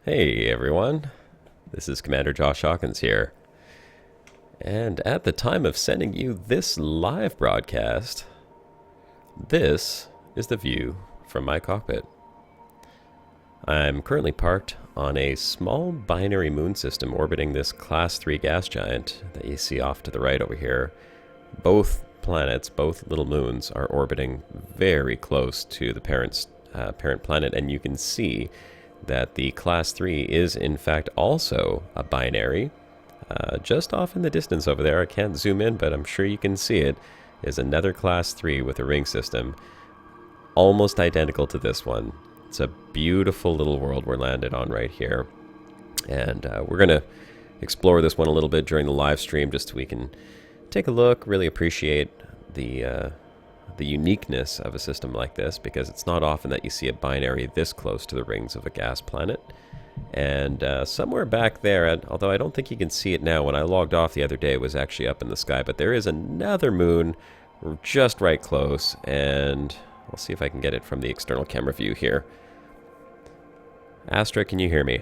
Hey everyone, this is Commander Josh Hawkins here. And at the time of sending you this live broadcast, this is the view from my cockpit. I'm currently parked on a small binary moon system orbiting this Class 3 gas giant that you see off to the right over here. Both planets, both little moons, are orbiting very close to the parent planet, and you can see that the Class 3 is in fact also a binary. Just off in the distance over there, I can't zoom in, but I'm sure you can see it, is another Class 3 with a ring system, almost identical to this one. It's a beautiful little world we're landed on right here. And we're going to explore this one a little bit during the live stream, just so we can take a look, really appreciate the uniqueness of a system like this, because it's not often that you see a binary this close to the rings of a gas planet. And somewhere back there, although I don't think you can see it now, when I logged off the other day it was actually up in the sky, but there is another moon just right close, and I'll see if I can get it from the external camera view here. Astra, can you hear me?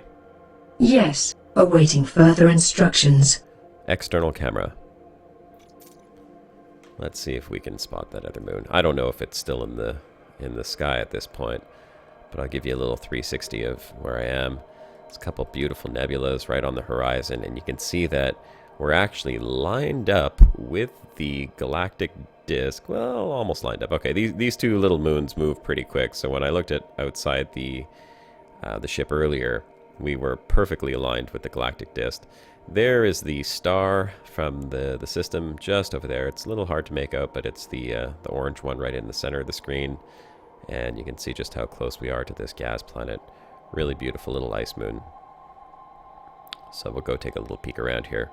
Yes, awaiting further instructions. External camera. Let's see if we can spot that other moon. I don't know if it's still in the sky at this point, but I'll give you a little 360 of where I am. There's a couple beautiful nebulas right on the horizon, and you can see that we're actually lined up with the galactic disk. Well, almost lined up. Okay, these two little moons move pretty quick, so when I looked at outside the ship earlier, we were perfectly aligned with the galactic disk. There is the star from the system just over there. It's a little hard to make out, but it's the orange one right in the center of the screen. And you can see just how close we are to this gas planet. Really beautiful little ice moon. So we'll go take a little peek around here.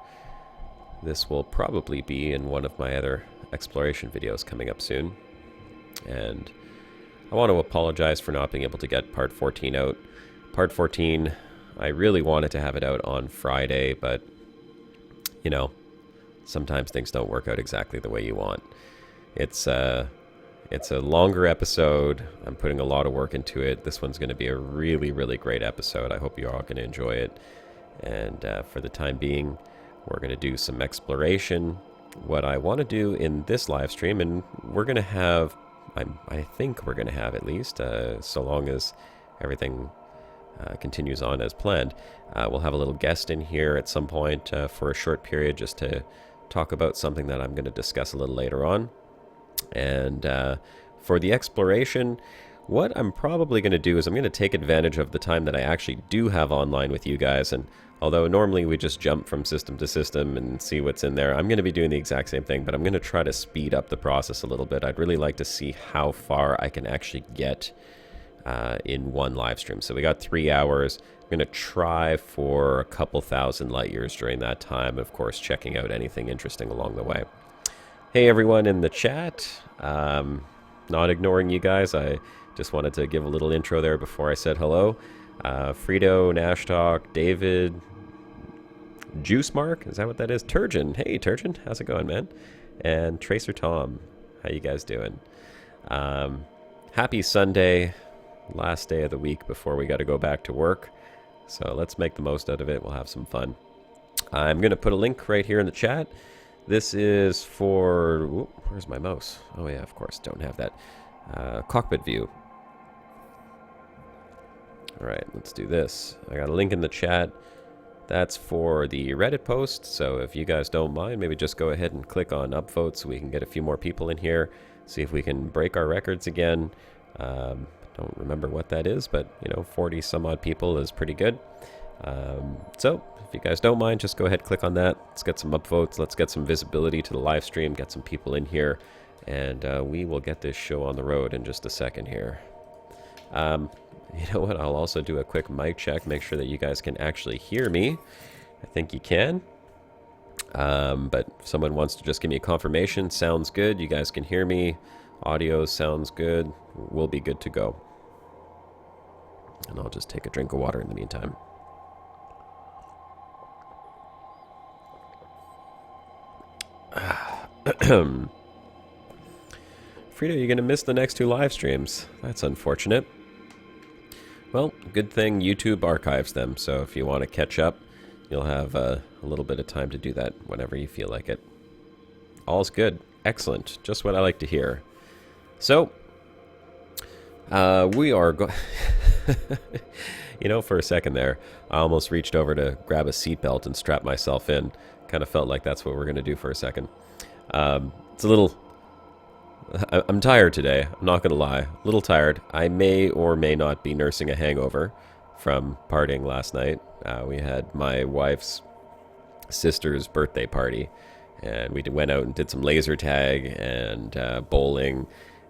This will probably be in one of my other exploration videos coming up soon. And I want to apologize for not being able to get part 14 out. Part 14, I really wanted to have it out on Friday, but, you know, sometimes things don't work out exactly the way you want. It's a longer episode. I'm putting a lot of work into it. This one's going to be a really, really great episode. I hope you're all going to enjoy it. And for the time being, we're going to do some exploration. What I want to do in this live stream, and we're going to have, I think we're going to have at least, so long as everything continues on as planned. We'll have a little guest in here at some point for a short period, just to talk about something that I'm going to discuss a little later on. And for the exploration, what I'm probably going to do is I'm going to take advantage of the time that I actually do have online with you guys. And although normally we just jump from system to system and see what's in there, I'm going to be doing the exact same thing, but I'm going to try to speed up the process a little bit. I'd really like to see how far I can actually get in one live stream. So we got 3 hours. I'm going to try for a couple thousand light years during that time. Of course, checking out anything interesting along the way. Hey everyone in the chat. Not ignoring you guys. I just wanted to give a little intro there before I said hello. Frito, Nash Talk, David, Juice Mark, is that what that is? Turgeon. Hey Turgeon, how's it going, man? And Tracer Tom, how you guys doing? Happy Sunday. Last day of the week before we got to go back to work, so let's make the most out of it. We'll have some fun. I'm going to put a link right here in the chat. This is for, where's my mouse? Oh yeah, of course, don't have that. Cockpit view. Alright, let's do this. I got a link in the chat. That's for the Reddit post, so if you guys don't mind, maybe just go ahead and click on upvote so we can get a few more people in here, see if we can break our records again. Don't remember what that is, but, you know, 40 some odd people is pretty good. So if you guys don't mind, just go ahead, click on that. Let's get some upvotes. Let's get some visibility to the live stream, get some people in here, and we will get this show on the road in just a second here. You know what? I'll also do a quick mic check, make sure that you guys can actually hear me. I think you can. But if someone wants to just give me a confirmation, sounds good. You guys can hear me. Audio sounds good. We'll be good to go. And I'll just take a drink of water in the meantime. Frito, you're going to miss the next two live streams. That's unfortunate. Well, good thing YouTube archives them, so if you want to catch up, you'll have a little bit of time to do that whenever you feel like it. All's good. Excellent. Just what I like to hear. So, we are You know, for a second there, I almost reached over to grab a seatbelt and strap myself in. Kind of felt like that's what we're going to do for a second. It's a little... I'm tired today. I'm not going to lie. A little tired. I may or may not be nursing a hangover from partying last night. We had my wife's sister's birthday party, and we went out and did some laser tag and bowling.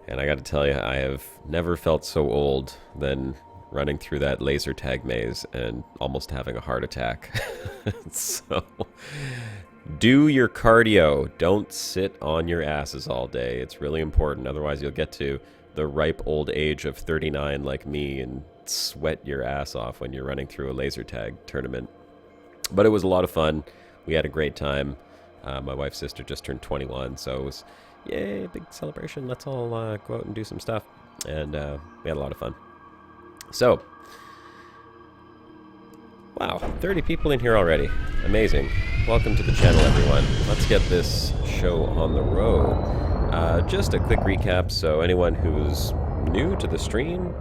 And I got to tell you, I have never felt so old than running through that laser tag maze and almost having a heart attack. So, do your cardio. Don't sit on your asses all day. It's really important. Otherwise, you'll get to the ripe old age of 39 like me and sweat your ass off when you're running through a laser tag tournament. But it was a lot of fun. We had a great time. My wife's sister just turned 21, so it was, yay, big celebration. Let's all go out and do some stuff. And we had a lot of fun. So, wow, 30 people in here already. Amazing. Welcome to the channel, everyone. Let's get this show on the road. Just a quick recap, so anyone who's new to the stream,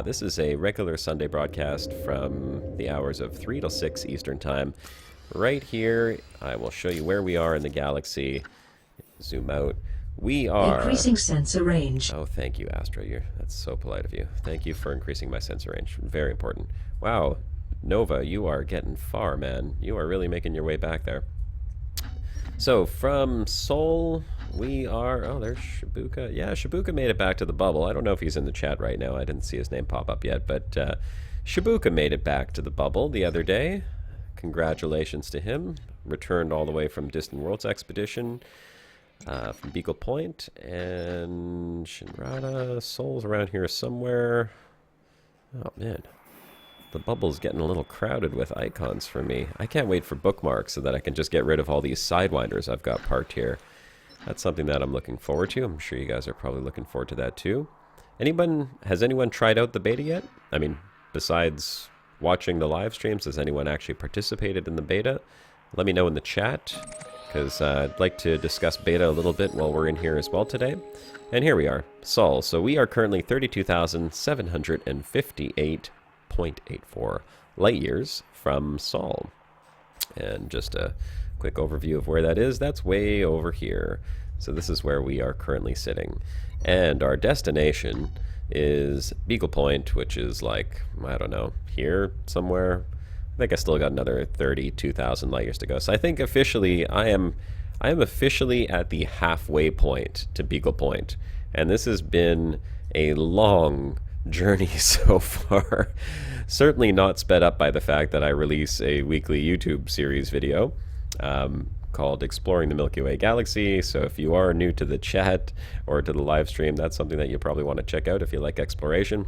this is a regular Sunday broadcast from the hours of 3 till 6 Eastern Time. Right here, I will show you where we are in the galaxy. Zoom out. We are... Increasing sensor range. Oh, thank you, Astra. That's so polite of you. Thank you for increasing my sensor range. Very important. Wow, Nova, you are getting far, man. You are really making your way back there. So, from Sol, we are... Oh, there's Shibuka. Yeah, Shibuka made it back to the bubble. I don't know if he's in the chat right now. I didn't see his name pop up yet, but Shibuka made it back to the bubble the other day. Congratulations to him. Returned all the way from Distant Worlds Expedition. From Beagle Point, and Shinrada, Sol's around here somewhere. Oh man, the bubble's getting a little crowded with icons for me. I can't wait for bookmarks so that I can just get rid of all these sidewinders I've got parked here. That's something that I'm looking forward to. I'm sure you guys are probably looking forward to that too. Has anyone tried out the beta yet? I mean, besides watching the live streams, has anyone actually participated in the beta? Let me know in the chat, because I'd like to discuss beta a little bit while we're in here as well today. And here we are, Sol. So we are currently 32,758.84 light years from Sol. And just a quick overview of where that is. That's way over here. So this is where we are currently sitting. And our destination is Beagle Point, which is like, I don't know, here somewhere. I think I still got another 32,000 light years to go. So I think officially I am officially at the halfway point to Beagle Point. And this has been a long journey so far. Certainly not sped up by the fact that I release a weekly YouTube series video called Exploring the Milky Way Galaxy. So if you are new to the chat or to the live stream, that's something that you probably want to check out if you like exploration.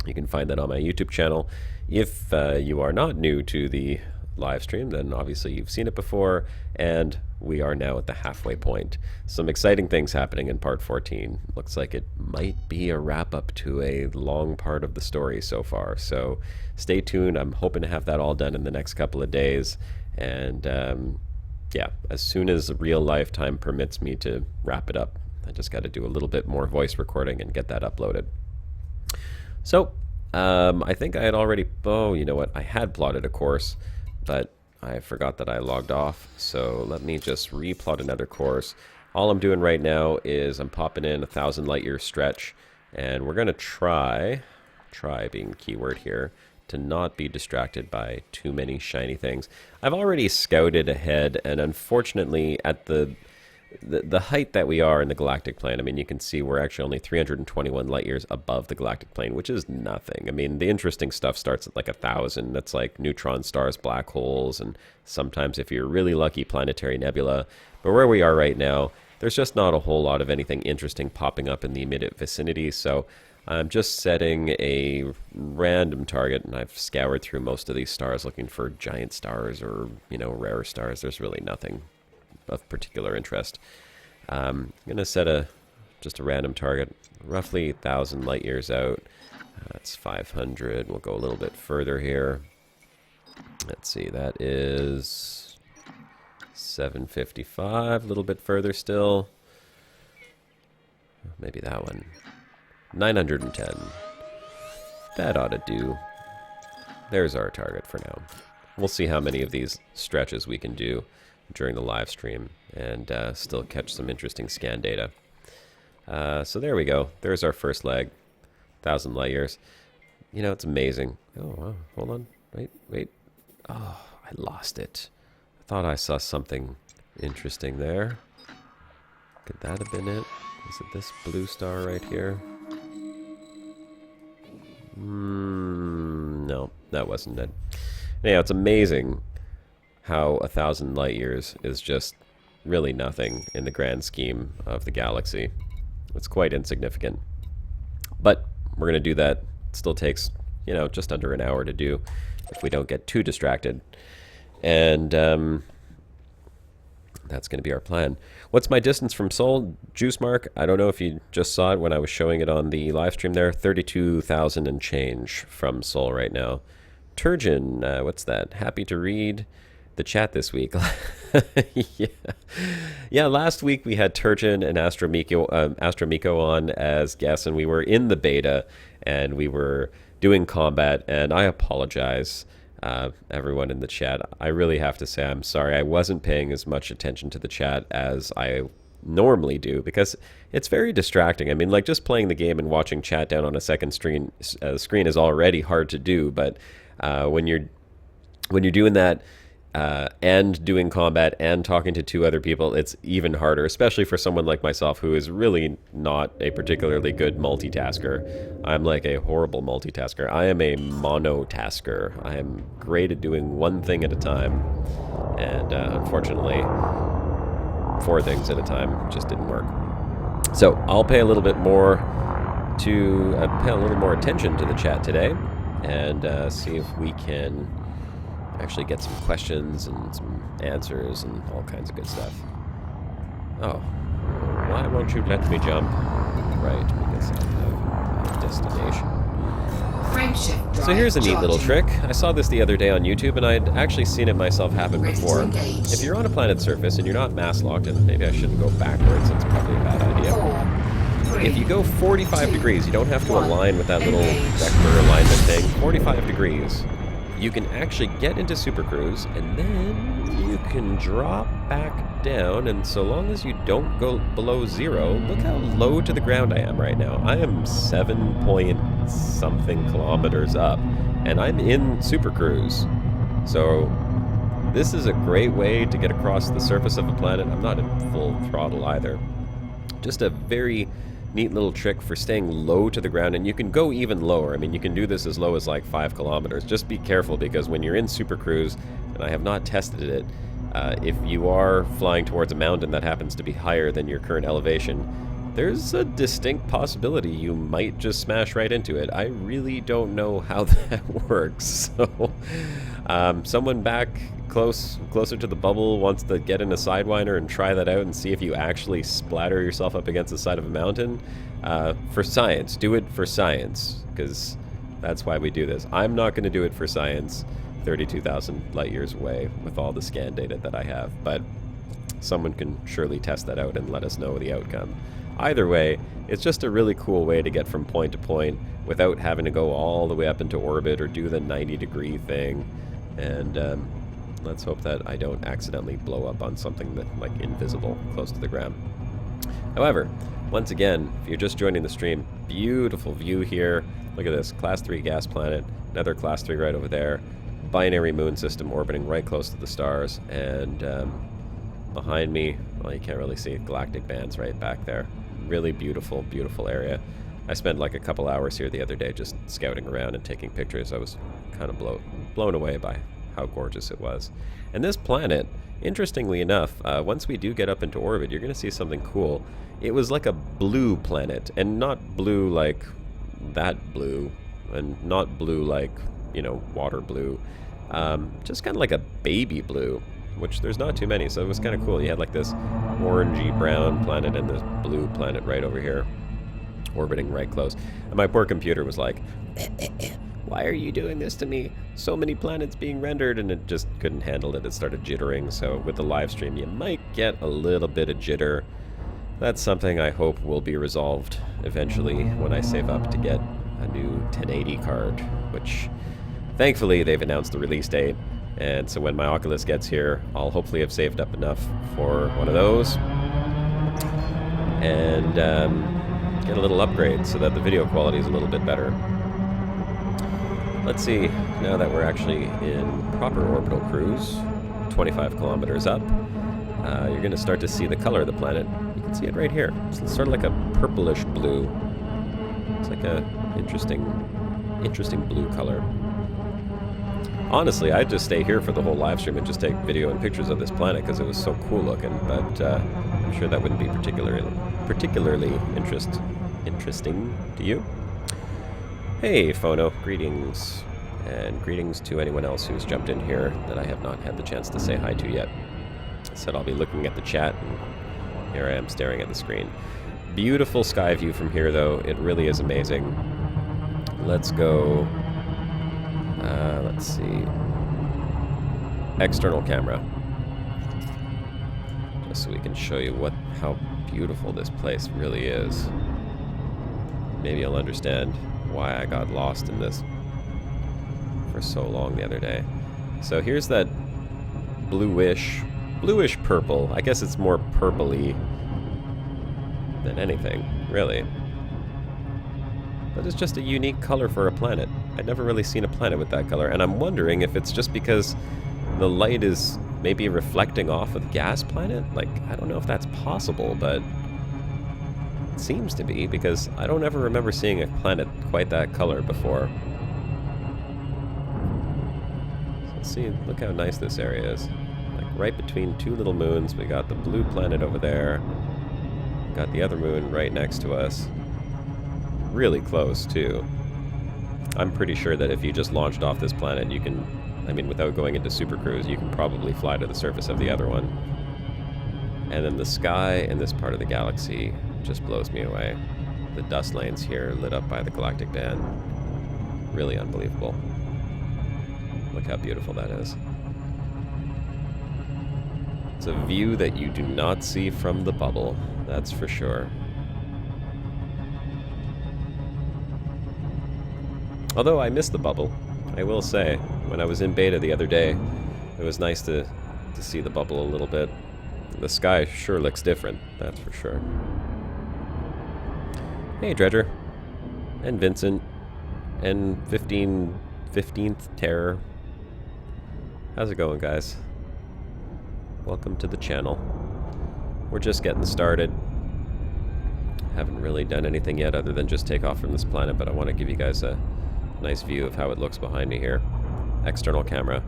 You can find that on my YouTube channel. If you are not new to the live stream, then obviously you've seen it before, and we are now at the halfway point. Some exciting things happening in part 14. Looks like it might be a wrap-up to a long part of the story so far. So stay tuned. I'm hoping to have that all done in the next couple of days. And yeah, as soon as real life time permits me to wrap it up. I just got to do a little bit more voice recording and get that uploaded. So, I think I had already... Oh, you know what? I had plotted a course, but I forgot that I logged off. So let me just replot another course. All I'm doing right now is I'm popping in 1,000 light year stretch, and we're going to try being keyword here, to not be distracted by too many shiny things. I've already scouted ahead, and unfortunately at the height that we are in the galactic plane, I mean, you can see we're actually only 321 light years above the galactic plane, which is nothing. I mean, the interesting stuff starts at like 1,000. That's like neutron stars, black holes, and sometimes, if you're really lucky, planetary nebula. But where we are right now, there's just not a whole lot of anything interesting popping up in the immediate vicinity. So I'm just setting a random target, and I've scoured through most of these stars looking for giant stars or, you know, rare stars. There's really nothing of particular interest. I'm going to set just a random target, roughly 1,000 light years out. That's 500. We'll go a little bit further here. Let's see, that is 755, a little bit further still. Maybe that one. 910. That ought to do. There's our target for now. We'll see how many of these stretches we can do during the live stream and still catch some interesting scan data. So there we go. There's our first leg. 1,000 light years. You know, it's amazing. Oh, wow. Hold on. Wait. Oh, I lost it. I thought I saw something interesting there. Could that have been it? Is it this blue star right here? No, that wasn't it. Anyhow, it's amazing how 1,000 light years is just really nothing in the grand scheme of the galaxy. It's quite insignificant. But we're going to do that. It still takes, you know, just under an hour to do if we don't get too distracted. And that's going to be our plan. What's my distance from Sol? Juice Mark, I don't know if you just saw it when I was showing it on the live stream there. 32,000 and change from Sol right now. Turgeon, what's that? Happy to read the chat this week. Yeah, last week we had Turgeon and Astromiko on as guests, and we were in the beta, and we were doing combat, and I apologize, everyone in the chat. I really have to say I'm sorry. I wasn't paying as much attention to the chat as I normally do, because it's very distracting. I mean, like, just playing the game and watching chat down on a second screen is already hard to do, but when you're doing that and doing combat and talking to two other people, it's even harder, especially for someone like myself who is really not a particularly good multitasker. I'm like a horrible multitasker. I am a monotasker. I am great at doing one thing at a time, and unfortunately 4 things at a time just didn't work. So I'll pay a little bit more attention to the chat today, and see if we can actually get some questions and some answers and all kinds of good stuff. Oh, why won't you let me jump? Right, because I have a destination. So here's a neat little trick. I saw this the other day on YouTube, and I'd actually seen it myself happen before. If you're on a planet's surface and you're not mass locked, and maybe I shouldn't go backwards, it's probably a bad idea. If you go 45 degrees, you don't have to align with that little vector alignment thing. 45 degrees. You can actually get into Super Cruise, and then you can drop back down, and so long as you don't go below 0, look how low to the ground I am right now. I am 7-point-something kilometers up, and I'm in Super Cruise. So this is a great way to get across the surface of a planet. I'm not in full throttle either. Just a very neat little trick for staying low to the ground, and you can go even lower. I mean, you can do this as low as like 5 kilometers. Just be careful, because when you're in Super Cruise, and I have not tested it, if you are flying towards a mountain that happens to be higher than your current elevation, there's a distinct possibility you might just smash right into it. I really don't know how that works. So someone back closer to the bubble wants to get in a Sidewinder and try that out and see if you actually splatter yourself up against the side of a mountain. For science. Do it for science, because that's why we do this. I'm not going to do it for science 32,000 light years away with all the scan data that I have, but someone can surely test that out and let us know the outcome. Either way, it's just a really cool way to get from point to point without having to go all the way up into orbit or do the 90-degree thing. And let's hope that I don't accidentally blow up on something that, like, invisible close to the ground. However, once again, if you're just joining the stream, beautiful view here. Look at this, Class 3 gas planet, another Class 3 right over there, binary moon system orbiting right close to the stars, and behind me, well, you can't really see it, galactic bands right back there. Really beautiful, beautiful area. I spent like a couple hours here the other day just scouting around and taking pictures. I was kind of blown away by how gorgeous it was. And this planet, interestingly enough, once we do get up into orbit, you're going to see something cool. It was like a blue planet, and not blue like that blue, and not blue like, you know, water blue. Just kind of like a baby blue, which there's not too many, so it was kind of cool. You had like this orangey brown planet and this blue planet right over here. orbiting right close. And my poor computer was like, why are you doing this to me? So many planets being rendered, and it just couldn't handle it. It started jittering. So with the live stream, you might get a little bit of jitter. That's something I hope will be resolved eventually when I save up to get a new 1080 card, which thankfully they've announced the release date. And so when my Oculus gets here, I'll hopefully have saved up enough for one of those and get a little upgrade so that the video quality is a little bit better. Let's see, now that we're actually in proper orbital cruise, 25 kilometers up, you're going to start to see the color of the planet. You can see it right here. It's sort of like a purplish blue. It's like a interesting blue color. Honestly, I'd just stay here for the whole live stream and just take video and pictures of this planet because it was so cool looking, but I'm sure that wouldn't be particularly interesting to you. Hey, Phono, greetings. And greetings to anyone else who's jumped in here that I have not had the chance to say hi to yet. I said I'll be looking at the chat, and here I am staring at the screen. Beautiful sky view from here, though. It really is amazing. Let's go... let's see. External camera. Just so we can show you how beautiful this place really is. Maybe you'll understand why I got lost in this for so long the other day. So here's that bluish purple. I guess it's more purpley than anything, really. But it's just a unique color for a planet. I'd never really seen a planet with that color, and I'm wondering if it's just because the light is maybe reflecting off of the gas planet? Like, I don't know if that's possible, but it seems to be, because I don't ever remember seeing a planet quite that color before. So let's see, look how nice this area is. Like right between two little moons, we got the blue planet over there. Got the other moon right next to us. Really close, too. I'm pretty sure that if you just launched off this planet, you can, I mean, without going into Super Cruise, you can probably fly to the surface of the other one. And then the sky in this part of the galaxy just blows me away. The dust lanes here lit up by the galactic band. Really unbelievable. Look how beautiful that is. It's a view that you do not see from the bubble, that's for sure. Although I missed the bubble, I will say. When I was in beta the other day, it was nice to see the bubble a little bit. The sky sure looks different, that's for sure. Hey, Dredger. And Vincent. And 15th Terror. How's it going, guys? Welcome to the channel. We're just getting started. Haven't really done anything yet other than just take off from this planet, but I want to give you guys a nice view of how it looks behind me here. External camera.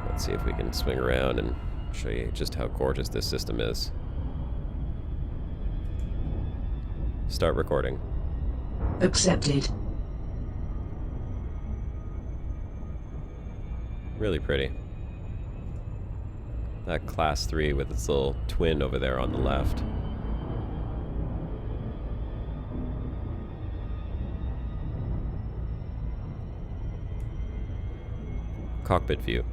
Let's see if we can swing around and show you just how gorgeous this system is. Start recording. Accepted. Really pretty. That Class 3 with its little twin over there on the left. Cockpit view.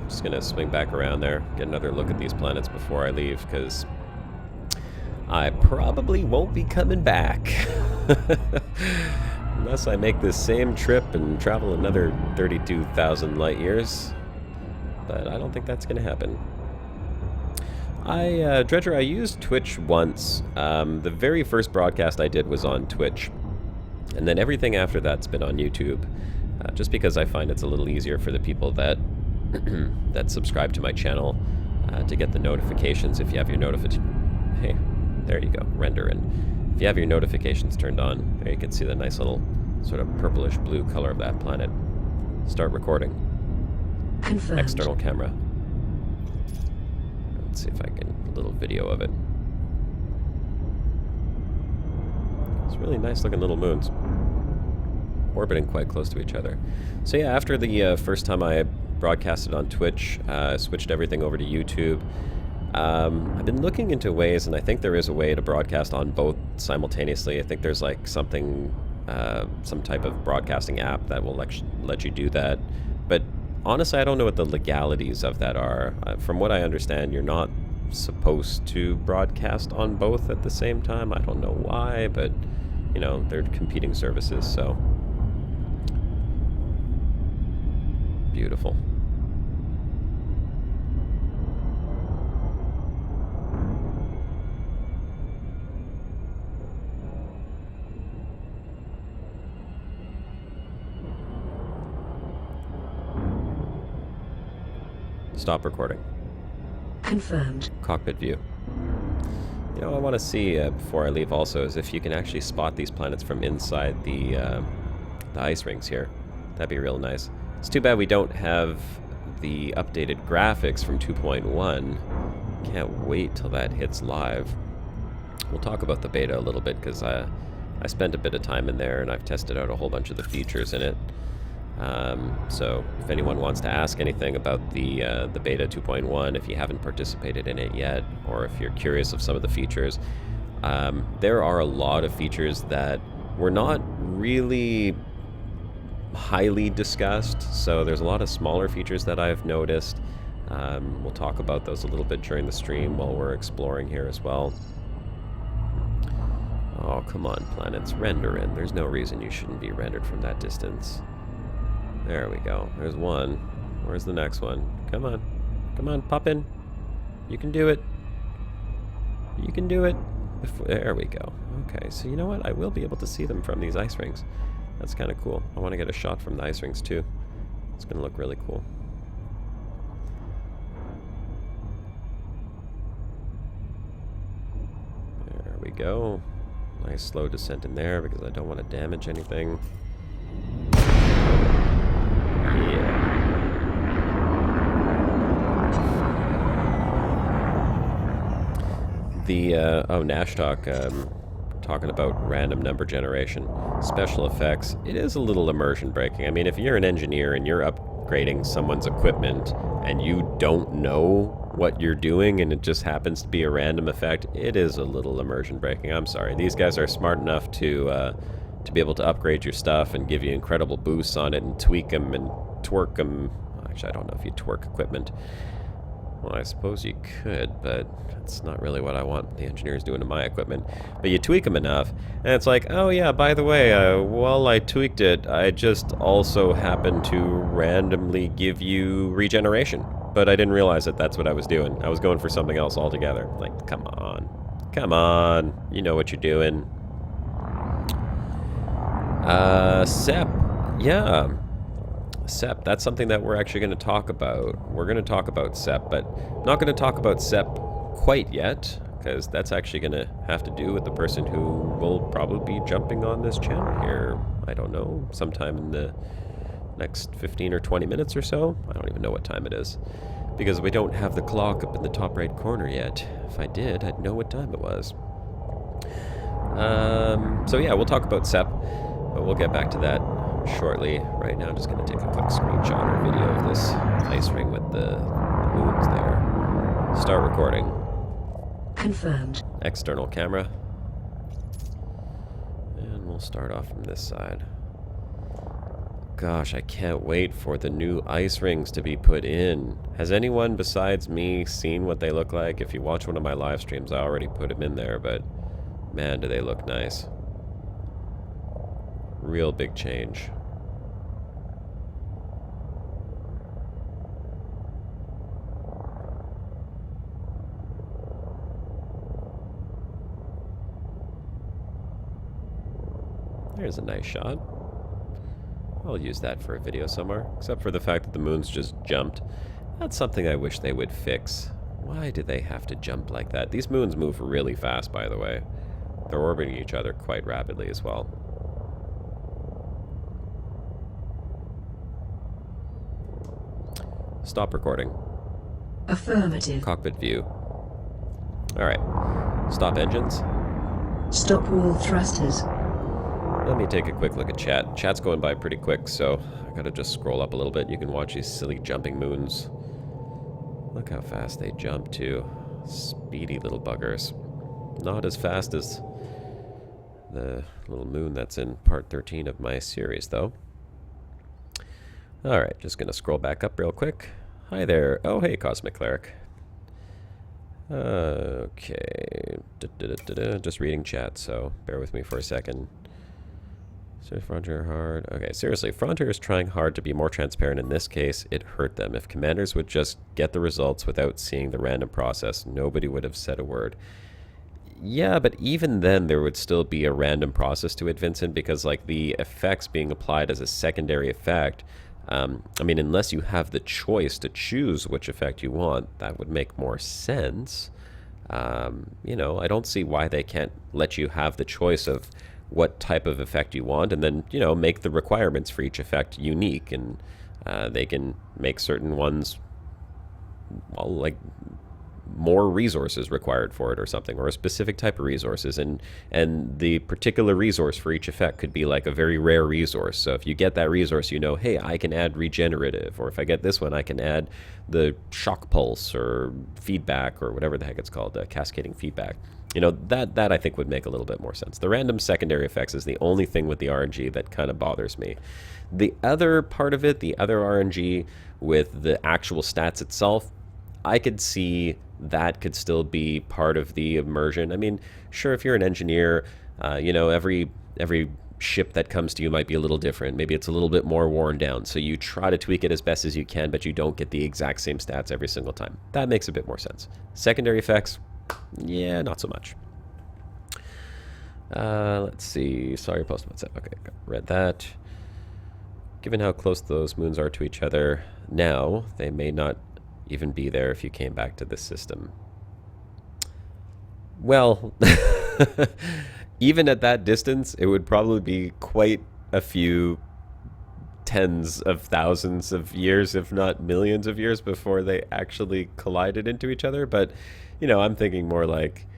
Just gonna swing back around there, get another look at these planets before I leave, because I probably won't be coming back. Unless I make this same trip and travel another 32,000 light years. But I don't think that's gonna happen. Dredger, I used Twitch once. The very first broadcast I did was on Twitch. And then everything after that's been on YouTube. Just because I find it's a little easier for the people that that subscribe to my channel to get the notifications. If you have your hey, there you go, render in. If you have your notifications turned on, there you can see the nice little sort of purplish blue color of that planet. Start recording. Confirmed. External camera. Let's see if I can a little video of it. It's really nice looking little moons. Orbiting quite close to each other. So yeah, after the first time I broadcasted on Twitch, switched everything over to YouTube, I've been looking into ways, and I think there is a way to broadcast on both simultaneously. I think there's like something, some type of broadcasting app that will let you do that. But honestly, I don't know what the legalities of that are. From what I understand, you're not supposed to broadcast on both at the same time. I don't know why, but you know, they're competing services, so beautiful. Stop recording. Confirmed. Cockpit view. You know, I want to see before I leave also is if you can actually spot these planets from inside the ice rings here. That'd be real nice. It's too bad we don't have the updated graphics from 2.1. Can't wait till that hits live. We'll talk about the beta a little bit because I spent a bit of time in there and I've tested out a whole bunch of the features in it. So if anyone wants to ask anything about the beta 2.1, if you haven't participated in it yet, or if you're curious of some of the features, there are a lot of features that were not really highly discussed. So there's a lot of smaller features that I've noticed. We'll talk about those a little bit during the stream while we're exploring here as well. Oh, come on, planets, render in. There's no reason you shouldn't be rendered from that distance. There we go. There's one. Where's the next one? Come on. Come on, pop in. You can do it. You can do it. There we go. Okay, so you know what? I will be able to see them from these ice rings. That's kind of cool. I want to get a shot from the ice rings too. It's going to look really cool. There we go. Nice slow descent in there because I don't want to damage anything. Nash Talk, talking about random number generation, special effects. It is a little immersion breaking. I mean, if you're an engineer and you're upgrading someone's equipment and you don't know what you're doing and it just happens to be a random effect, it is a little immersion breaking. I'm sorry. These guys are smart enough to be able to upgrade your stuff and give you incredible boosts on it and tweak them and twerk them. Actually, I don't know if you twerk equipment. Well, I suppose you could, but that's not really what I want the engineers doing to my equipment. But you tweak them enough, and it's like, oh yeah, by the way, while I tweaked it, I just also happened to randomly give you regeneration. But I didn't realize that that's what I was doing. I was going for something else altogether. Like, come on. Come on. You know what you're doing. SEP. Yeah. SEP, that's something that we're actually going to talk about. We're going to talk about SEP, but I'm not going to talk about SEP quite yet, because that's actually going to have to do with the person who will probably be jumping on this channel here, I don't know, sometime in the next 15 or 20 minutes or so. I don't even know what time it is, because we don't have the clock up in the top right corner yet. If I did, I'd know what time it was. So yeah, we'll talk about SEP, but we'll get back to that shortly. Right now I'm just going to take a quick screenshot or video of this ice ring with the moons there. Start recording. Confirmed. External camera. And we'll start off from this side. Gosh, I can't wait for the new ice rings to be put in. Has anyone besides me seen what they look like? If you watch one of my live streams, I already put them in there, but man, do they look nice. Real big change. There's a nice shot. I'll use that for a video somewhere, except for the fact that the moons just jumped. That's something I wish they would fix. Why do they have to jump like that? These moons move really fast, by the way. They're orbiting each other quite rapidly as well. Stop recording. Affirmative. Cockpit view. Alright. Stop engines. Stop all thrusters. Let me take a quick look at chat. Chat's going by pretty quick, so I gotta just scroll up a little bit. You can watch these silly jumping moons. Look how fast they jump, too. Speedy little buggers. Not as fast as the little moon that's in part 13 of my series, though. Alright, just going to scroll back up real quick. Hi there. Oh, hey, Cosmic Cleric. Okay. Just reading chat, so bear with me for a second. So Frontier hard. Okay, seriously, Frontier is trying hard to be more transparent in this case. It hurt them. If commanders would just get the results without seeing the random process, nobody would have said a word. Yeah, but even then there would still be a random process to it, Vincent, because like the effects being applied as a secondary effect, I mean, unless you have the choice to choose which effect you want, that would make more sense. You know, I don't see why they can't let you have the choice of what type of effect you want, and then, you know, make the requirements for each effect unique, and they can make certain ones, well, like more resources required for it or something, or a specific type of resources, and the particular resource for each effect could be like a very rare resource. So if you get that resource, you know, hey, I can add regenerative, or if I get this one, I can add the shock pulse or feedback or whatever the heck it's called, cascading feedback. You know, that I think would make a little bit more sense. The random secondary effects is the only thing with the RNG that kind of bothers me. The other part of it, the other RNG with the actual stats itself, I could see that could still be part of the immersion. I mean, sure, if you're an engineer, you know, every ship that comes to you might be a little different. Maybe it's a little bit more worn down, so you try to tweak it as best as you can, but you don't get the exact same stats every single time. That makes a bit more sense. Secondary effects, yeah, not so much. Let's see. Sorry, post WhatsApp. Okay, read that. Given how close those moons are to each other now, they may not even be there if you came back to this system. Well, even at that distance, it would probably be quite a few tens of thousands of years, if not millions of years, before they actually collided into each other. But, you know, I'm thinking more like,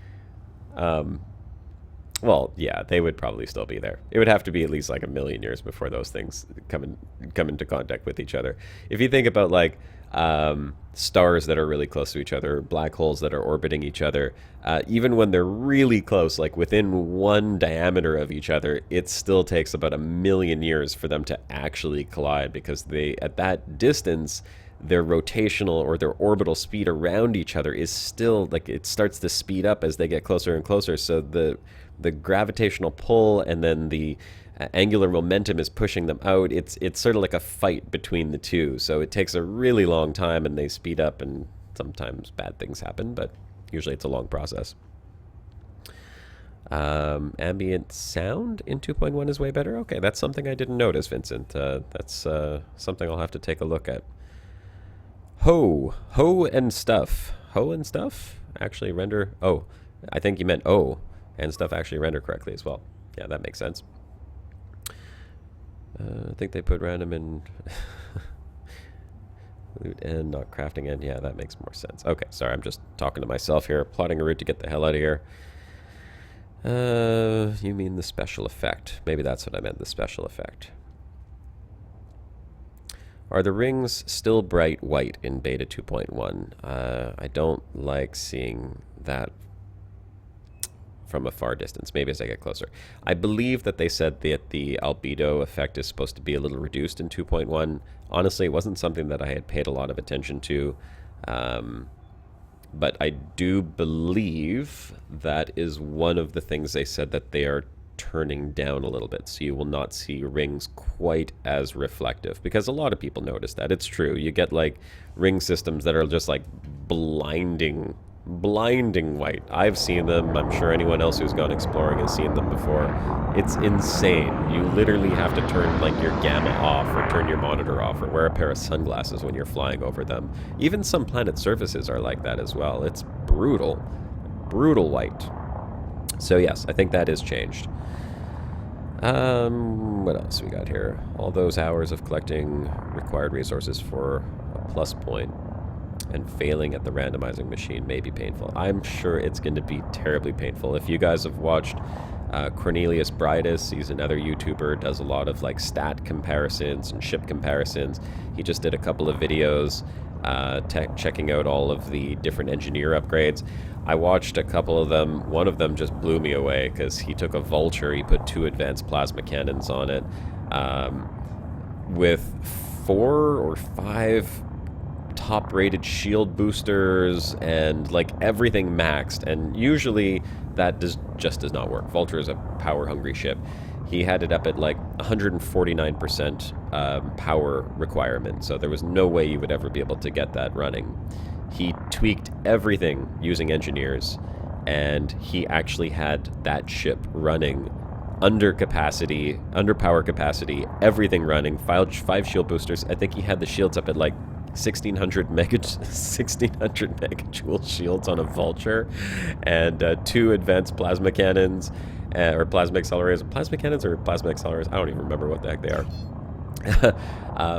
well, yeah, they would probably still be there. It would have to be at least like 1 million years before those things come into contact with each other. If you think about like stars that are really close to each other, black holes that are orbiting each other, even when they're really close, like within one diameter of each other, it still takes about 1 million years for them to actually collide, because they, at that distance, their rotational or their orbital speed around each other is still, like, it starts to speed up as they get closer and closer. So the gravitational pull and then the angular momentum is pushing them out. It's sort of like a fight between the two. So it takes a really long time, and they speed up, and sometimes bad things happen, but usually it's a long process. Ambient sound in 2.1 is way better. Okay, that's something I didn't notice, Vincent. That's something I'll have to take a look at. Ho and stuff. Ho and stuff actually render. Oh, I think you meant O and stuff actually render correctly as well. Yeah, that makes sense. I think they put random in loot and not crafting end. Yeah, that makes more sense. Okay, sorry, I'm just talking to myself here, plotting a route to get the hell out of here. You mean the special effect? Maybe that's what I meant, the special effect. Are the rings still bright white in beta 2.1? I don't like seeing that from a far distance. Maybe as I get closer. I believe that they said that the albedo effect is supposed to be a little reduced in 2.1. Honestly, it wasn't something that I had paid a lot of attention to. But I do believe that is one of the things they said that they are turning down a little bit, so you will not see rings quite as reflective, because a lot of people notice that. It's true, you get like ring systems that are just like blinding white. I've seen them. I'm sure anyone else who's gone exploring has seen them before. It's insane. You literally have to turn like your gamma off, or turn your monitor off, or wear a pair of sunglasses when you're flying over them. Even some planet surfaces are like that as well. It's brutal white. So yes, I think that is changed. What else we got here? All those hours of collecting required resources for a plus point and failing at the randomizing machine may be painful. I'm sure it's going to be terribly painful. If you guys have watched Cornelius Bridus, he's another YouTuber, does a lot of like stat comparisons and ship comparisons. He just did a couple of videos checking out all of the different engineer upgrades. I watched a couple of them. One of them just blew me away because he took a Vulture, he put 2 advanced plasma cannons on it, with 4 or 5 top-rated shield boosters and like everything maxed. And usually that just does not work. Vulture is a power-hungry ship. He had it up at like 149% power requirement, so there was no way you would ever be able to get that running. He tweaked everything using engineers, and he actually had that ship running under capacity, under power capacity, everything running, 5 shield boosters. I think he had the shields up at like 1600 megajoule shields on a Vulture, and 2 advanced plasma cannons, or plasma accelerators. Plasma cannons or plasma accelerators? I don't even remember what the heck they are.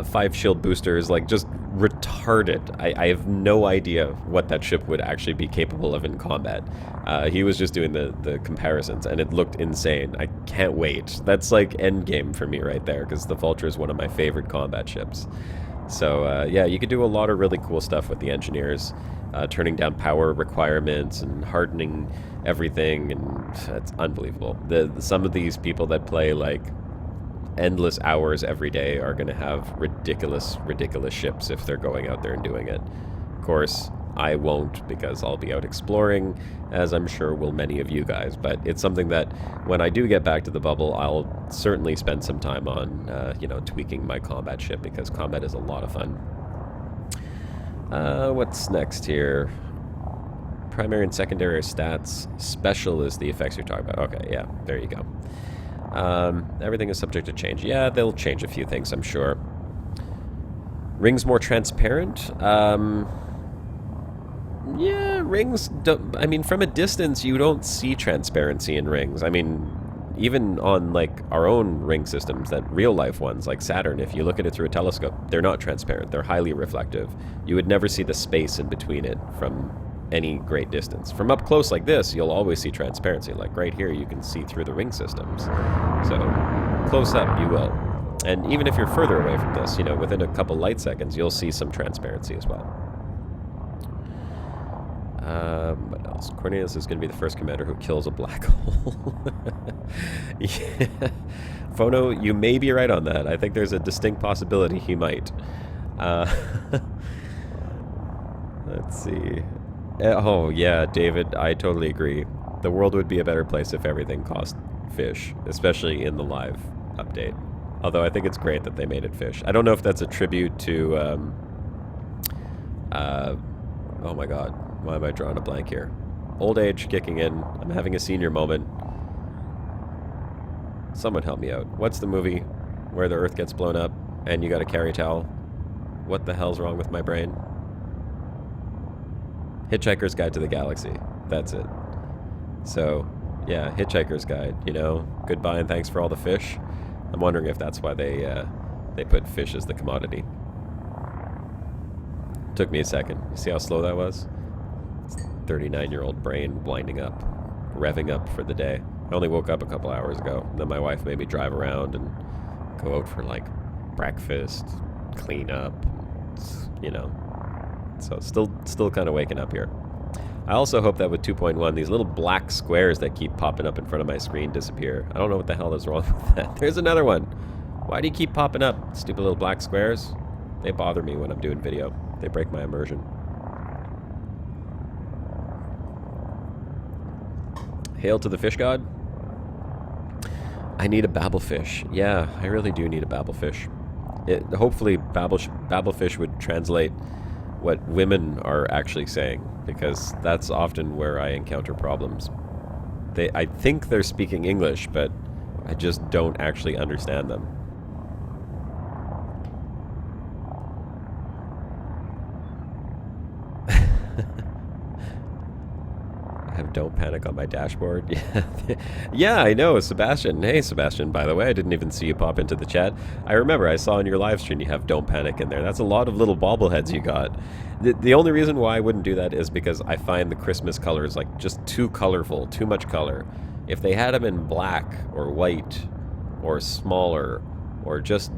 5 shield boosters, like just retarded. I have no idea what that ship would actually be capable of in combat. He was just doing the comparisons, and it looked insane. I can't wait. That's like endgame for me right there, because the Vulture is one of my favorite combat ships. So yeah, you could do a lot of really cool stuff with the engineers, turning down power requirements and hardening everything, and it's unbelievable. Some of these people that play like endless hours every day are going to have ridiculous ships if they're going out there and doing it. Of course, I won't, because I'll be out exploring, as I'm sure will many of you guys. But it's something that when I do get back to the bubble, I'll certainly spend some time on, tweaking my combat ship, because combat is a lot of fun. What's next here? Primary and secondary stats. Special is the effects you're talking about. Okay, yeah, there you go. Everything is subject to change. Yeah, they'll change a few things, I'm sure. Rings more transparent? Yeah, rings don't... I mean, from a distance, you don't see transparency in rings. I mean, even on, like, our own ring systems, that real-life ones, like Saturn, if you look at it through a telescope, they're not transparent. They're highly reflective. You would never see the space in between it from any great distance. From up close like this, you'll always see transparency. Like right here, you can see through the ring systems. So close up, you will. And even if you're further away from this, within a couple light seconds, you'll see some transparency as well. What else? Cornelius is going to be the first commander who kills a black hole. Yeah. Phono, you may be right on that. I think there's a distinct possibility he might. Let's see. Oh, yeah, David, I totally agree. The world would be a better place if everything cost fish, especially in the live update. Although I think it's great that they made it fish. I don't know if that's a tribute to, oh my god, why am I drawing a blank here? Old age kicking in. I'm having a senior moment. Someone help me out. What's the movie where the Earth gets blown up and you gotta carry a towel? What the hell's wrong with my brain? Hitchhiker's Guide to the Galaxy. That's it. So, yeah, Hitchhiker's Guide, goodbye and thanks for all the fish. I'm wondering if that's why they put fish as the commodity. Took me a second. You see how slow that was? 39-year-old brain winding up, revving up for the day. I only woke up a couple hours ago. Then my wife made me drive around and go out for, like, breakfast, clean up, So still kind of waking up here. I also hope that with 2.1, these little black squares that keep popping up in front of my screen disappear. I don't know what the hell is wrong with that. There's another one. Why do you keep popping up, stupid little black squares? They bother me when I'm doing video. They break my immersion. Hail to the fish god. I need a babblefish. Yeah, I really do need a babblefish. Hopefully babblefish would translate what women are actually saying, because that's often where I encounter problems. I think they're speaking English, but I just don't actually understand them. I have Don't Panic on my dashboard. Yeah, I know, Sebastian. Hey, Sebastian, by the way, I didn't even see you pop into the chat. I remember I saw in your live stream you have Don't Panic in there. That's a lot of little bobbleheads you got. The only reason why I wouldn't do that is because I find the Christmas colors like just too colorful, too much color. If they had them in black or white or smaller or just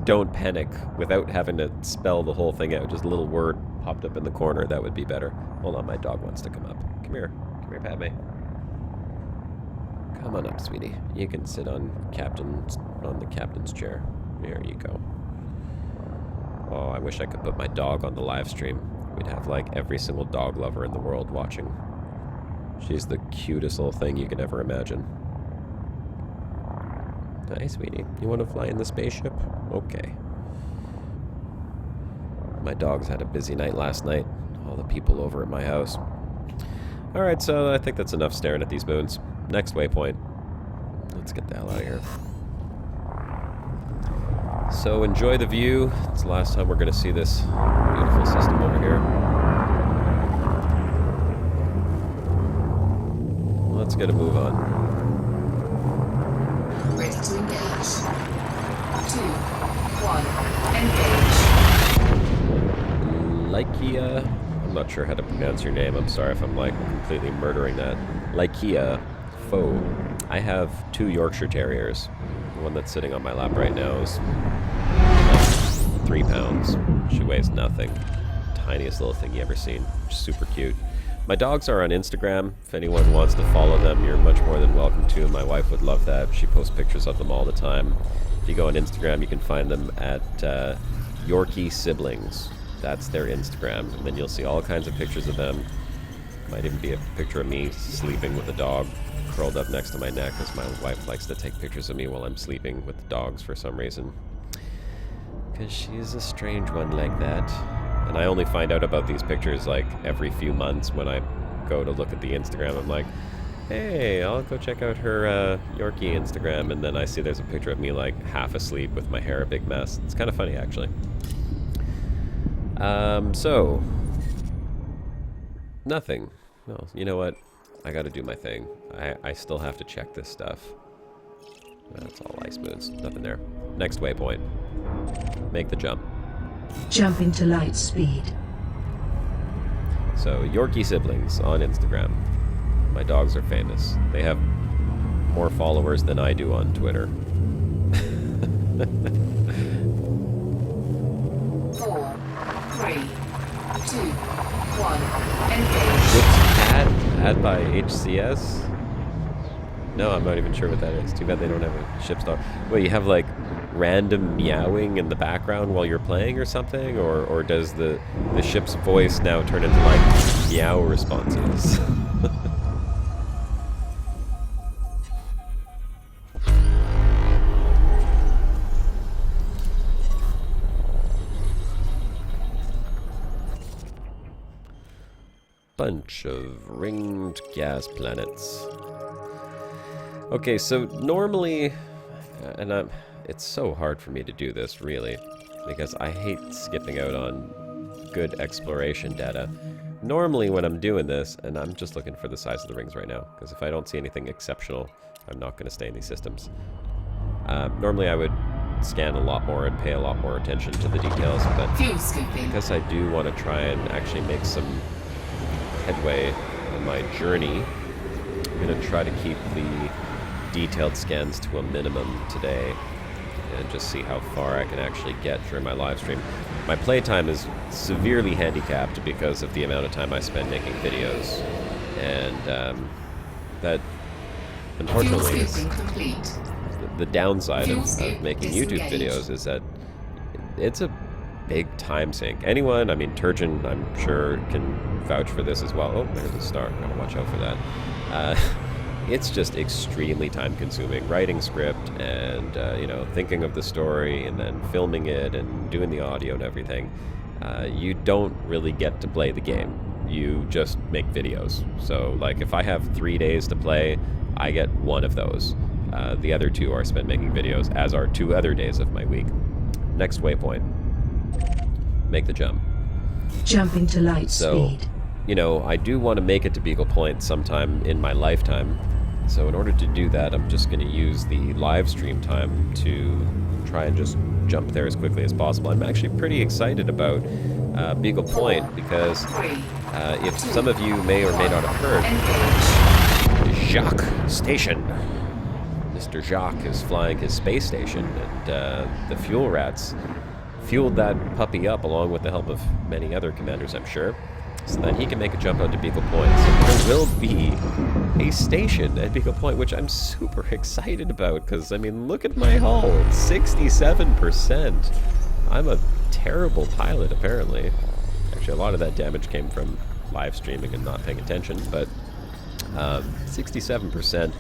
don't panic without having to spell the whole thing out. Just a little word popped up in the corner, that would be better. Hold on, my dog wants to come up. Come here, Padme. Come on up, sweetie. You can sit on the captain's chair. There you go. Oh, I wish I could put my dog on the live stream. We'd have like every single dog lover in the world watching. She's the cutest little thing you could ever imagine. Hi, sweetie. You want to fly in the spaceship? Okay. My dogs had a busy night last night. All the people over at my house. Alright, so I think that's enough staring at these moons. Next waypoint. Let's get the hell out of here. So enjoy the view. It's the last time we're going to see this beautiful system over here. Let's get a move on. Ready to engage. 2, 1, engage. Lykia. I'm not sure how to pronounce your name. I'm sorry if I'm like completely murdering that. Lykia Foe. I have 2 Yorkshire Terriers. The one that's sitting on my lap right now is 3 pounds. She weighs nothing. Tiniest little thing you ever seen. Super cute. My dogs are on Instagram. If anyone wants to follow them, you're much more than welcome to. My wife would love that. She posts pictures of them all the time. If you go on Instagram, you can find them at Yorkie Siblings. That's their Instagram. And then you'll see all kinds of pictures of them. Might even be a picture of me sleeping with a dog curled up next to my neck, as my wife likes to take pictures of me while I'm sleeping with the dogs for some reason. Because she's a strange one like that. And I only find out about these pictures like every few months when I go to look at the Instagram. I'm like, hey, I'll go check out her Yorkie Instagram. And then I see there's a picture of me like half asleep with my hair a big mess. It's kind of funny, actually. So, nothing. Well, you know what? I gotta do my thing. I still have to check this stuff. That's all ice moons. Nothing there. Next waypoint. Make the jump. Jump into light speed. So, Yorkie Siblings on Instagram. My dogs are famous. They have more followers than I do on Twitter. 4, 3, 2, 1, engage. What's ad by HCS? No, I'm not even sure what that is. Too bad they don't have a ship's dog. Wait, you have like random meowing in the background while you're playing or something? Or does the ship's voice now turn into like meow responses? Bunch of ringed gas planets. Okay, so normally, and it's so hard for me to do this, really, because I hate skipping out on good exploration data. Normally when I'm doing this, and I'm just looking for the size of the rings right now, because if I don't see anything exceptional, I'm not going to stay in these systems. Normally I would scan a lot more and pay a lot more attention to the details, but because I do want to try and actually make some headway on my journey, I'm going to try to keep the detailed scans to a minimum today and just see how far I can actually get during my live stream. My playtime is severely handicapped because of the amount of time I spend making videos, and that unfortunately is the downside of making YouTube videos, is that it's a big time sink. Anyone, I mean, Turgeon, I'm sure, can vouch for this as well. Oh, there's a star. Gotta watch out for that. It's just extremely time consuming. Writing script and, you know, thinking of the story and then filming it and doing the audio and everything. You don't really get to play the game. You just make videos. So, like, if I have 3 days to play, I get 1 of those. The other 2 are spent making videos, as are 2 other days of my week. Next waypoint. Make the jump. Jump into light speed. You know, I do want to make it to Beagle Point sometime in my lifetime. So in order to do that, I'm just going to use the live stream time to try and just jump there as quickly as possible. I'm actually pretty excited about Beagle Point because if some of you may or may not have heard, Jacques Station. Mr. Jacques is flying his space station, and the fuel rats fueled that puppy up along with the help of many other commanders, I'm sure, so that he can make a jump out to Beagle Point. So there will be a station at Beagle Point, which I'm super excited about, because, I mean, look at my hull, 67%. I'm a terrible pilot, apparently. Actually, a lot of that damage came from live streaming and not paying attention, but 67%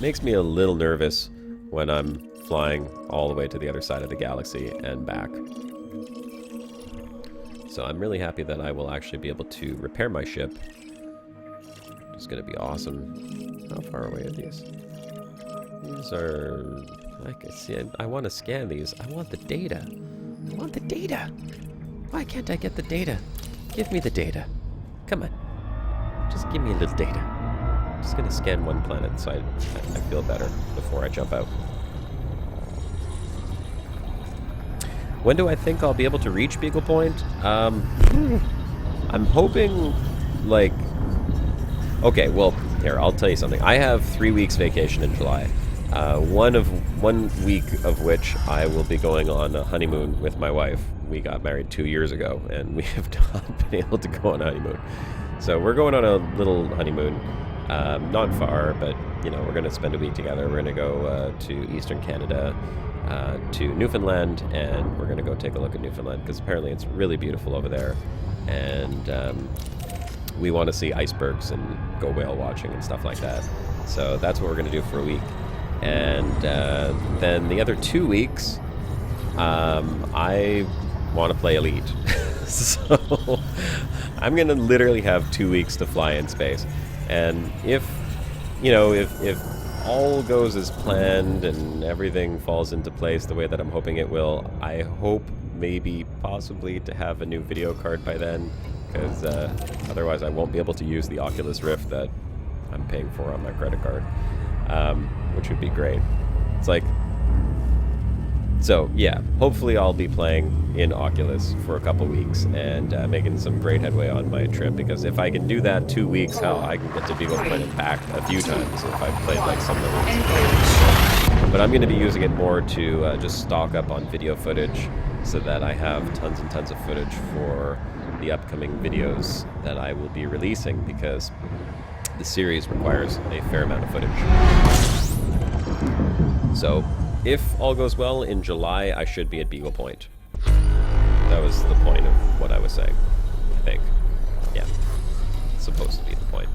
makes me a little nervous when I'm flying all the way to the other side of the galaxy and back. So I'm really happy that I will actually be able to repair my ship. It's going to be awesome. How far away are these? These are... Like I see, I want to scan these. I want the data. I want the data. Why can't I get the data? Give me the data. Come on. Just give me a little data. I'm just going to scan one planet so I feel better before I jump out. When do I think I'll be able to reach Beagle Point? I'm hoping, like... Okay, well, here, I'll tell you something. I have 3 weeks vacation in July. 1 week of which I will be going on a honeymoon with my wife. We got married 2 years ago, and we have not been able to go on a honeymoon. So we're going on a little honeymoon. Not far, but, you know, we're going to spend a week together. We're going to go to Eastern Canada, to Newfoundland, and we're going to go take a look at Newfoundland, because apparently it's really beautiful over there. And we want to see icebergs and go whale watching and stuff like that. So that's what we're going to do for a week. And then the other 2 weeks, I want to play Elite. So I'm going to literally have 2 weeks to fly in space. And if, you know, if all goes as planned and everything falls into place the way that I'm hoping it will, I hope maybe possibly to have a new video card by then, because otherwise I won't be able to use the Oculus Rift that I'm paying for on my credit card, which would be great. It's like, so yeah, hopefully I'll be playing in Oculus for a couple weeks and making some great headway on my trip, because if I can do that 2 weeks, hell, I can get to Beagle Point and back a few times if I've played like some levels. But I'm going to be using it more to just stock up on video footage so that I have tons and tons of footage for the upcoming videos that I will be releasing, because the series requires a fair amount of footage. So if all goes well, in July I should be at Beagle Point. That was the point of what I was saying, I think. Yeah, it's supposed to be the point.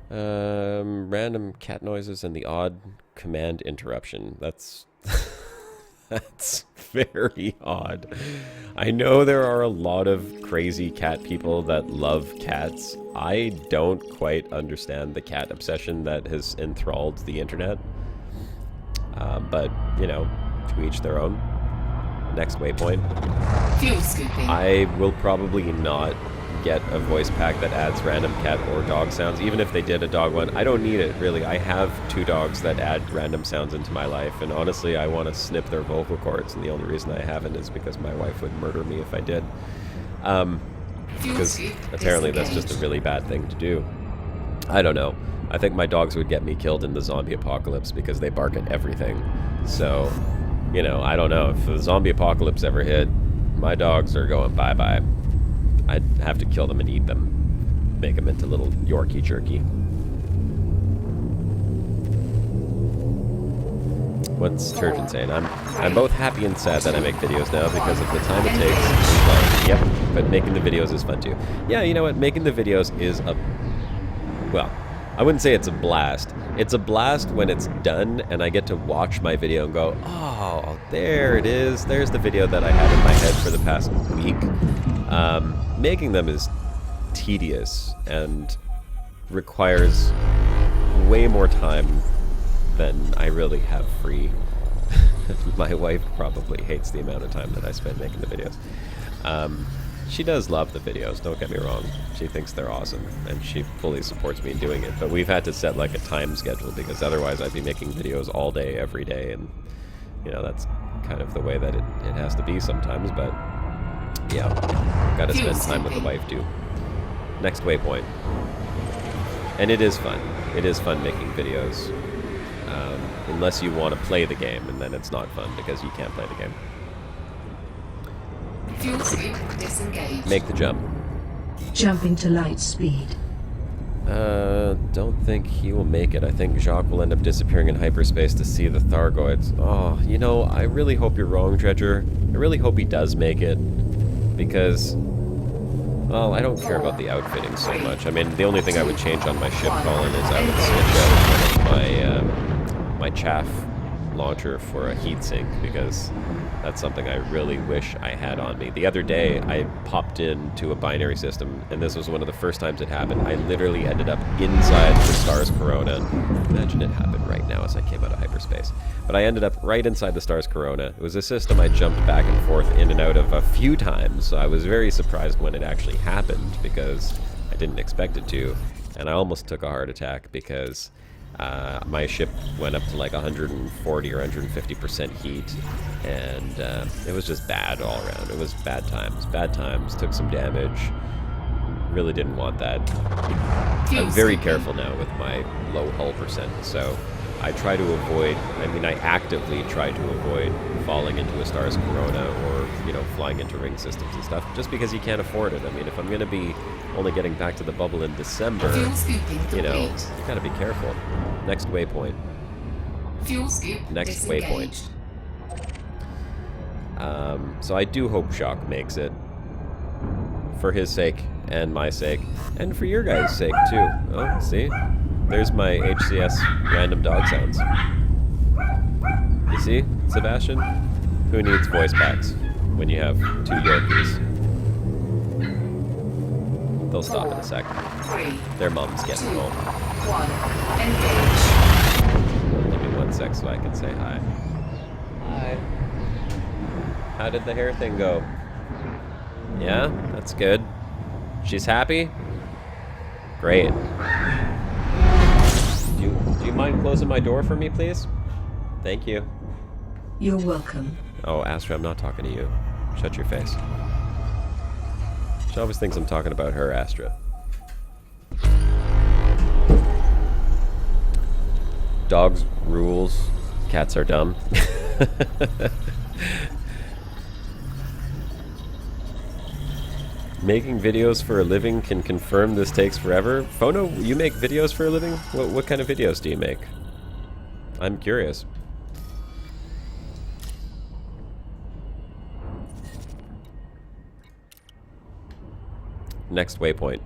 Random cat noises and the odd command interruption. That's that's very odd. I know there are a lot of crazy cat people that love cats. I don't quite understand the cat obsession that has enthralled the internet. But, you know, to each their own. Next waypoint. Fuel scooping. I will probably not get a voice pack that adds random cat or dog sounds, even if they did a dog one. I don't need it, really. I have 2 dogs that add random sounds into my life, and honestly, I want to snip their vocal cords, and the only reason I haven't is because my wife would murder me if I did. Because apparently that's just a really bad thing to do. I don't know. I think my dogs would get me killed in the zombie apocalypse because they bark at everything. So, you know, I don't know. If the zombie apocalypse ever hit, my dogs are going bye-bye. I'd have to kill them and eat them. Make them into little Yorkie jerky. What's Turgeon saying? I'm both happy and sad that I make videos now because of the time it takes and fun. Yep, but making the videos is fun too. Yeah, you know what? Making the videos is a... Well, I wouldn't say it's a blast. It's a blast when it's done and I get to watch my video and go, oh, there it is. There's the video that I had in my head for the past week. Making them is tedious and requires way more time than I really have free. My wife probably hates the amount of time that I spend making the videos. She does love the videos, don't get me wrong. She thinks they're awesome, and she fully supports me in doing it. But we've had to set like a time schedule, because otherwise I'd be making videos all day, every day, and you know, that's kind of the way that it has to be sometimes, but yeah, gotta spend time with the wife too. Next waypoint. And it is fun. It is fun making videos. Unless you want to play the game, and then it's not fun because you can't play the game. Fuel scoop disengaged. Make the jump. Jumping to light speed. Don't think he will make it. I think Jacques will end up disappearing in hyperspace to see the Thargoids. Oh, you know, I really hope you're wrong, Dredger. I really hope he does make it. Because, well, I don't care about the outfitting so much. I mean, the only thing I would change on my ship, Colin, is I would switch out my chaff launcher for a heatsink, because that's something I really wish I had on me. The other day, I popped into a binary system, and this was one of the first times it happened. I literally ended up inside the Stars Corona. Imagine it happened right now as I came out of hyperspace. But I ended up right inside the Stars Corona. It was a system I jumped back and forth in and out of a few times, so I was very surprised when it actually happened, because I didn't expect it to. And I almost took a heart attack because my ship went up to like 140 or 150% heat, and it was just bad all around. It was bad times. Bad times, took some damage. Really didn't want that. I'm very careful now with my low hull percent, so I try to avoid, I mean, I actively try to avoid falling into a Stars Corona or, you know, flying into ring systems and stuff, just because you can't afford it. I mean, if I'm going to be only getting back to the bubble in December, you know, you got to be careful. Next waypoint. Fuel scoop Next disengaged. waypoint. So I do hope Jacques makes it. For his sake, and my sake, and for your guys' sake, too. Oh, see? There's my HCS random dog sounds. You see, Sebastian? Who needs voice packs when you have 2 Yorkies? They'll stop in a sec. 3, Their mom's getting 2, home. 1, engage. Give me 1 sec so I can say hi. Hi. How did the hair thing go? Yeah, that's good. She's happy? Great. Do you mind closing my door for me, please? Thank you. You're welcome. Oh, Astra, I'm not talking to you. Shut your face. She always thinks I'm talking about her, Astra. Dogs rules. Cats are dumb. Making videos for a living can confirm this takes forever. Phono, you make videos for a living? What kind of videos do you make? I'm curious. Next waypoint.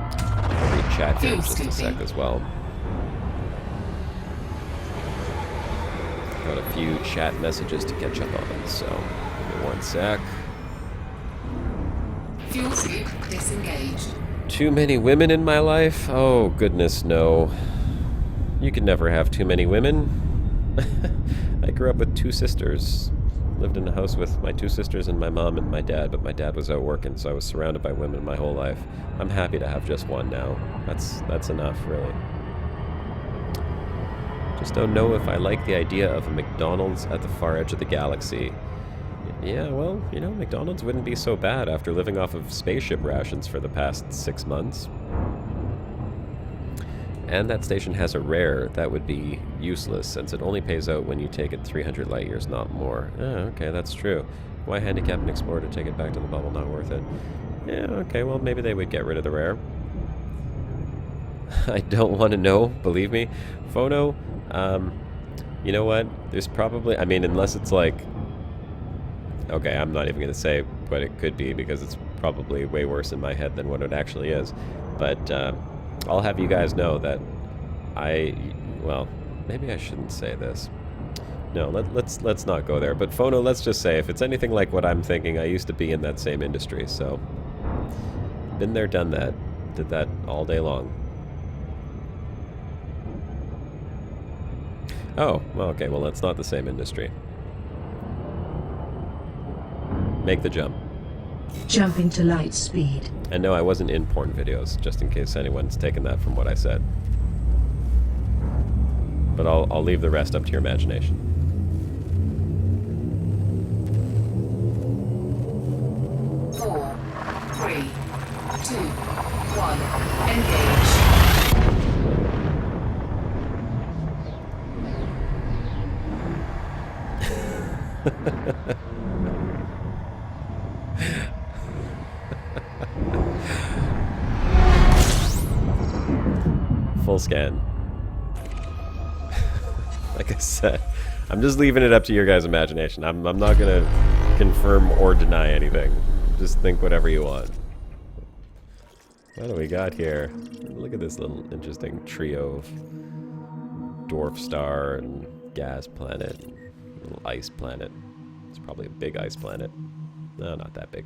I'll read chat here in just a sec as well. Got a few chat messages to catch up on, so give me 1 sec. Fuel scoop disengaged. Too many women in my life? Oh, goodness, no. You can never have too many women. I grew up with 2 sisters. Lived in a house with my 2 sisters and my mom and my dad, but my dad was out working, so I was surrounded by women my whole life. I'm happy to have just 1 now. That's enough, really. Just don't know if I like the idea of a McDonald's at the far edge of the galaxy. Yeah, well, you know, McDonald's wouldn't be so bad after living off of spaceship rations for the past 6 months. And that station has a rare that would be useless, since it only pays out when you take it 300 light years, not more. Oh, okay, that's true. Why handicap an explorer to take it back to the bubble? Not worth it. Yeah, okay, well, maybe they would get rid of the rare. I don't want to know, believe me. Phono, you know what? There's probably, I mean, unless it's like, okay, I'm not even going to say what it could be, because it's probably way worse in my head than what it actually is. But I'll have you guys know that well, maybe I shouldn't say this. No, let's not go there. But Phono, let's just say, if it's anything like what I'm thinking, I used to be in that same industry, so been there, done that, did that all day long. Oh, well, okay, well, that's not the same industry. Make the jump. Jumping to light speed. And no, I wasn't in porn videos, just in case anyone's taken that from what I said. But I'll leave the rest up to your imagination. 1. Engage. Full scan. Like I said, I'm just leaving it up to your guys' imagination. I'm not gonna confirm or deny anything. Just think whatever you want. What do we got here? Look at this little interesting trio of dwarf star and gas planet, and little ice planet. It's probably a big ice planet. No, not that big.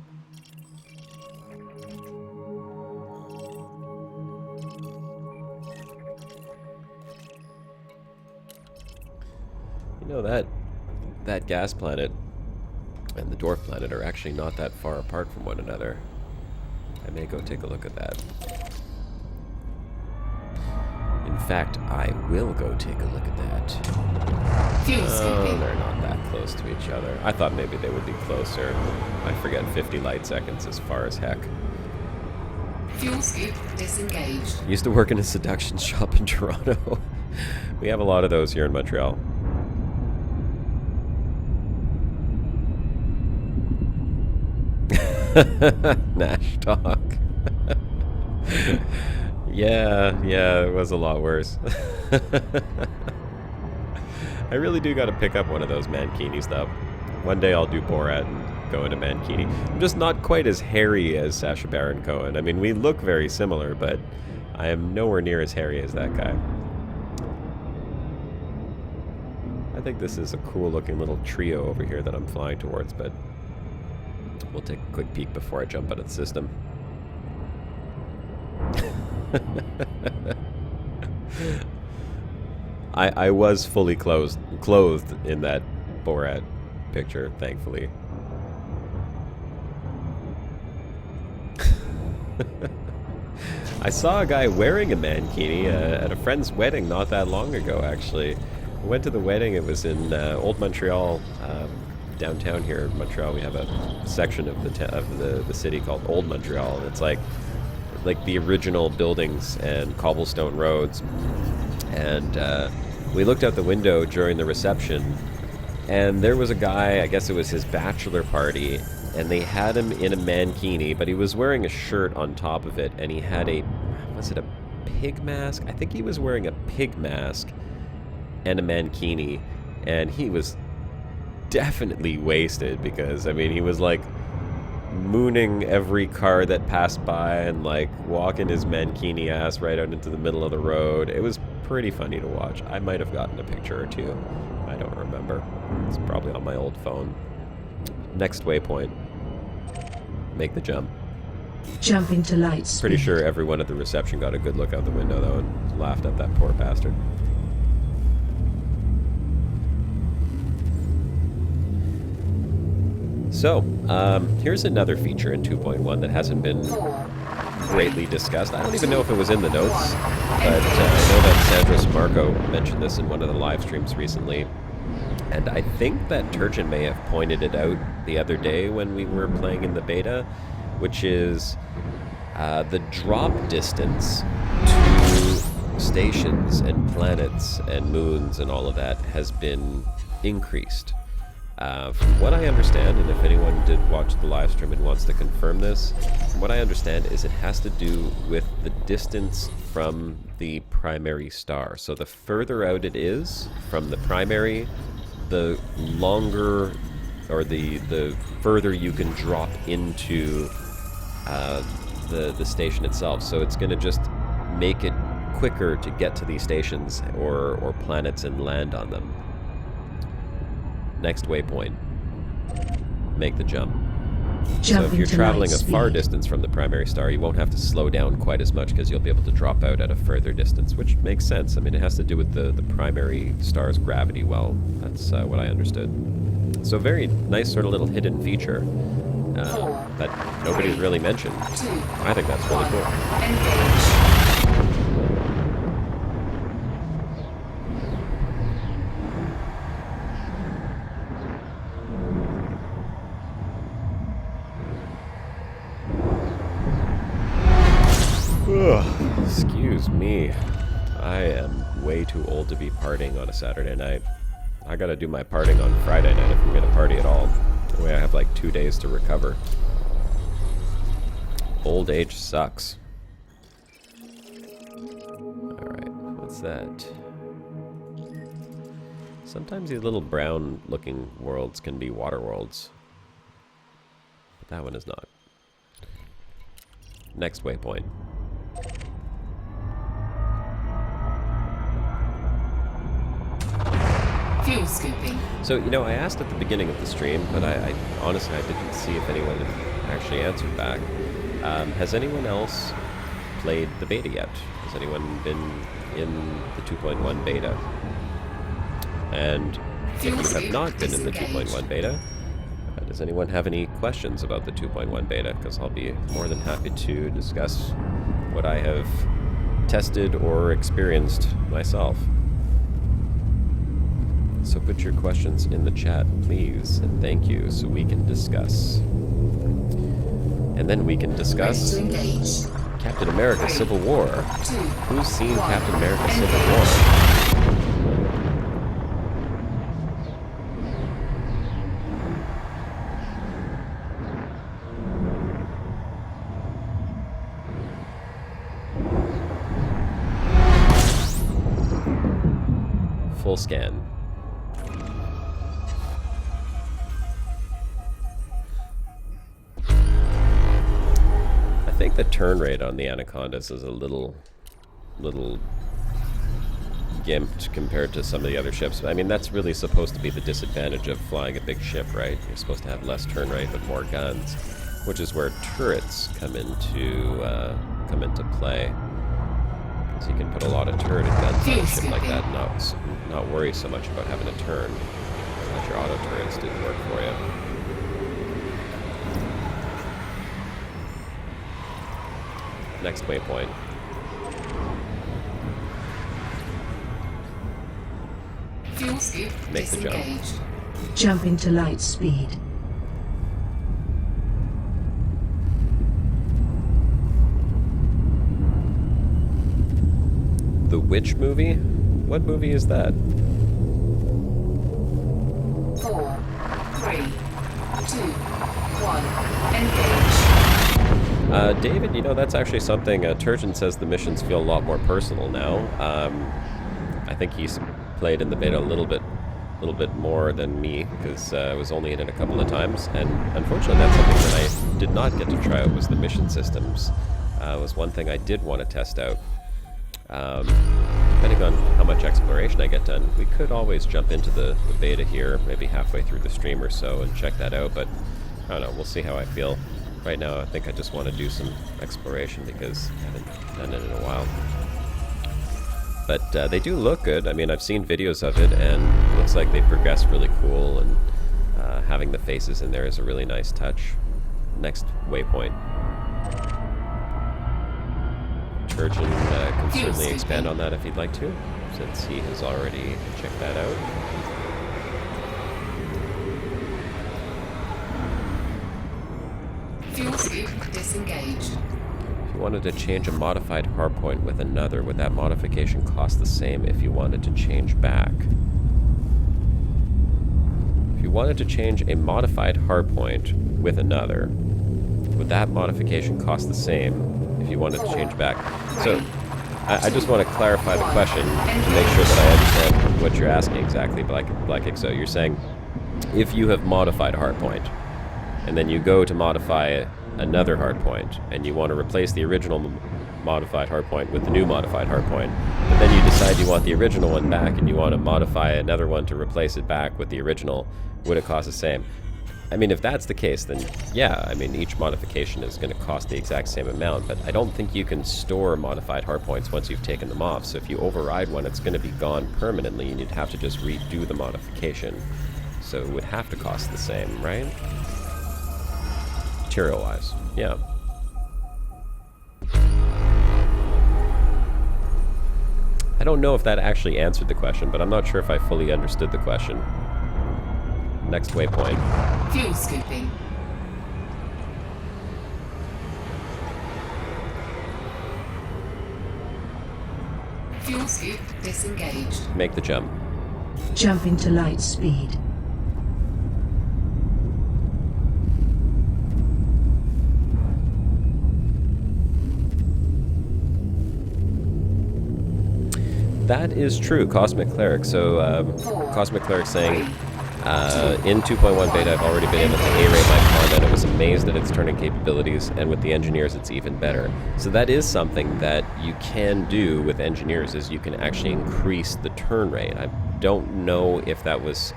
You know, that gas planet and the dwarf planet are actually not that far apart from one another. I may go take a look at that. In fact, I will go take a look at that. Fuel Oh, skipping. they're not that close to each other. I thought maybe they would be closer. I forget 50 light seconds is far as heck. Fuel skip disengaged. Used to work in a seduction shop in Toronto. We have a lot of those here in Montreal. Nash talk. yeah, it was a lot worse. I really do got to pick up one of those mankinis, though. One day I'll do Borat and go into mankini. I'm just not quite as hairy as Sacha Baron Cohen. I mean, we look very similar, but I am nowhere near as hairy as that guy. I think this is a cool-looking little trio over here that I'm flying towards, but we'll take a quick peek before I jump out of the system. I was fully clothed in that Borat picture, thankfully. I saw a guy wearing a mankini at a friend's wedding not that long ago, actually. I went to the wedding. It was in Old Montreal, downtown here in Montreal. We have a section of the city called Old Montreal, and it's like the original buildings and cobblestone roads. And we looked out the window during the reception, and there was a guy, I guess it was his bachelor party, and they had him in a mankini, but he was wearing a shirt on top of it, and he had was it a pig mask? I think he was wearing a pig mask and a mankini, and he was definitely wasted, because, I mean, he was like mooning every car that passed by and like walking his mankini ass right out into the middle of the road. It was pretty funny to watch. I might have gotten a picture or two. I don't remember. It's probably on my old phone. Next waypoint. Make the jump. Jumping to light speed. Pretty sure everyone at the reception got a good look out the window, though, and laughed at that poor bastard. So, here's another feature in 2.1 that hasn't been greatly discussed. I don't even know if it was in the notes, but I know that Sandra Marco mentioned this in one of the live streams recently, and I think that Turchin may have pointed it out the other day when we were playing in the beta, which is the drop distance to stations and planets and moons and all of that has been increased. From what I understand, and if anyone did watch the live stream and wants to confirm this, from what I understand is it has to do with the distance from the primary star. So the further out it is from the primary, the longer, or the further you can drop into the station itself. So it's going to just make it quicker to get to these stations or planets and land on them. Next waypoint. Make the jump. So if you're traveling a far distance from the primary star, you won't have to slow down quite as much because you'll be able to drop out at a further distance, which makes sense. I mean, it has to do with the primary star's gravity well. That's what I understood. So very nice sort of little hidden feature that nobody's really mentioned. I think that's really cool. Engage. Excuse me. I am way too old to be partying on a Saturday night. I gotta do my partying on Friday night if I'm gonna party at all. That way I have like 2 days to recover. Old age sucks. Alright, what's that? Sometimes these little brown looking worlds can be water worlds. But that one is not. Next waypoint. Fuel scooping. So, you know, I asked at the beginning of the stream, but I honestly, I didn't see if anyone had actually answered back. Has anyone else played the beta yet? Has anyone been in the 2.1 beta? And if you have not been in the 2.1 beta, does anyone have any questions about the 2.1 beta? Because I'll be more than happy to discuss what I have tested or experienced myself. So put your questions in the chat, please, and thank you, so we can discuss. And then we can discuss Captain America Civil War. Who's seen Captain America Civil War? Full scan. I think the turn rate on the Anacondas is a little gimped compared to some of the other ships. I mean, that's really supposed to be the disadvantage of flying a big ship, right? You're supposed to have less turn rate but more guns, which is where turrets come into play. So you can put a lot of turret and guns on a ship like that, and not worry so much about having a turn. Let your auto turrets do the work for you. Next waypoint. Fuel scoop Make the jump. disengaged. Jumping to light speed. The Witch movie? What movie is that? 4, 3, 2, 1. Engage. David, you know, that's actually something, Turgeon says the missions feel a lot more personal now. I think he's played in the beta a little bit more than me, because I was only in it a couple of times, and unfortunately that's something that I did not get to try out, was the mission systems. It was one thing I did want to test out. Depending on how much exploration I get done, we could always jump into the beta here, maybe halfway through the stream or so, and check that out, but I don't know, we'll see how I feel. Right now, I think I just want to do some exploration because I haven't done it in a while. But they do look good. I mean, I've seen videos of it, and it looks like they progressed really cool, and having the faces in there is a really nice touch. Next waypoint. Turgeon can certainly expand on that if he'd like to, since he has already checked that out. Fuel scoop disengaged. If you wanted to change a modified hardpoint with another, would that modification cost the same if you wanted to change back? If you wanted to change a modified hardpoint with another, would that modification cost the same if you wanted to change back? So, I just want to clarify the question to make sure that I understand what you're asking exactly, Black XO. You're saying, if you have modified a hardpoint, and then you go to modify another hardpoint, and you want to replace the original modified hardpoint with the new modified hardpoint, but then you decide you want the original one back, and you want to modify another one to replace it back with the original, would it cost the same? I mean, if that's the case, then yeah, I mean, each modification is going to cost the exact same amount, but I don't think you can store modified hardpoints once you've taken them off, so if you override one, it's going to be gone permanently, and you'd have to just redo the modification. So it would have to cost the same, right? Material-wise, yeah. I don't know if that actually answered the question, but I'm not sure if I fully understood the question. Next waypoint. Fuel scooping. Fuel scoop disengaged. Make the jump. Jumping to light speed. That is true, Cosmic Cleric. So, Cosmic Cleric saying, in 2.1 beta, I've already been able to A-rate my con, and I was amazed at its turning capabilities, and with the engineers, it's even better. So that is something that you can do with engineers, is you can actually increase the turn rate. I don't know if that was,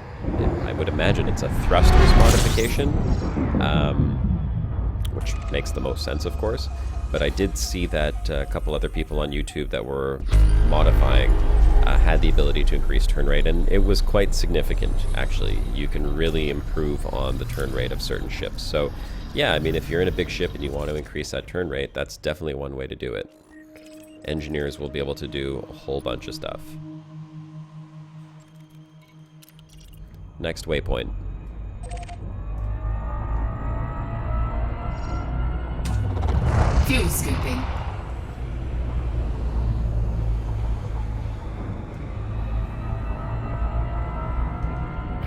I would imagine it's a thrusters modification, which makes the most sense, of course. But I did see that a couple other people on YouTube that were modifying had the ability to increase turn rate, and it was quite significant, actually. You can really improve on the turn rate of certain ships. So, yeah, I mean, if you're in a big ship and you want to increase that turn rate, that's definitely one way to do it. Engineers will be able to do a whole bunch of stuff. Next waypoint. Fuel scooping.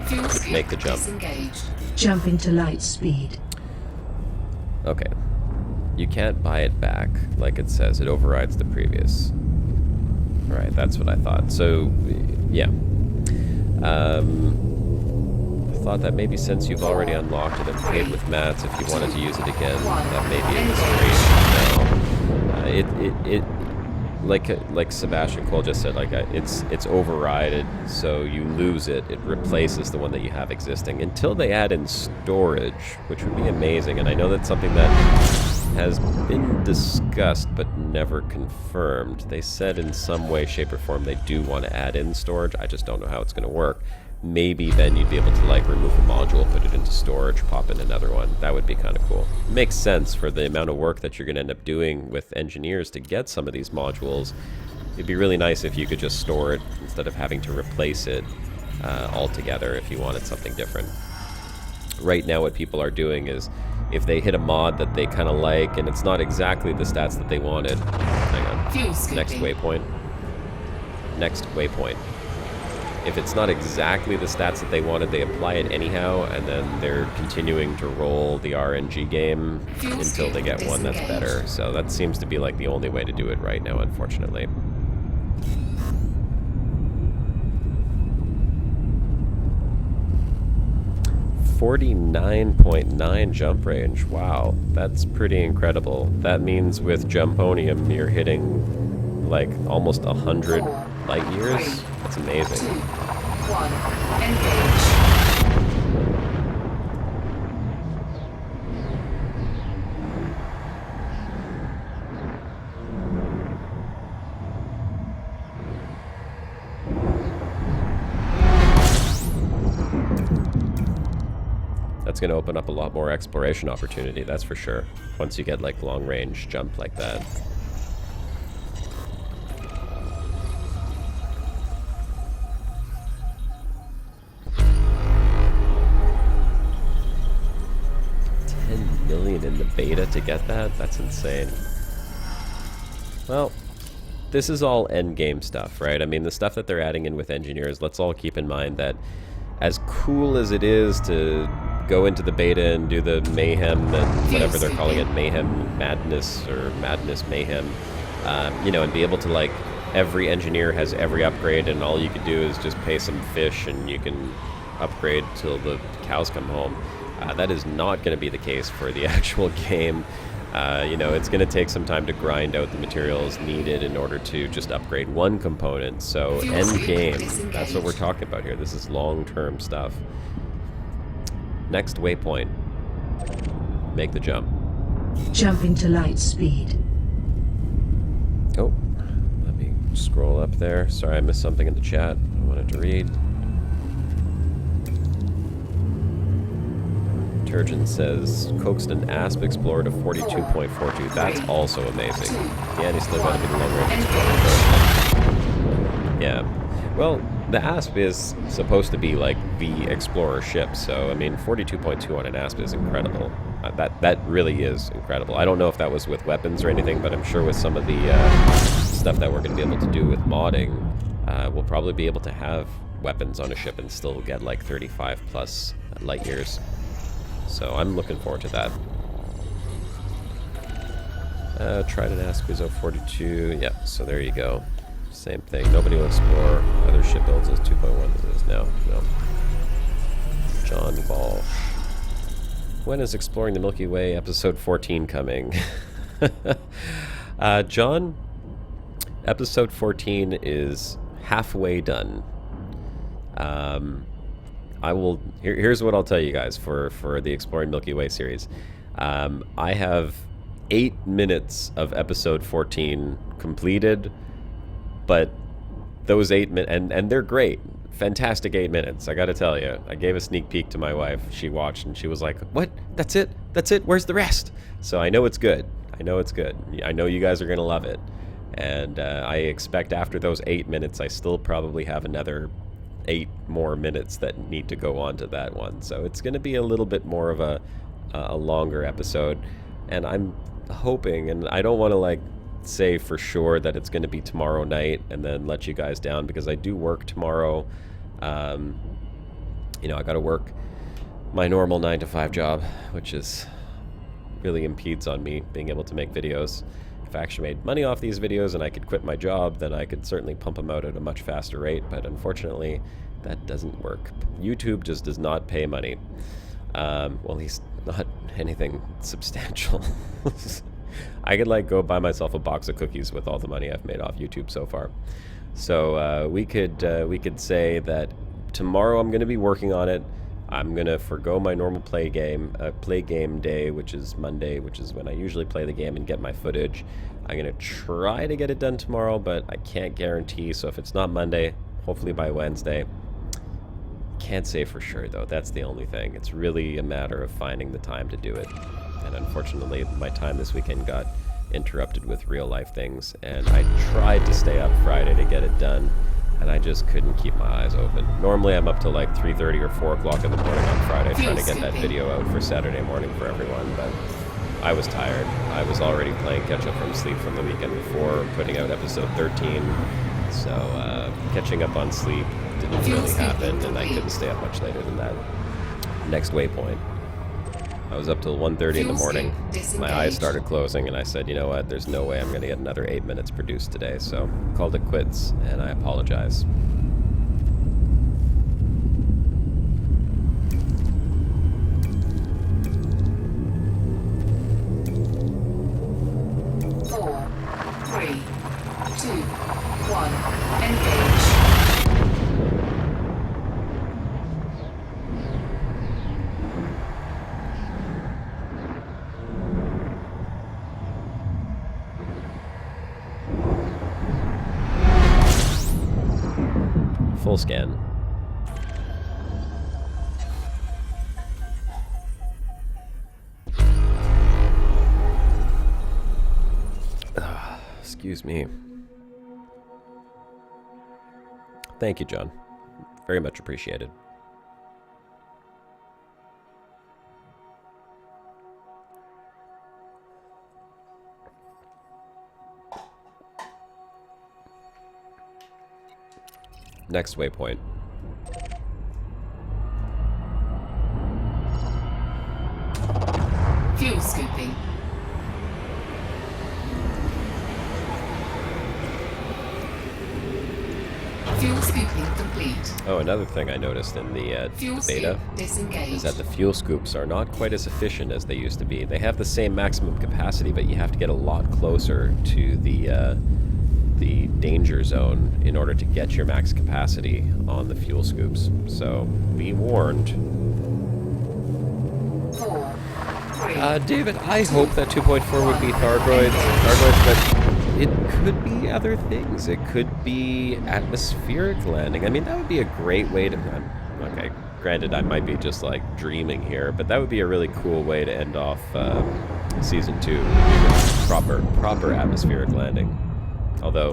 Fuel scoop Make the jump. disengaged. Jumping to light speed. Okay. You can't buy it back, like it says. It overrides the previous. Right, that's what I thought. So, yeah. I thought that maybe since you've already unlocked it and paid with mats, if you wanted to use it again, that may be a consideration. Like Sebastian Cole just said, like it's overrided, so you lose it. It replaces the one that you have existing until they add in storage, which would be amazing. And I know that's something that has been discussed but never confirmed. They said in some way, shape, or form they do want to add in storage. I just don't know how it's going to work. Maybe then you'd be able to like remove a module, put it into storage, pop in another one. That would be kind of cool. It makes sense for the amount of work that you're going to end up doing with engineers to get some of these modules. It'd be really nice if you could just store it instead of having to replace it altogether if you wanted something different. Right now what people are doing is if they hit a mod that they kind of like and it's not exactly the stats that they wanted. Hang on. Next waypoint. Next waypoint. If it's not exactly the stats that they wanted, they apply it anyhow, and then they're continuing to roll the RNG game until they get one that's better. So that seems to be like the only way to do it right now, unfortunately. .9 jump range. Wow, that's pretty incredible. That means with Jumponium, you're hitting like almost 100 light years. That's amazing. 2, 1, engage. That's going to open up a lot more exploration opportunity, that's for sure, once you get like long range jump like that. In the beta to get that? That's insane. Well, this is all endgame stuff, right? I mean, the stuff that they're adding in with engineers, let's all keep in mind that as cool as it is to go into the beta and do the mayhem and whatever they're calling it, mayhem madness or madness mayhem, you know, and be able to like, every engineer has every upgrade and all you can do is just pay some fish and you can upgrade till the cows come home. That is not going to be the case for the actual game. You know, it's going to take some time to grind out the materials needed in order to just upgrade one component. So end game, that's what we're talking about here. This is long-term stuff. Next waypoint. Make the jump. Jumping to light speed. Oh, let me scroll up there. Sorry, I missed something in the chat I wanted to read. Turgeon says, coaxed an ASP Explorer to 42.42. That's also amazing. Yeah, he's still got to be the long range Explorer. Yeah. Well, the ASP is supposed to be like the Explorer ship, so I mean, 42.2 on an ASP is incredible. That really is incredible. I don't know if that was with weapons or anything, but I'm sure with some of the stuff that we're going to be able to do with modding, we'll probably be able to have weapons on a ship and still get like 35 plus light years. So I'm looking forward to that. Trident Asquizo 42. Yeah, so there you go. Same thing. Nobody will explore other ship builds as 2.1 as it is now. No. John Ball. When is Exploring the Milky Way episode 14 coming? John, episode 14 is halfway done. I will. Here's what I'll tell you guys for the Exploring Milky Way series. I have 8 minutes of episode 14 completed, but those 8 minutes, and they're great. Fantastic 8 minutes, I gotta tell you. I gave a sneak peek to my wife. She watched and she was like, "What? That's it? That's it? Where's the rest?" So I know it's good. I know it's good. I know you guys are gonna love it. And I expect after those 8 minutes, I still probably have another 8 more minutes that need to go on to that one. So it's gonna be a little bit more of a longer episode. And I'm hoping, and I don't want to like say for sure that it's going to be tomorrow night and then let you guys down, because I do work tomorrow. You know, I got to work my normal 9-to-5 job, which is really impedes on me being able to make videos. If I actually made money off these videos and I could quit my job, then I could certainly pump them out at a much faster rate, but unfortunately that doesn't work. YouTube just does not pay money. Well, at least not anything substantial. I could like go buy myself a box of cookies with all the money I've made off YouTube so far. So we could say that tomorrow I'm going to be working on it. I'm going to forgo my normal play game day, which is Monday, which is when I usually play the game and get my footage. I'm going to try to get it done tomorrow, but I can't guarantee. So if it's not Monday, hopefully by Wednesday. Can't say for sure, though. That's the only thing. It's really a matter of finding the time to do it. And unfortunately, my time this weekend got interrupted with real-life things, and I tried to stay up Friday to get it done, and I just couldn't keep my eyes open. Normally, I'm up till like 3:30 or 4 o'clock in the morning on Friday trying to get that video out for Saturday morning for everyone, but I was tired. I was already playing catch-up from sleep from the weekend before, putting out episode 13, so catching up on sleep didn't really happen, and I couldn't stay up much later than that. Next waypoint. I was up till 1:30 in the morning. My eyes started closing, and I said, you know what, there's no way I'm going to get another 8 minutes produced today, so called it quits, and I apologize. Four, three, two, one, engage. Full scan. Excuse me. Thank you, John. Very much appreciated. Next waypoint. Fuel scooping. Fuel scooping complete. Oh, another thing I noticed in the beta is that the fuel scoops are not quite as efficient as they used to be. They have the same maximum capacity, but you have to get a lot closer to the danger zone in order to get your max capacity on the fuel scoops. So be warned. 4, 3, David, I hope that 2.4 would be Thargoids, but it could be other things. It could be atmospheric landing. I mean, that would be a great way to... Okay, granted, I might be just like dreaming here, but that would be a really cool way to end off Season 2. Proper atmospheric landing. Although,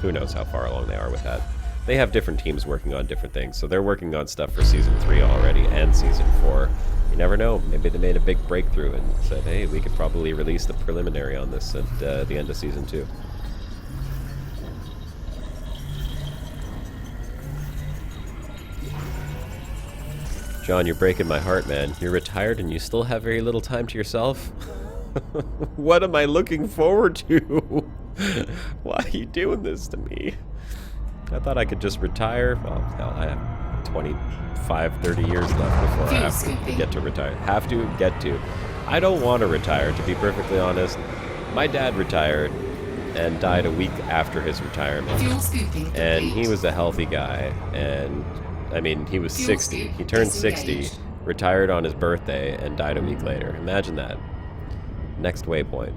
who knows how far along they are with that. They have different teams working on different things, so they're working on stuff for Season 3 already and Season 4. You never know, maybe they made a big breakthrough and said, hey, we could probably release the preliminary on this at the end of Season 2. John, you're breaking my heart, man. You're retired and you still have very little time to yourself? What am I looking forward to? Why are you doing this to me? I thought I could just retire. Well, hell, I have 25, 30 years left before I have to get to retire. Have to, get to. I don't want to retire, to be perfectly honest. My dad retired and died a week after his retirement. And he was a healthy guy. And, I mean, he was 60. He turned 60, retired on his birthday, and died a week later. Imagine that. Next waypoint.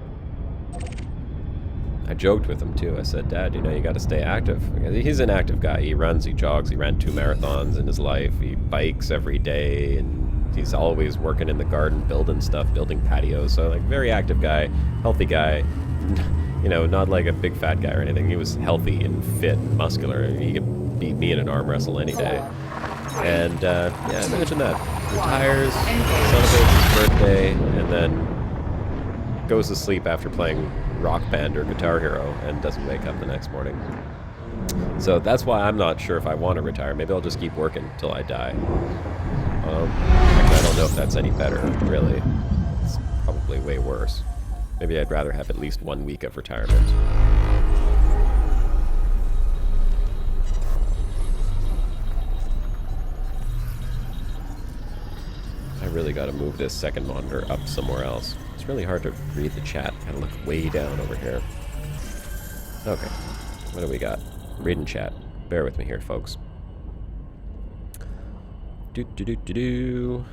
I joked with him too. I said, Dad, you know, you got to stay active. He's an active guy. He runs, he jogs, he ran 2 marathons in his life. He bikes every day, and he's always working in the garden, building stuff, building patios. So, like, very active guy, healthy guy. You know, not like a big fat guy or anything. He was healthy and fit and muscular. He could beat me in an arm wrestle any day. And, yeah, imagine that. Retires, celebrates his birthday, and then goes to sleep after playing Rock Band or Guitar Hero and doesn't wake up the next morning. So that's why I'm not sure if I want to retire. Maybe I'll just keep working till I die. Actually, I don't know if that's any better, really. It's probably way worse. Maybe I'd rather have at least 1 week of retirement. I really got to move this second monitor up somewhere else. It's really hard to read the chat. Gotta look way down over here. Okay, what do we got? Reading chat. Bear with me here, folks. Do.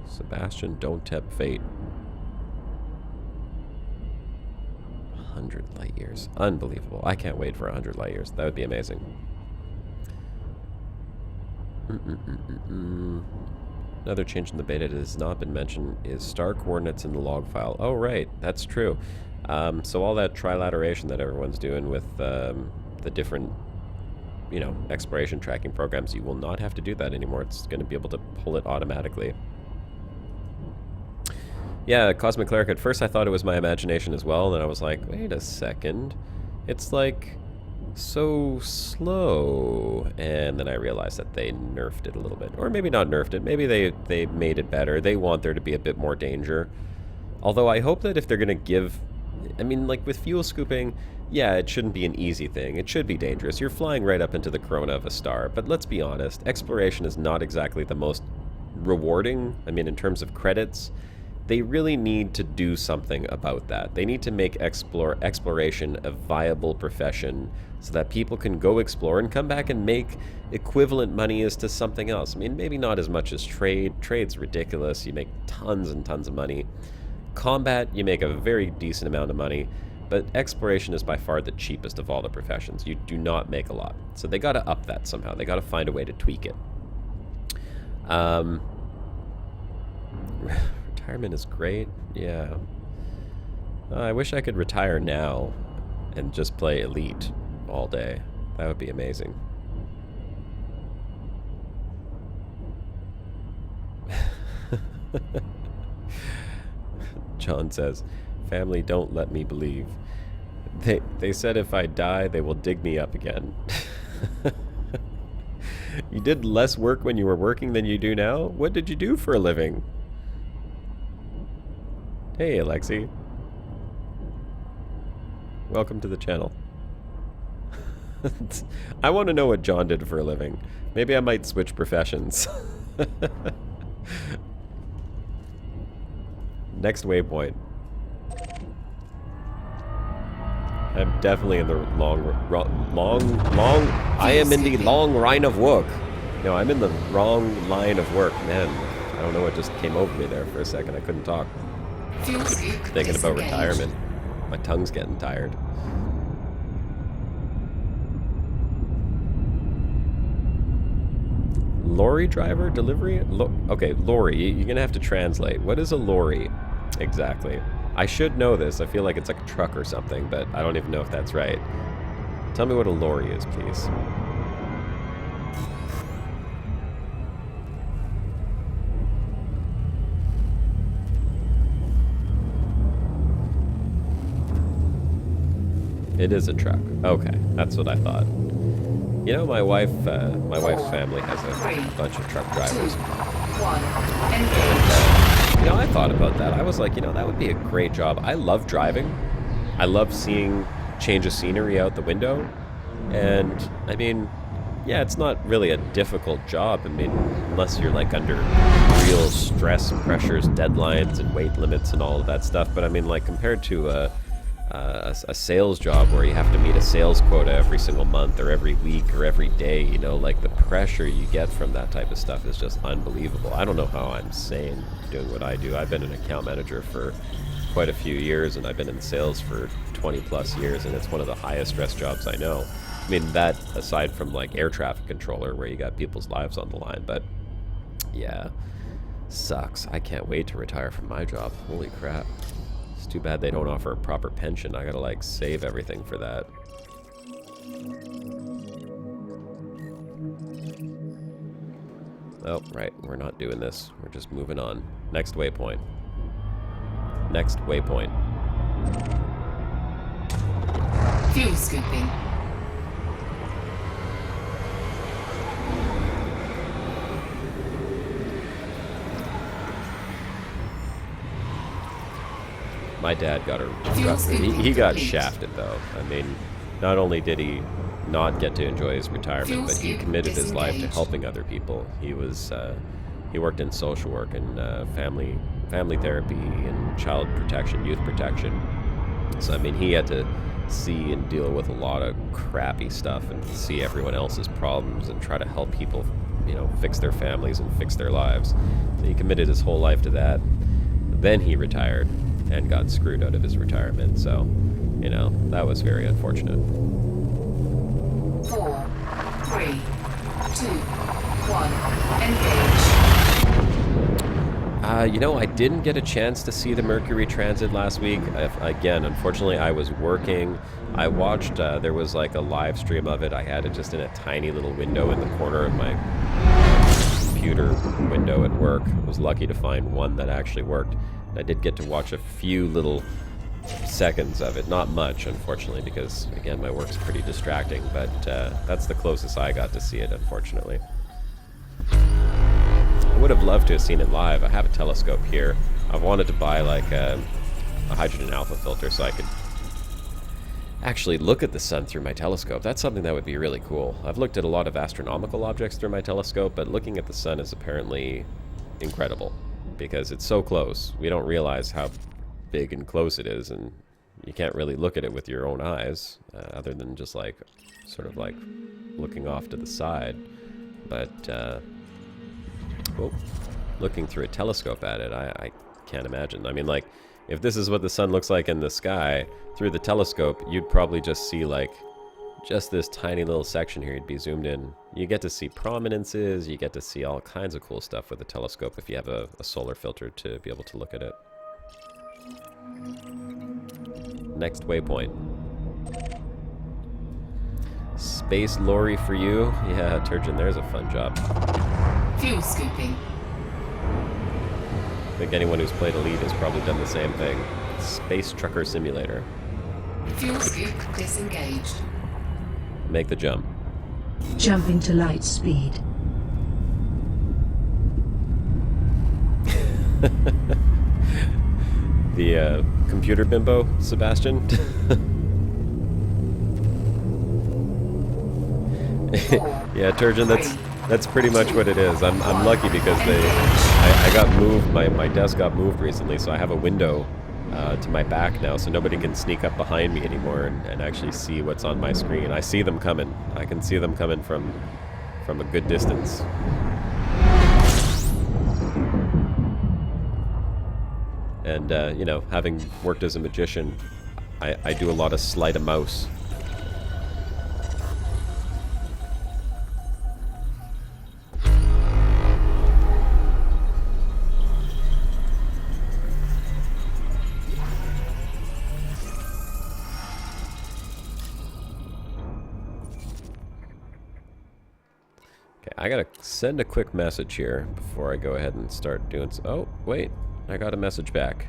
Sebastian, don't tempt fate. 100 light years. Unbelievable. I can't wait for 100 light years. That would be amazing. Another change in the beta that has not been mentioned is star coordinates in the log file. Oh, right. That's true. So all that trilateration that everyone's doing with the different, you know, exploration tracking programs, you will not have to do that anymore. It's going to be able to pull it automatically. Yeah, Cosmic Cleric, at first I thought it was my imagination as well, and then I was like, wait a second. It's like so slow, and then I realized that they nerfed it a little bit, or maybe not nerfed it, maybe they made it better. They want there to be a bit more danger, although I hope that if they're gonna give, I mean, like with fuel scooping, yeah, it shouldn't be an easy thing. It should be dangerous. You're flying right up into the corona of a star, but let's be honest, exploration is not exactly the most rewarding. I mean, in terms of credits, they really need to do something about that. They need to make exploration a viable profession so that people can go explore and come back and make equivalent money as to something else. I mean, maybe not as much as trade. Trade's ridiculous. You make tons and tons of money. Combat, you make a very decent amount of money. But exploration is by far the cheapest of all the professions. You do not make a lot. So they gotta up that somehow. They gotta find a way to tweak it. Retirement is great. Yeah. I wish I could retire now and just play Elite all day. That would be amazing. John says, family don't let me believe. They said if I die, they will dig me up again. You did less work when you were working than you do now? What did you do for a living? Hey, Alexi. Welcome to the channel. I want to know what John did for a living. Maybe I might switch professions. Next waypoint. I'm definitely in the I am in the long line of work. No, I'm in the wrong line of work. Man, I don't know what just came over me there for a second. I couldn't talk. Thinking about retirement. My tongue's getting tired. Lorry driver delivery? Okay, lorry. You're gonna have to translate. What is a lorry exactly? I should know this. I feel like it's like a truck or something, but I don't even know if that's right. Tell me what a lorry is, please. It is a truck. Okay, that's what I thought. You know, my wife's family has a bunch of truck drivers. 1. And, Engage. you know, I thought about that. I was like, you know, that would be a great job. I love driving. I love seeing change of scenery out the window. And, I mean, yeah, it's not really a difficult job. I mean, unless you're, like, under real stress and pressures, deadlines and weight limits and all of that stuff. But, I mean, like, compared to a sales job where you have to meet a sales quota every single month or every week or every day, you know, like the pressure you get from that type of stuff is just unbelievable. I don't know how I'm sane doing what I do. I've been an account manager for quite a few years, and I've been in sales for 20 plus years, and it's one of the highest stress jobs I know. I mean, that aside from like air traffic controller where you got people's lives on the line, but yeah, sucks. I can't wait to retire from my job. Holy crap. It's too bad they don't offer a proper pension. I gotta like save everything for that. Oh, right, we're not doing this. We're just moving on. Next waypoint. Next waypoint. Fuel scooping. My dad got he got shafted though. I mean, not only did he not get to enjoy his retirement, but he committed his life to helping other people. He was he worked in social work and family therapy and child protection, youth protection. So I mean, he had to see and deal with a lot of crappy stuff and see everyone else's problems and try to help people, you know, fix their families and fix their lives. So he committed his whole life to that. Then he retired and got screwed out of his retirement. So, you know, that was very unfortunate. 4, 3, 2, 1. Engage. You know, I didn't get a chance to see the Mercury transit last week. Again, unfortunately, I was working. I watched, there was like a live stream of it. I had it just in a tiny little window in the corner of my computer window at work. I was lucky to find one that actually worked. I did get to watch a few little seconds of it. Not much, unfortunately, because, again, my work's pretty distracting. But that's the closest I got to see it, unfortunately. I would have loved to have seen it live. I have a telescope here. I've wanted to buy, like, a hydrogen alpha filter so I could actually look at the sun through my telescope. That's something that would be really cool. I've looked at a lot of astronomical objects through my telescope, but looking at the sun is apparently incredible. Because it's so close. We don't realize how big and close it is, and you can't really look at it with your own eyes, other than just like, sort of like looking off to the side. But, looking through a telescope at it, I can't imagine. I mean, like, if this is what the sun looks like in the sky, through the telescope, you'd probably just see, like, just this tiny little section here. You'd be zoomed in. You get to see prominences, you get to see all kinds of cool stuff with a telescope if you have a solar filter to be able to look at it. Next waypoint. Space lorry for you. Yeah, Turgeon, there's a fun job. Fuel scooping. I think anyone who's played Elite has probably done the same thing. Space Trucker Simulator. Fuel scoop disengaged. Make the jump. Jump into light speed. The computer bimbo, Sebastian. Yeah, Turgeon, that's pretty much what it is. I'm lucky because I got moved. My desk got moved recently, so I have a window to my back now, so nobody can sneak up behind me anymore and actually see what's on my screen. I see them coming. I can see them coming from a good distance. And, you know, having worked as a magician, I do a lot of sleight of mouse. I gotta send a quick message here before I go ahead and start doing oh, wait. I got a message back.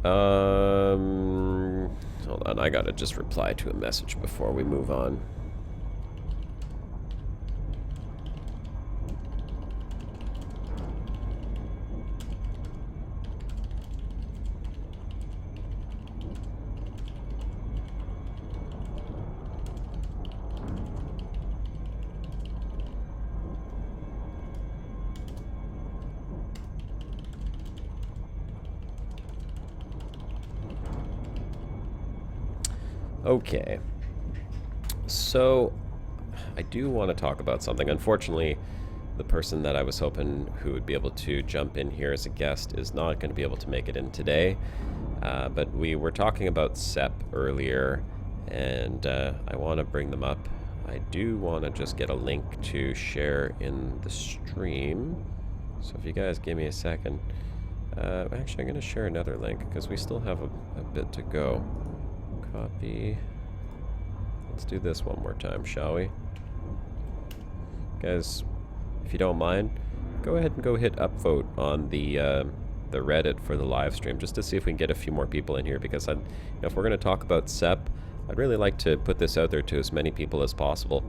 Hold on. I gotta just reply to a message before we move on. Okay. So, I do want to talk about something. Unfortunately, the person that I was hoping who would be able to jump in here as a guest is not going to be able to make it in today. But we were talking about SEP earlier, and I want to bring them up. I do want to just get a link to share in the stream. So if you guys give me a second. Actually, I'm going to share another link because we still have a bit to go. Copy. Let's do this one more time, shall we? Guys, if you don't mind, go ahead and go hit upvote on the Reddit for the live stream, just to see if we can get a few more people in here, because if we're going to talk about SEP, I'd really like to put this out there to as many people as possible.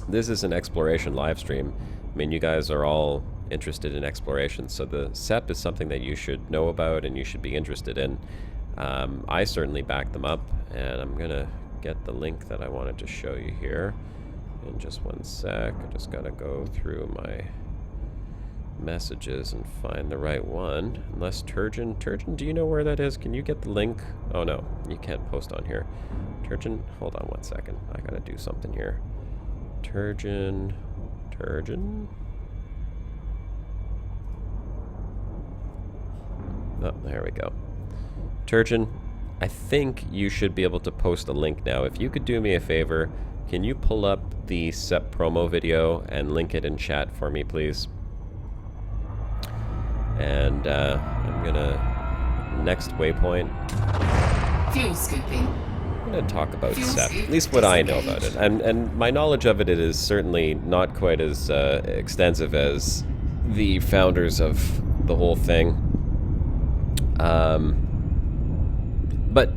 This is an exploration live stream. I mean, you guys are all interested in exploration, so the SEP is something that you should know about and you should be interested in. I certainly back them up, and I'm going to get the link that I wanted to show you here in just one sec. I just got to go through my messages and find the right one. Unless Turgeon, do you know where that is? Can you get the link? Oh no, you can't post on here. Turgeon, hold on one second. I gotta do something here. Turgeon. Oh, there we go. Turgeon, I think you should be able to post a link now. If you could do me a favor, can you pull up the SEP promo video and link it in chat for me, please? And I'm gonna next waypoint. Fuel scooping. I'm gonna talk about SEP, at least what I know about it, and my knowledge of it is certainly not quite as extensive as the founders of the whole thing. But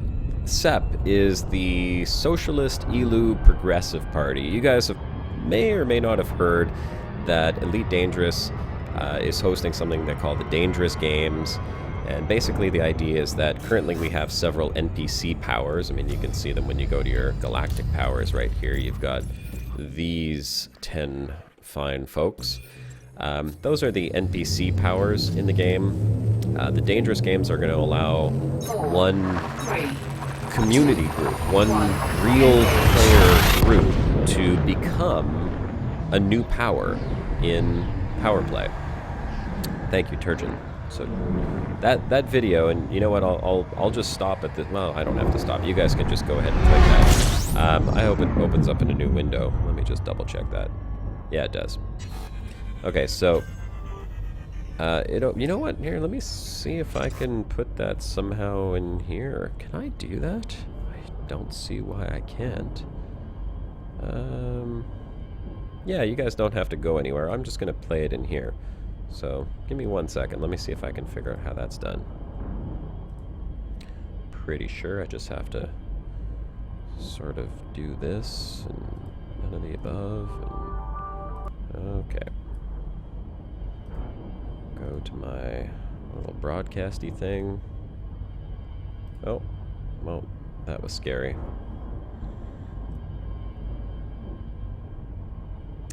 SEP is the Socialist Elu Progressive Party. You guys may or may not have heard that Elite Dangerous is hosting something they call the Dangerous Games. And basically the idea is that currently we have several NPC powers. I mean, you can see them when you go to your galactic powers right here. You've got these 10 fine folks. Those are the NPC powers in the game. The Dangerous Games are going to allow one community group, one real player group to become a new power in Power Play. Thank you, Turgeon. So that video, and you know what? I'll just stop at this. Well, I don't have to stop. You guys can just go ahead and click that. I hope it opens up in a new window. Let me just double check that. Yeah, it does. Okay, so you know what? Here, let me see if I can put that somehow in here. Can I do that? I don't see why I can't. Yeah, you guys don't have to go anywhere. I'm just gonna play it in here. So, give me 1 second. Let me see if I can figure out how that's done. Pretty sure I just have to sort of do this and none of the above. And okay. Go to my little broadcasty thing. Oh, well, that was scary.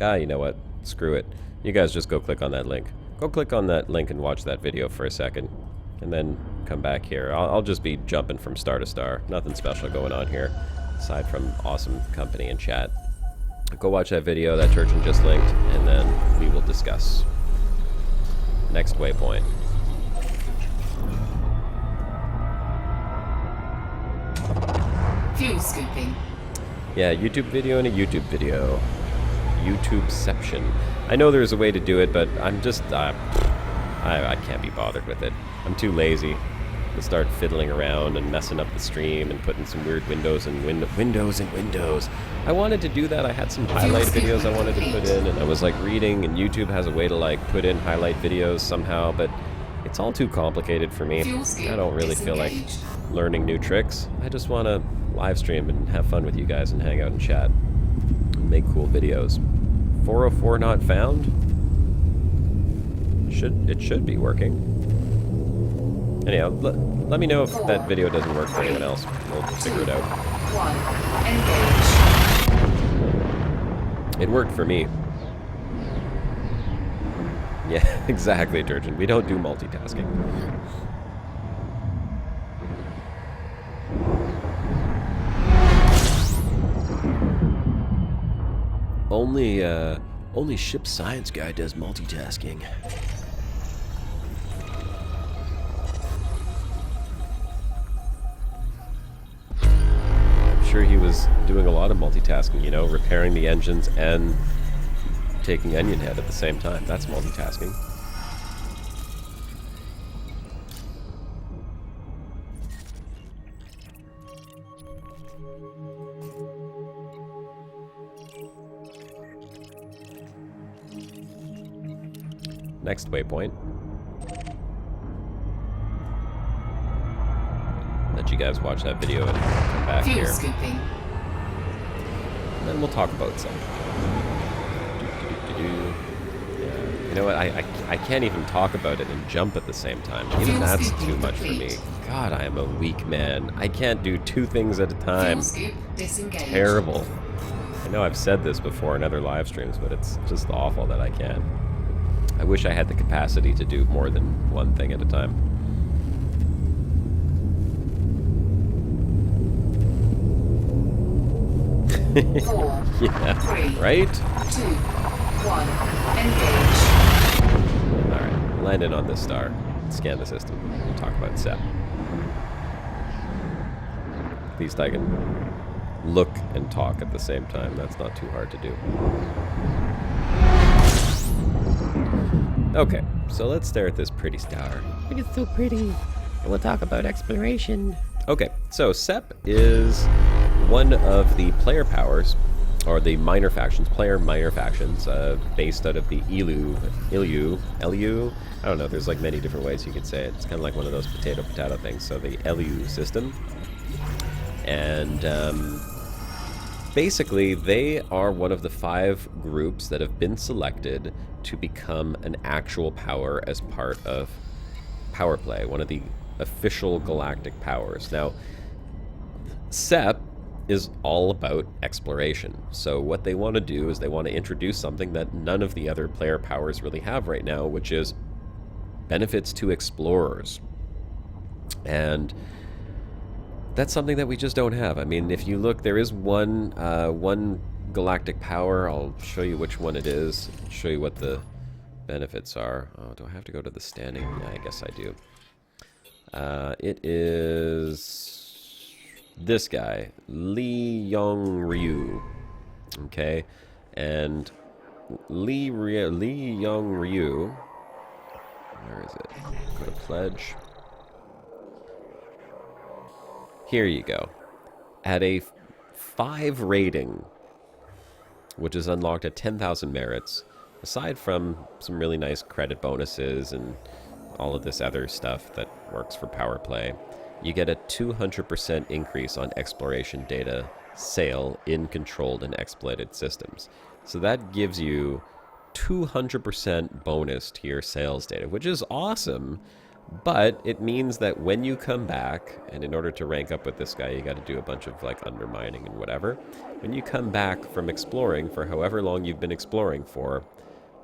You know what? Screw it. You guys just go click on that link. Go click on that link and watch that video for a second. And then come back here. I'll just be jumping from star to star. Nothing special going on here, aside from awesome company and chat. Go watch that video that Turgeon just linked, and then we will discuss. Next waypoint. Fuel scooping. Yeah, YouTube video and a YouTube video. YouTubeception. I know there's a way to do it, but I'm just, I can't be bothered with it. I'm too lazy to start fiddling around and messing up the stream and putting some weird windows and windows. I wanted to do that. I had some highlight videos I wanted to put in, and I was like reading, and YouTube has a way to like put in highlight videos somehow, but it's all too complicated for me. I don't really feel like learning new tricks. I just want to live stream and have fun with you guys and hang out and chat and make cool videos. 404 not found? It should be working. Anyhow, let me know if that video doesn't work for anyone else. We'll figure it out. It worked for me. Yeah, exactly, Turgeon. We don't do multitasking. Only ship science guy does multitasking. I'm sure he was doing a lot of multitasking, you know, repairing the engines and taking Onion Head at the same time. That's multitasking. Next waypoint. Let you guys watch that video and come back Fuel here. scooping. And then we'll talk about some. Yeah. You know what? I can't even talk about it and jump at the same time. Even that's too much for me. God, I am a weak man. I can't do two things at a time. Fuel scoop disengaged. Terrible. I know I've said this before in other live streams, but it's just awful that I can't. I wish I had the capacity to do more than one thing at a time. Yeah, 3, right? 2, 1, engage. Alright, landed on this star. Scan the system. We'll talk about SEP. At least I can look and talk at the same time. That's not too hard to do. Okay, so let's stare at this pretty star. It's so pretty. And we'll talk about exploration. Okay, so SEP is one of the player powers, or the minor factions, player minor factions, based out of the Ilu. I don't know, there's like many different ways you could say it. It's kind of like one of those potato things, so the LU system. And basically, they are one of the 5 groups that have been selected to become an actual power as part of Power Play, one of the official galactic powers. Now, SEP is all about exploration. So what they want to do is they want to introduce something that none of the other player powers really have right now, which is benefits to explorers. And that's something that we just don't have. I mean, if you look, there is one galactic power. I'll show you which one it is. I'll show you what the benefits are. Oh, do I have to go to the standing? Yeah, I guess I do. It is this guy, Lee Yong Ryu. Okay, and Lee Yong Ryu. Where is it? Go to pledge. Here you go. At a 5 rating, which is unlocked at 10,000 merits, aside from some really nice credit bonuses and all of this other stuff that works for Power Play, you get a 200% increase on exploration data sale in controlled and exploited systems. So that gives you 200% bonus to your sales data, which is awesome. But it means that when you come back, and in order to rank up with this guy, you got to do a bunch of like undermining and whatever. When you come back from exploring for however long you've been exploring for,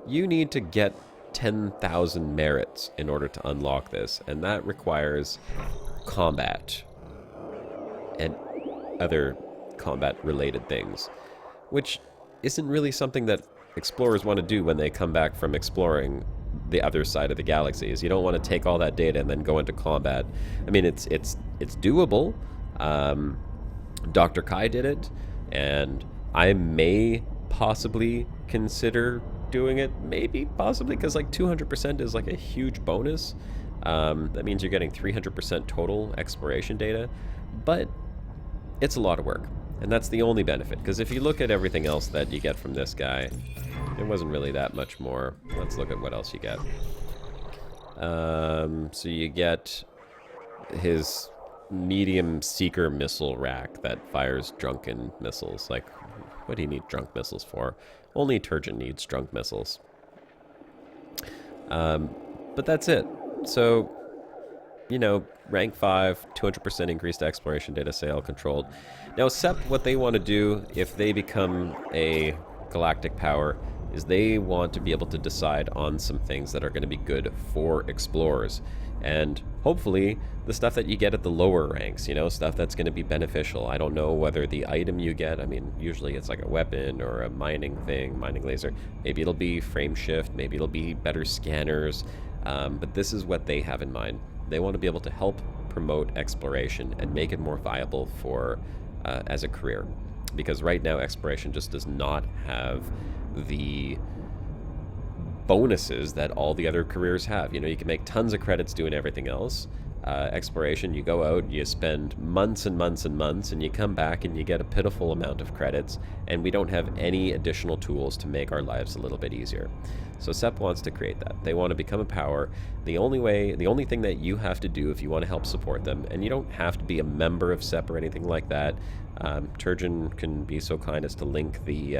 you need to get 10,000 merits in order to unlock this. And that requires combat and other combat related things, which isn't really something that explorers want to do when they come back from exploring the other side of the galaxy. Is you don't want to take all that data and then go into combat. I mean, it's doable. Dr. Kai did it, and I may possibly consider doing it. Maybe, possibly, because like 200% is like a huge bonus. That means you're getting 300% total exploration data, but it's a lot of work. And that's the only benefit, because if you look at everything else that you get from this guy, it wasn't really that much more. Let's look at what else you get. So you get his medium seeker missile rack that fires drunken missiles. Like, what do you need drunk missiles for? Only Turgid needs drunk missiles. But that's it. So, you know, rank 5, 200% increased exploration data sale controlled. Now, SEP, what they want to do, if they become a galactic power, is they want to be able to decide on some things that are going to be good for explorers. And hopefully the stuff that you get at the lower ranks, you know, stuff that's going to be beneficial. I don't know whether the item you get, I mean, usually it's like a weapon or a mining thing, mining laser. Maybe it'll be frame shift, maybe it'll be better scanners, but this is what they have in mind. They want to be able to help promote exploration and make it more viable for as a career. Because right now exploration just does not have the bonuses that all the other careers have. You know, you can make tons of credits doing everything else. Exploration, you go out, you spend months and months and months, and you come back and you get a pitiful amount of credits, and we don't have any additional tools to make our lives a little bit easier. So CEP wants to create that. They want to become a power. The only thing that you have to do if you want to help support them, and you don't have to be a member of CEP or anything like that. Turgeon can be so kind as to link the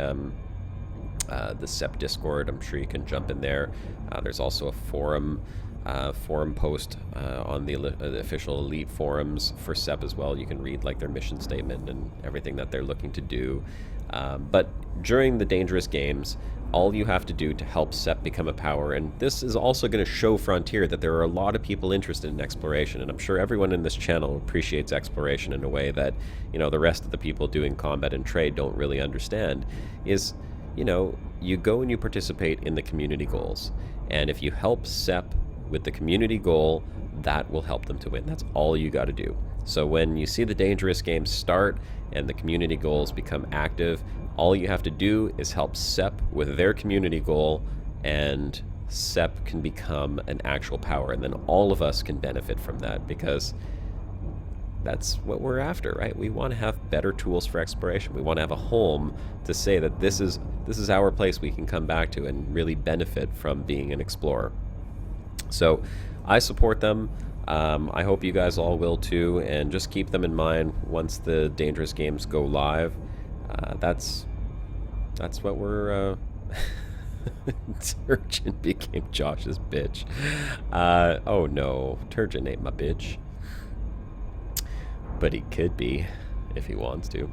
CEP Discord. I'm sure you can jump in there. There's also a forum post on the official elite forums for CEP as well. You can read like their mission statement and everything that they're looking to do. But during the dangerous games, all you have to do to help CEP become a power, and this is also going to show Frontier that there are a lot of people interested in exploration, and I'm sure everyone in this channel appreciates exploration in a way that, you know, the rest of the people doing combat and trade don't really understand, is, you know, you go and you participate in the community goals, and if you help CEP with the community goal, that will help them to win. That's all you got to do. So when you see the dangerous games start and the community goals become active, all you have to do is help CEP with their community goal, and CEP can become an actual power, and then all of us can benefit from that, because that's what we're after, right? We want to have better tools for exploration. We want to have a home to say that this is our place we can come back to and really benefit from being an explorer. So I support them. I hope you guys all will too, and just keep them in mind once the dangerous games go live. That's what we're Turgeon became Josh's bitch. Oh no, Turgeon ain't my bitch, but he could be if he wants to.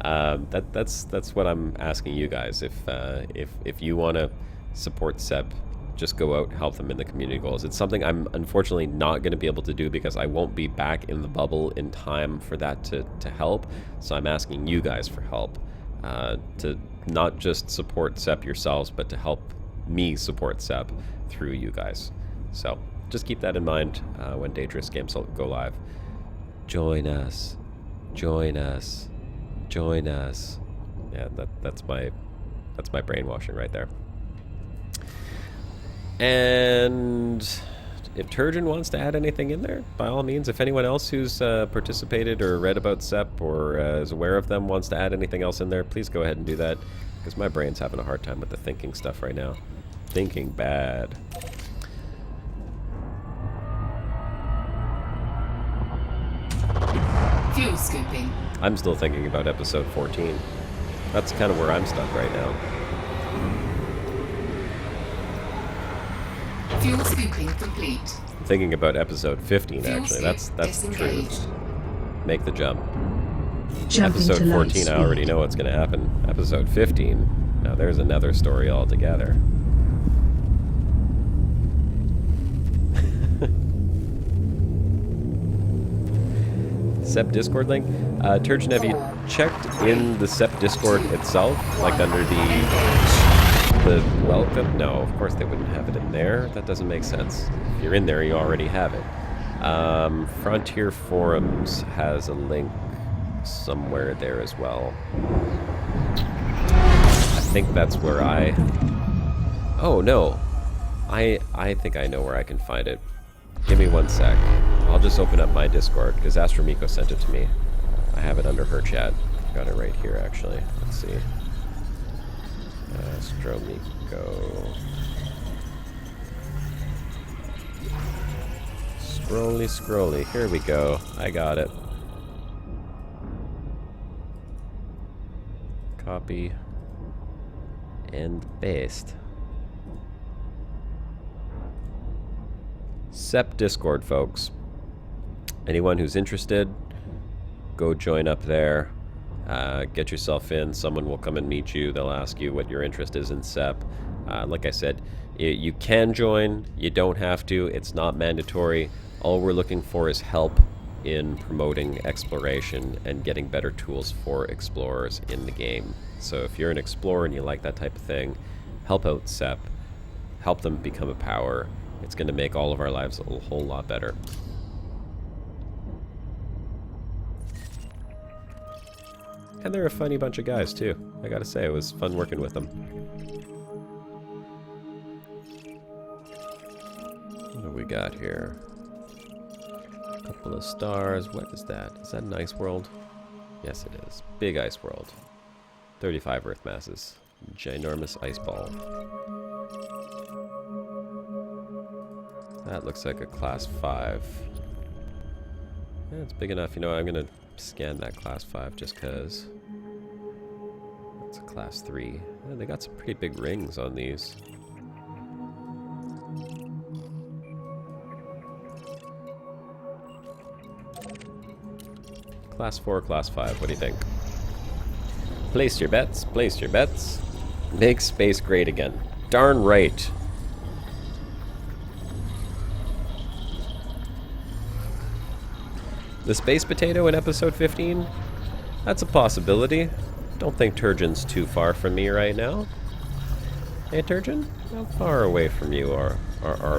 That's what I'm asking you guys. If you want to support CEP, just go out, help them in the community goals. It's something I'm unfortunately not going to be able to do because I won't be back in the bubble in time for that to help. So I'm asking you guys for help, to not just support CEP yourselves, but to help me support CEP through you guys. So just keep that in mind when dangerous games go live. Join us, join us, join us. Yeah, that's my brainwashing right there. And if Turgeon wants to add anything in there, by all means. If anyone else who's participated or read about CEP or is aware of them wants to add anything else in there, please go ahead and do that, because my brain's having a hard time with the thinking stuff right now. Thinking bad. Fuel scooping. I'm still thinking about episode 14. That's kind of where I'm stuck right now. Fuel scooping complete. I'm thinking about episode 15 Fuel actually. scoop That's the truth. disengaged. Make the jump. Jump Episode into 14, light I already speed. know what's going to happen. Episode 15, now there's another story altogether. CEP Discord link. Turgeon, have you checked in the CEP Discord itself? Like under the welcome? No, of course they wouldn't have it in there. That doesn't make sense. If you're in there, you already have it. Frontier Forums has a link somewhere there as well. I think that's where Oh no, I think I know where I can find it. Give me 1 sec. I'll just open up my Discord because Astromiko sent it to me. I have it under her chat. Got it right here actually. Let's see. Astromiko. Scrolly. Here we go. I got it. Copy and paste. CEP Discord, folks. Anyone who's interested, go join up there. Get yourself in. Someone will come and meet you. They'll ask you what your interest is in CEP. Like I said, you can join. You don't have to. It's not mandatory. All we're looking for is help in promoting exploration and getting better tools for explorers in the game. So if you're an explorer and you like that type of thing, help out CEP. Help them become a power. It's going to make all of our lives a whole lot better. And they're a funny bunch of guys, too. I gotta say, it was fun working with them. What do we got here? A couple of stars. What is that? Is that an ice world? Yes, it is. Big ice world. 35 Earth masses. Ginormous ice ball. That looks like a class 5. Yeah, it's big enough. You know, I'm gonna scan that class 5 just because. That's a class 3. Yeah, they got some pretty big rings on these. Class 4, class 5, what do you think? Place your bets, place your bets. Make space great again. Darn right. The space potato in episode 15? That's a possibility. Don't think Turgeon's too far from me right now. Hey Turgeon? How far away from you are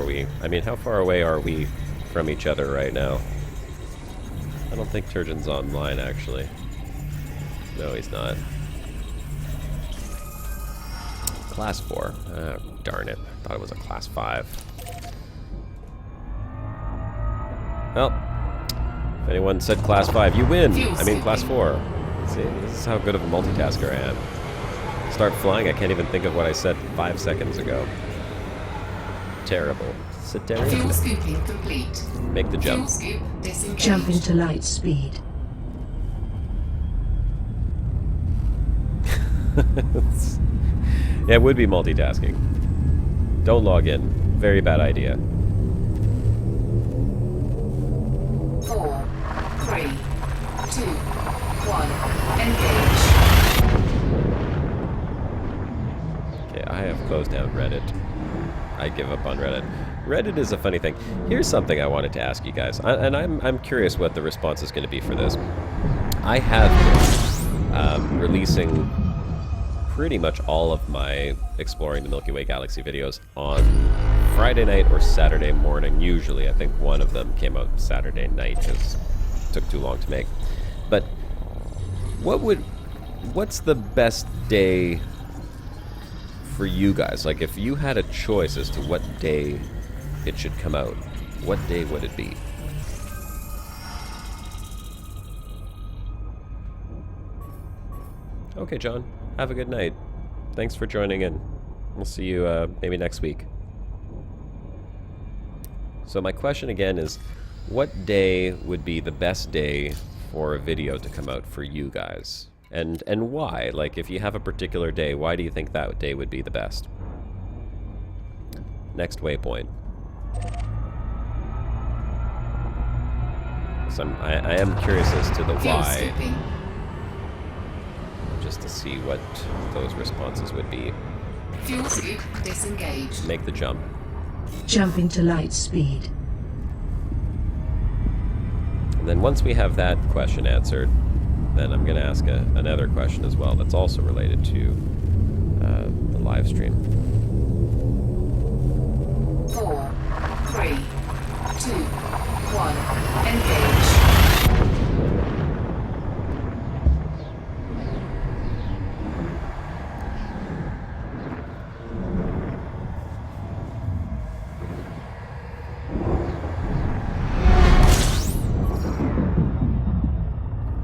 we? I mean, how far away are we from each other right now? I don't think Turgeon's online, actually. No, he's not. Class 4. Oh, darn it. I thought it was a class 5. Well, if anyone said class 5, you win! I mean class 4. See, this is how good of a multitasker I am. Start flying, I can't even think of what I said 5 seconds ago. Terrible. Sit down. Fuel scooping complete. Make the jump. Fuel scoop disengaged. Jump into light speed. Yeah, it would be multitasking. Don't log in. Very bad idea. 4, 3, 2, 1. Engage. Okay, I have closed down Reddit. I give up on Reddit. Reddit is a funny thing. Here's something I wanted to ask you guys, and I'm curious what the response is going to be for this. I have been releasing pretty much all of my Exploring the Milky Way Galaxy videos on Friday night or Saturday morning. Usually, I think one of them came out Saturday night because it took too long to make. But what's the best day for you guys? Like, if you had a choice as to what day it should come out, what day would it be? Okay, John. Have a good night. Thanks for joining in. We'll see you maybe next week. So my question again is, what day would be the best day for a video to come out for you guys? And why? Like, if you have a particular day, why do you think that day would be the best? Next waypoint. So I am curious as to the Fuel why. scooping. Just to see what those responses would be. Fuel scoop disengaged. Make the jump. Jump into light speed. And then once we have that question answered, then I'm going to ask another question as well that's also related to the live stream. 4, 3, 2, 1. Engage.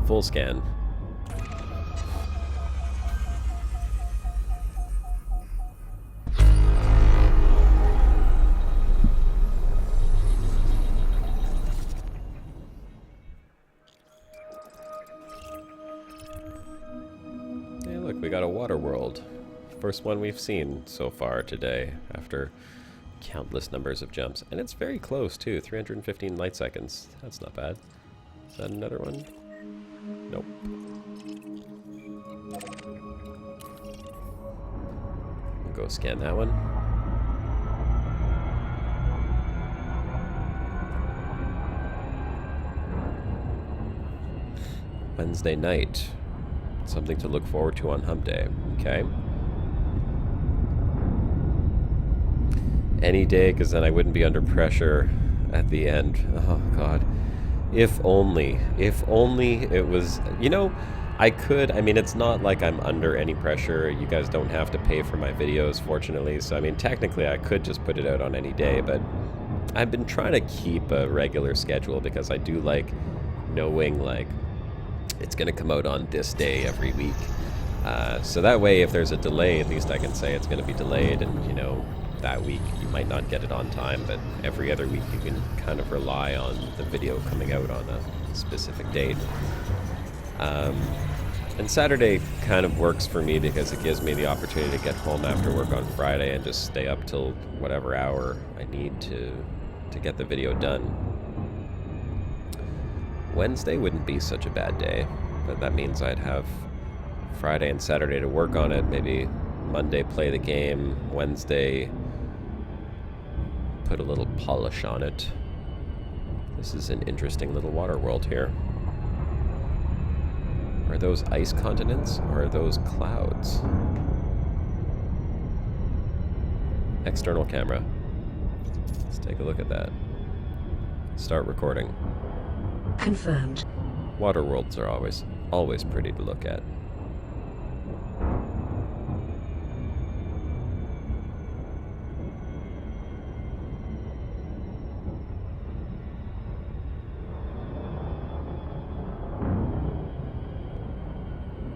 Full scan. Hey, look, we got a water world. First one we've seen so far today, after countless numbers of jumps. And it's very close, too. 315 light seconds. That's not bad. Is that another one? Nope. scan that one. Wednesday night. Something to look forward to on Hump Day. Okay. Any day, because then I wouldn't be under pressure at the end. Oh, God. If only it was, you know, I mean, it's not like I'm under any pressure. You guys don't have to pay for my videos, fortunately. So, I mean, technically, I could just put it out on any day, but I've been trying to keep a regular schedule because I do like knowing, like, it's going to come out on this day every week. So that way, if there's a delay, at least I can say it's going to be delayed, and, you know, that week you might not get it on time, but every other week you can kind of rely on the video coming out on a specific date. And Saturday kind of works for me because it gives me the opportunity to get home after work on Friday and just stay up till whatever hour I need to get the video done. Wednesday wouldn't be such a bad day, but that means I'd have Friday and Saturday to work on it. Maybe Monday play the game, Wednesday put a little polish on it. This is an interesting little water world here. Are those ice continents or are those clouds? External camera. Let's take a look at that. Start recording. Confirmed. Water worlds are always pretty to look at.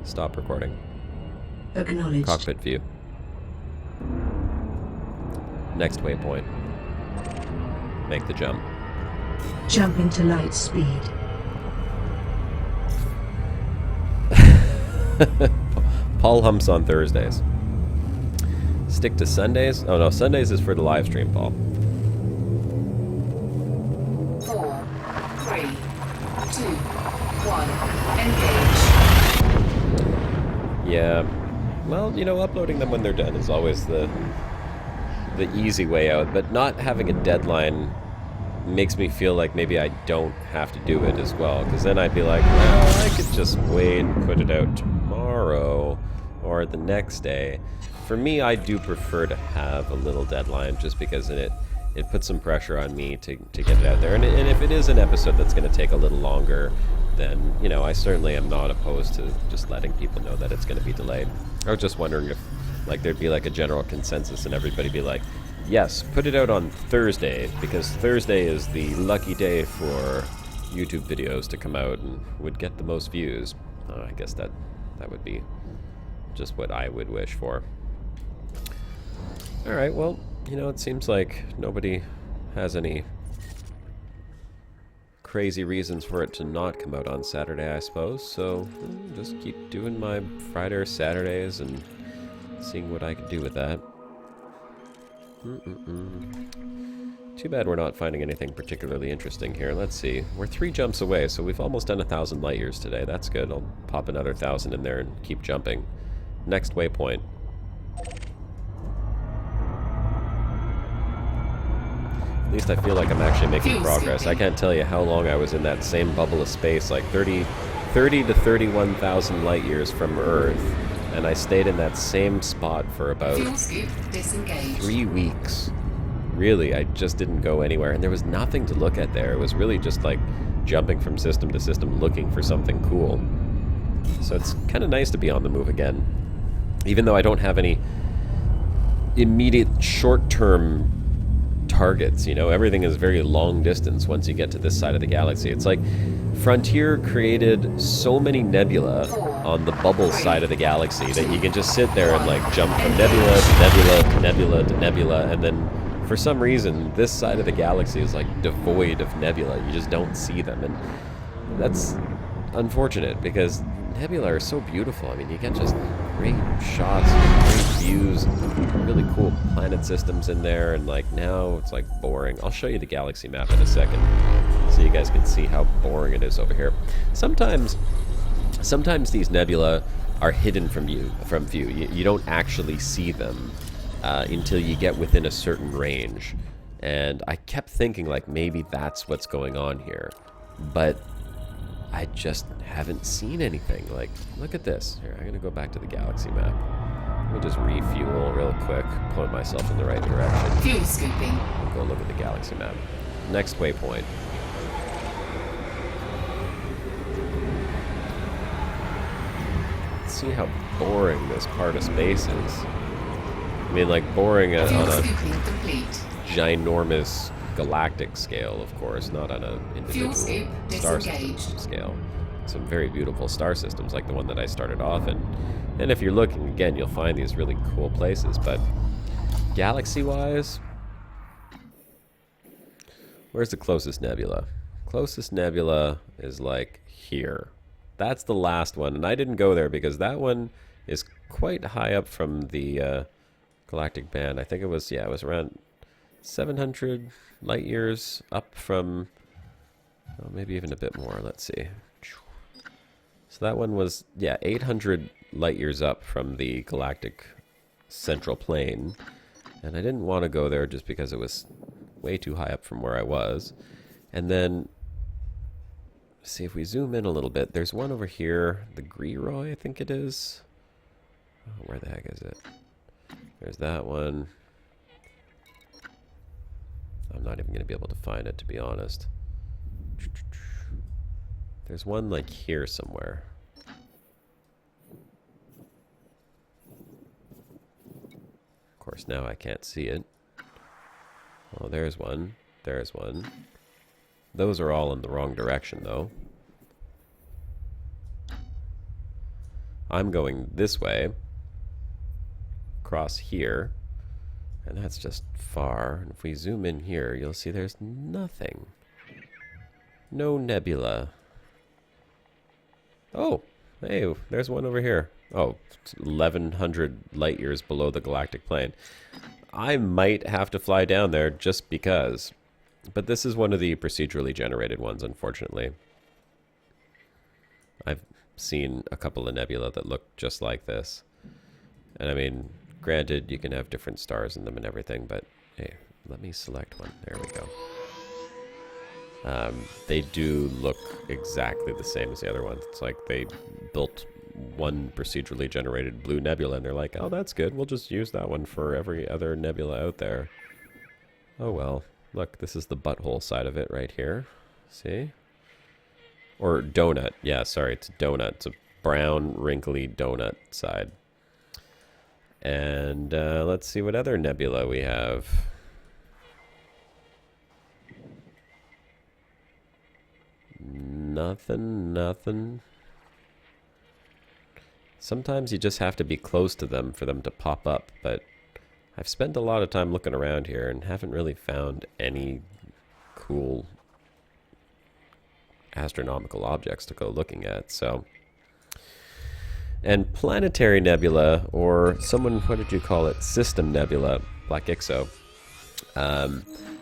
Stop recording. Acknowledged. Cockpit view. Next waypoint. Make the jump. Jumping to light speed. Paul humps on Thursdays. Stick to Sundays? Oh no, Sundays is for the live stream, Paul. 4, 3, 2, 1, engage. Yeah. Well, you know, uploading them when they're done is always the easy way out, but not having a deadline makes me feel like maybe I don't have to do it as well, because then I'd be like, well, I could just wait and put it out tomorrow or the next day. For me, I do prefer to have a little deadline just because it puts some pressure on me to get it out there. And if it is an episode that's going to take a little longer, then, you know, I certainly am not opposed to just letting people know that it's going to be delayed. I was just wondering if, like, there'd be like a general consensus and everybody be like, yes, put it out on Thursday, because Thursday is the lucky day for YouTube videos to come out and would get the most views. I guess that would be just what I would wish for. Alright, well, you know, it seems like nobody has any crazy reasons for it to not come out on Saturday, I suppose, so just keep doing my Friday or Saturdays and seeing what I can do with that. Too bad we're not finding anything particularly interesting here. Let's see. We're 3 jumps away, so we've almost done 1,000 light years today. That's good. I'll pop another 1,000 in there and keep jumping. Next waypoint. At least I feel like I'm actually making progress. I can't tell you how long I was in that same bubble of space, like 30 to 31,000 light years from Earth. And I stayed in that same spot for about 3 weeks. Really, I just didn't go anywhere, and there was nothing to look at there. It was really just like jumping from system to system looking for something cool. So it's kind of nice to be on the move again. Even though I don't have any immediate short-term targets, you know, everything is very long distance once you get to this side of the galaxy. It's like Frontier created so many nebula on the bubble side of the galaxy that you can just sit there and like jump from nebula to nebula to nebula to nebula, and then for some reason this side of the galaxy is like devoid of nebula. You just don't see them, and that's unfortunate because nebula are so beautiful. I mean, you get just great shots, great views, really cool planet systems in there, and like now it's like boring. I'll show you the galaxy map in a second so you guys can see how boring it is over here. Sometimes these nebula are hidden from view. You don't actually see them until you get within a certain range. And I kept thinking, like, maybe that's what's going on here. But I just haven't seen anything. Like, look at this. Here, I'm going to go back to the galaxy map. Let me just refuel real quick, point myself in the right direction. Fuel scooping. And go look at the galaxy map. Next waypoint. See how boring this part of space is. I mean, like, boring on Fuel a scooping complete. ginormous galactic scale, of course, not on an individual Fuel scoop star system disengaged. scale. Some very beautiful star systems, like the one that I started off in. And if you're looking again, you'll find these really cool places. But galaxy-wise, where's the closest nebula? Closest nebula is like here. That's the last one, and I didn't go there because that one is quite high up from the galactic band. I think it was, yeah, it was around 700 light years up from, oh, maybe even a bit more. Let's see. So that one was, yeah, 800 light years up from the galactic central plane. And I didn't want to go there just because it was way too high up from where I was. And then, see if we zoom in a little bit. There's one over here, the Greeroy, I think it is. Oh, where the heck is it? There's that one. I'm not even going to be able to find it, to be honest. There's one like here somewhere. Of course, now I can't see it. Oh, there's one. There's one. Those are all in the wrong direction, though. I'm going this way. Across here. And that's just far. And if we zoom in here, you'll see there's nothing. No nebula. Oh, hey, there's one over here. Oh, 1,100 light years below the galactic plane. I might have to fly down there just because. But this is one of the procedurally generated ones, unfortunately. I've seen a couple of nebula that look just like this. And I mean, granted, you can have different stars in them and everything, but hey, let me select one. There we go. They do look exactly the same as the other ones. It's like they built one procedurally generated blue nebula, and they're like, oh, that's good. We'll just use that one for every other nebula out there. Oh, well. Look, this is the butthole side of it right here. See? Or donut. Yeah, sorry, it's a donut. It's a brown, wrinkly donut side. And let's see what other nebula we have. Nothing. Sometimes you just have to be close to them for them to pop up, but I've spent a lot of time looking around here and haven't really found any cool astronomical objects to go looking at, so. And planetary nebula, or someone, what did you call it? System nebula, Black Ixo.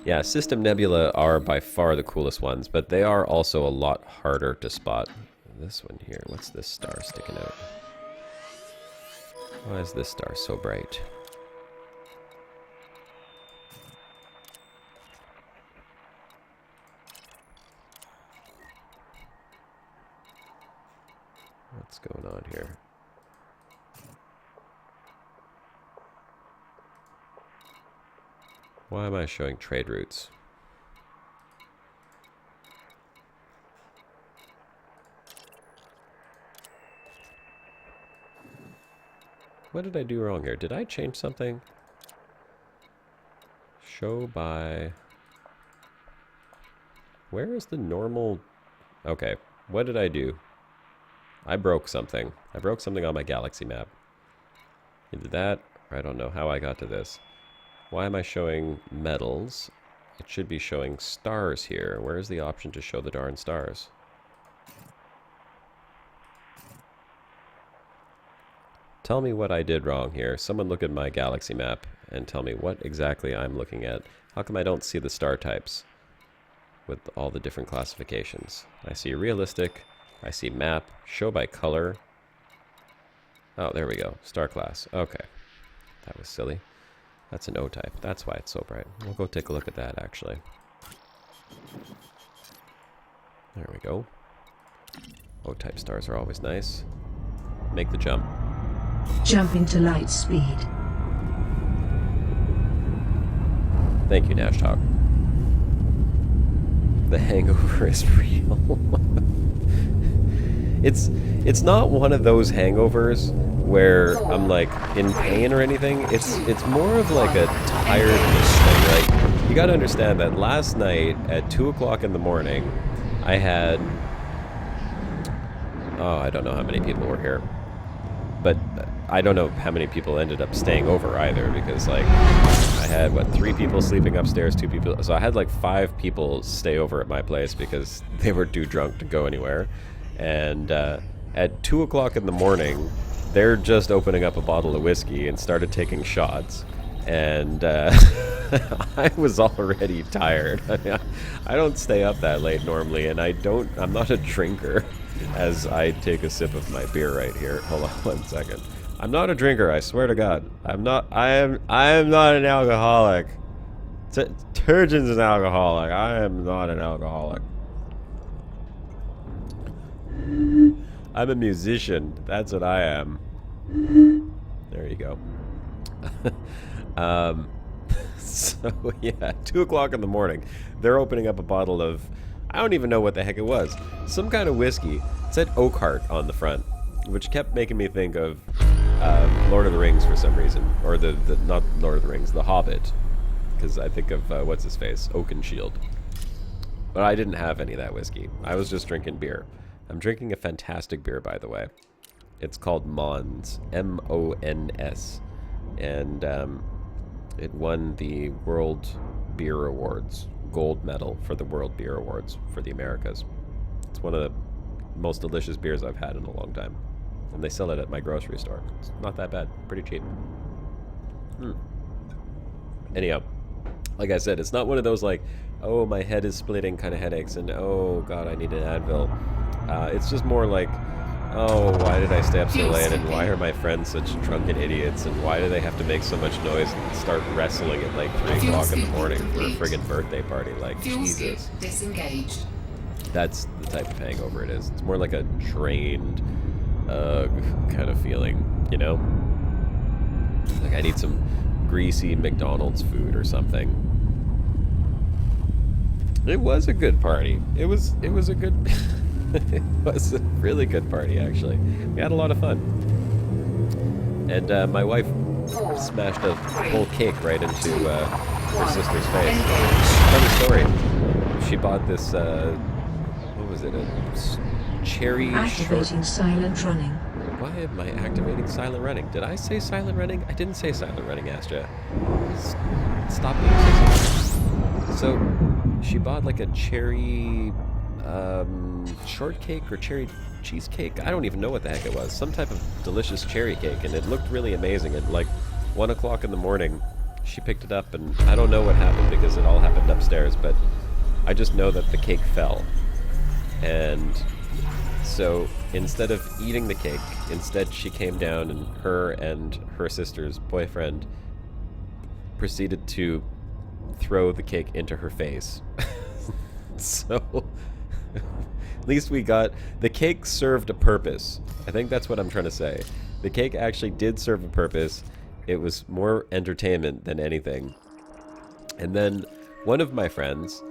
Yeah, system nebula are by far the coolest ones, but they are also a lot harder to spot. This one here, what's this star sticking out? Why is this star so bright? What's going on here? Why am I showing trade routes? What did I do wrong here? Did I change something? Show by... Where is the normal... Okay, what did I do? I broke something. I broke something on my galaxy map. Either that, or I don't know how I got to this. Why am I showing metals? It should be showing stars here. Where is the option to show the darn stars? Tell me what I did wrong here. Someone look at my galaxy map and tell me what exactly I'm looking at. How come I don't see the star types with all the different classifications? I see realistic, I see map, show by color. Oh, there we go. Star class. Okay. That was silly. That's an O-type. That's why it's so bright. We'll go take a look at that, actually. There we go. O-type stars are always nice. Make the jump. Jumping to light speed. Thank you, Nash Talk. The hangover is real. It's not one of those hangovers where I'm like in pain or anything. It's more of like a tiredness thing. Like, you gotta understand that last night at 2 o'clock in the morning, I had, oh, I don't know how many people were here, but I don't know how many people ended up staying over either, because like I had what, 3 people sleeping upstairs, 2 people, so I had like 5 people stay over at my place because they were too drunk to go anywhere. And at 2 o'clock in the morning, they're just opening up a bottle of whiskey and started taking shots. And I was already tired. I don't stay up that late normally, and I'm not a drinker. As I take a sip of my beer right here. Hold on 1 second. I'm not a drinker, I swear to God. I am not an alcoholic. Turgeon's an alcoholic. I am not an alcoholic. I'm a musician. That's what I am. There you go. So yeah, 2 o'clock in the morning, they're opening up a bottle of, I don't even know what the heck it was, some kind of whiskey. It said Oakhart on the front, which kept making me think of Lord of the Rings for some reason, or the not Lord of the Rings, The Hobbit, because I think of what's his face, Oakenshield. But I didn't have any of that whiskey. I was just drinking beer. I'm drinking a fantastic beer, by the way. It's called Mons, M-O-N-S, and it won the World Beer Awards, gold medal for the World Beer Awards for the Americas. It's one of the most delicious beers I've had in a long time, and they sell it at my grocery store. It's not that bad, pretty cheap. Anyhow, like I said, it's not one of those like, oh, my head is splitting kind of headaches and oh god, I need an Advil. It's just more like, oh, why did I stay up so late, and why are my friends such drunken idiots, and why do they have to make so much noise and start wrestling at like 3 o'clock in the morning for a friggin' birthday party? Like, Jesus. Disengaged. That's the type of hangover it is. It's more like a drained, kind of feeling, you know? Like I need some greasy McDonald's food or something. It was a good party. It was a good... It was a really good party, actually. We had a lot of fun. And my wife smashed a whole cake right into her sister's face. Funny story. She bought this, what was it, a cherry Activating silent running. Why am I activating silent running? Did I say silent running? I didn't say silent running, Astra. Stop me. So, she bought like a cherry... shortcake or cherry cheesecake. I don't even know what the heck it was. Some type of delicious cherry cake, and it looked really amazing. At like 1 o'clock in the morning, she picked it up, and I don't know what happened because it all happened upstairs, but I just know that the cake fell. And so instead of eating the cake, instead she came down, and her sister's boyfriend proceeded to throw the cake into her face. So at least we got... The cake served a purpose. I think that's what I'm trying to say. The cake actually did serve a purpose. It was more entertainment than anything. And then one of my friends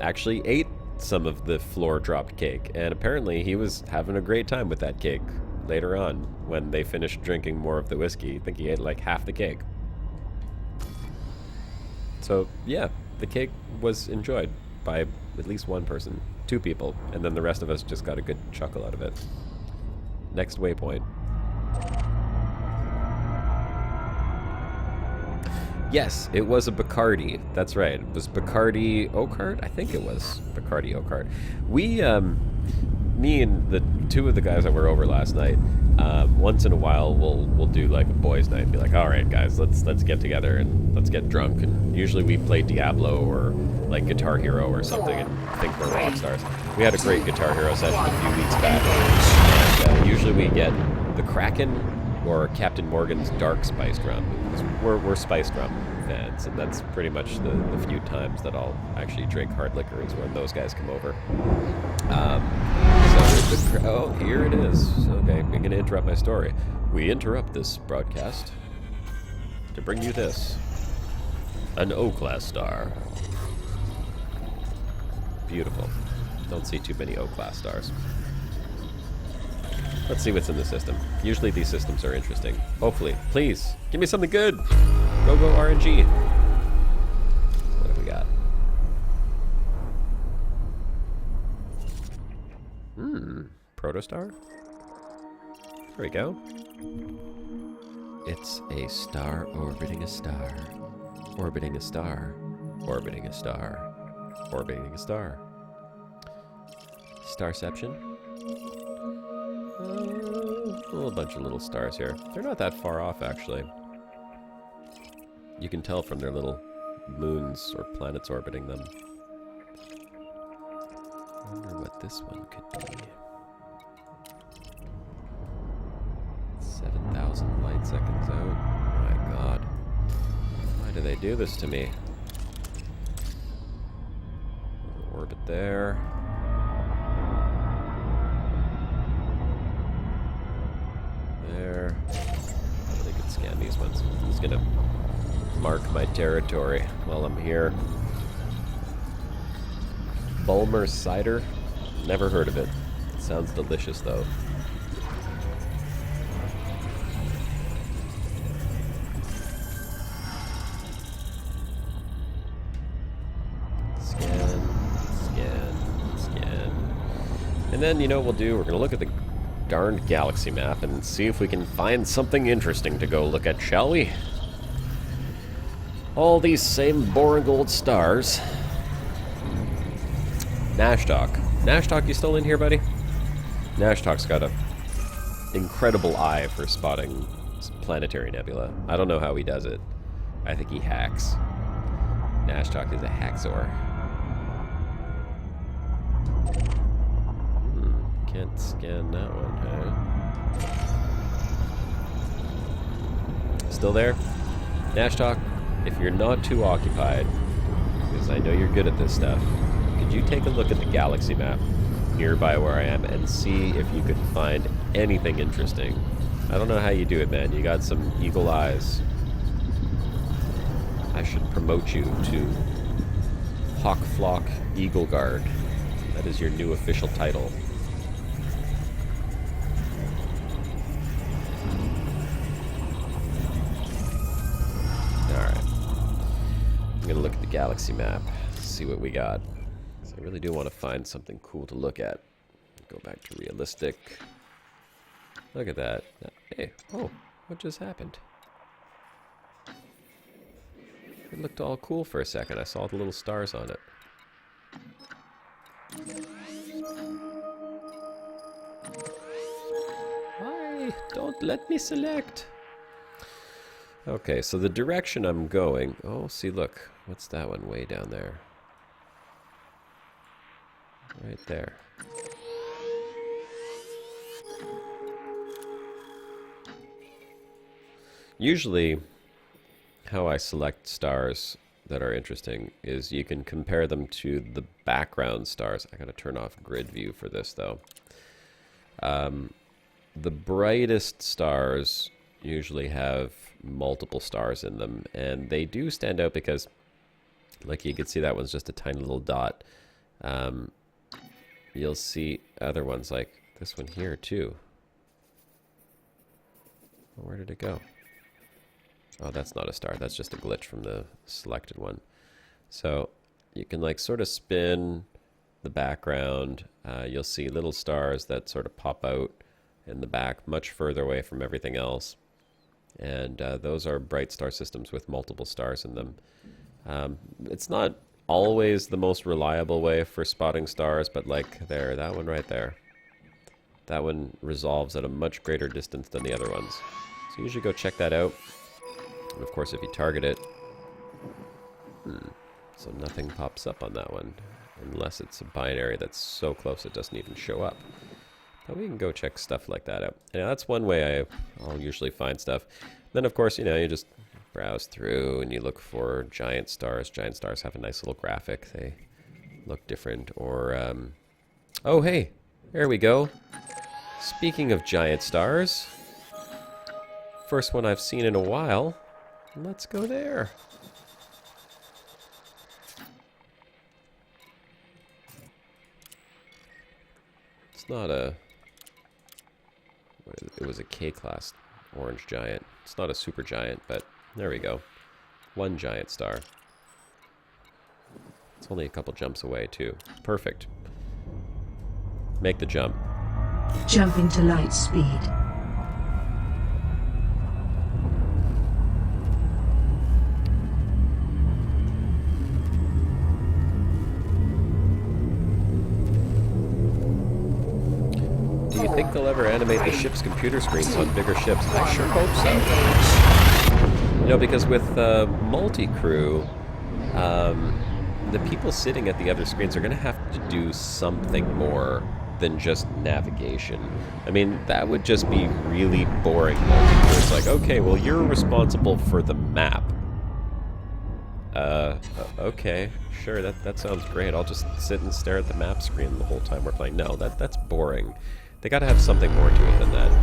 actually ate some of the floor-dropped cake. And apparently he was having a great time with that cake later on when they finished drinking more of the whiskey. I think he ate like half the cake. So, yeah, the cake was enjoyed by at least one person, 2 people, and then the rest of us just got a good chuckle out of it. Next waypoint. Yes, it was a Bacardi. That's right. It was Bacardi Oakhart? I think it was Bacardi Oakhart. We, me and the 2 of the guys that were over last night, once in a while we'll do like a boys' night and be like, all right guys, let's get together and let's get drunk. And usually we play Diablo or like Guitar Hero or something and think we're rock stars. We had a great Guitar Hero session a few weeks back, and usually we get the Kraken or Captain Morgan's dark spiced rum. We're spiced rum fans, and that's pretty much the few times that I'll actually drink hard liquor is when those guys come over. Oh, here it is. Okay, I'm going to interrupt my story. We interrupt this broadcast to bring you this. An O-class star. Beautiful. Don't see too many O-class stars. Let's see what's in the system. Usually these systems are interesting. Hopefully. Please, give me something good. Go RNG. What have we got? Protostar? There we go. It's a star orbiting a star. Orbiting a star. Orbiting a star. Orbiting a star. Starception. A little bunch of little stars here. They're not that far off, actually. You can tell from their little moons or planets orbiting them. I wonder what this one could be. 7,000 light seconds out. My god. Why do they do this to me? Orbit there. There. I really could scan these ones. I'm just gonna mark my territory while I'm here. Bulmer cider? Never heard of it. Sounds delicious though. Scan. And then, you know what we'll do? We're gonna look at the darned galaxy map and see if we can find something interesting to go look at, shall we? All these same boring old stars. Nashtok. Nashtok, you still in here, buddy? Nashtok's got an incredible eye for spotting planetary nebula. I don't know how he does it. I think he hacks. Nashtok is a hacksaw. Can't scan that one, huh? Still there? Nashtok, if you're not too occupied, because I know you're good at this stuff, could you take a look at the galaxy map nearby where I am and see if you could find anything interesting? I don't know how you do it, man. You got some eagle eyes. I should promote you to Hawk Flock Eagle Guard. That is your new official title. I'm gonna look at the galaxy map, see what we got. So I really do want to find something cool to look at. Go back to realistic. Look at that. Hey, oh, what just happened? It looked all cool for a second. I saw the little stars on it. Why? Don't let me select. Okay, so the direction I'm going... Oh, see, look. What's that one way down there? Right there. Usually, how I select stars that are interesting is you can compare them to the background stars. I gotta turn off grid view for this, though. The brightest stars usually have multiple stars in them, and they do stand out because, like, you can see that one's just a tiny little dot. You'll see other ones like this one here too. Where did it go? Oh, that's not a star. That's just a glitch from the selected one. So you can like sort of spin the background. You'll see little stars that sort of pop out in the back, much further away from everything else. And those are bright star systems with multiple stars in them. It's not always the most reliable way for spotting stars, but like there, that one right there. That one resolves at a much greater distance than the other ones. So you usually go check that out. And of course, if you target it, so nothing pops up on that one, unless it's a binary that's so close it doesn't even show up. But we can go check stuff like that out. Yeah, that's one way I'll usually find stuff. Then, of course, you know, you just browse through and you look for giant stars. Giant stars have a nice little graphic. They look different. Or, oh, hey, there we go. Speaking of giant stars, first one I've seen in a while. Let's go there. It's not a... It was a K-class orange giant. It's not a super giant, but there we go. One giant star. It's only a couple jumps away, too. Perfect. Make the jump. Jumping to light speed. Do you think they'll ever animate the ship's computer screens on bigger ships? I sure hope so. You know, because with multi-crew, the people sitting at the other screens are going to have to do something more than just navigation. I mean, that would just be really boring multi-crew. It's like, okay, well, you're responsible for the map. Okay, sure, that sounds great. I'll just sit and stare at the map screen the whole time we're playing. No, that's boring. They gotta have something more to it than that.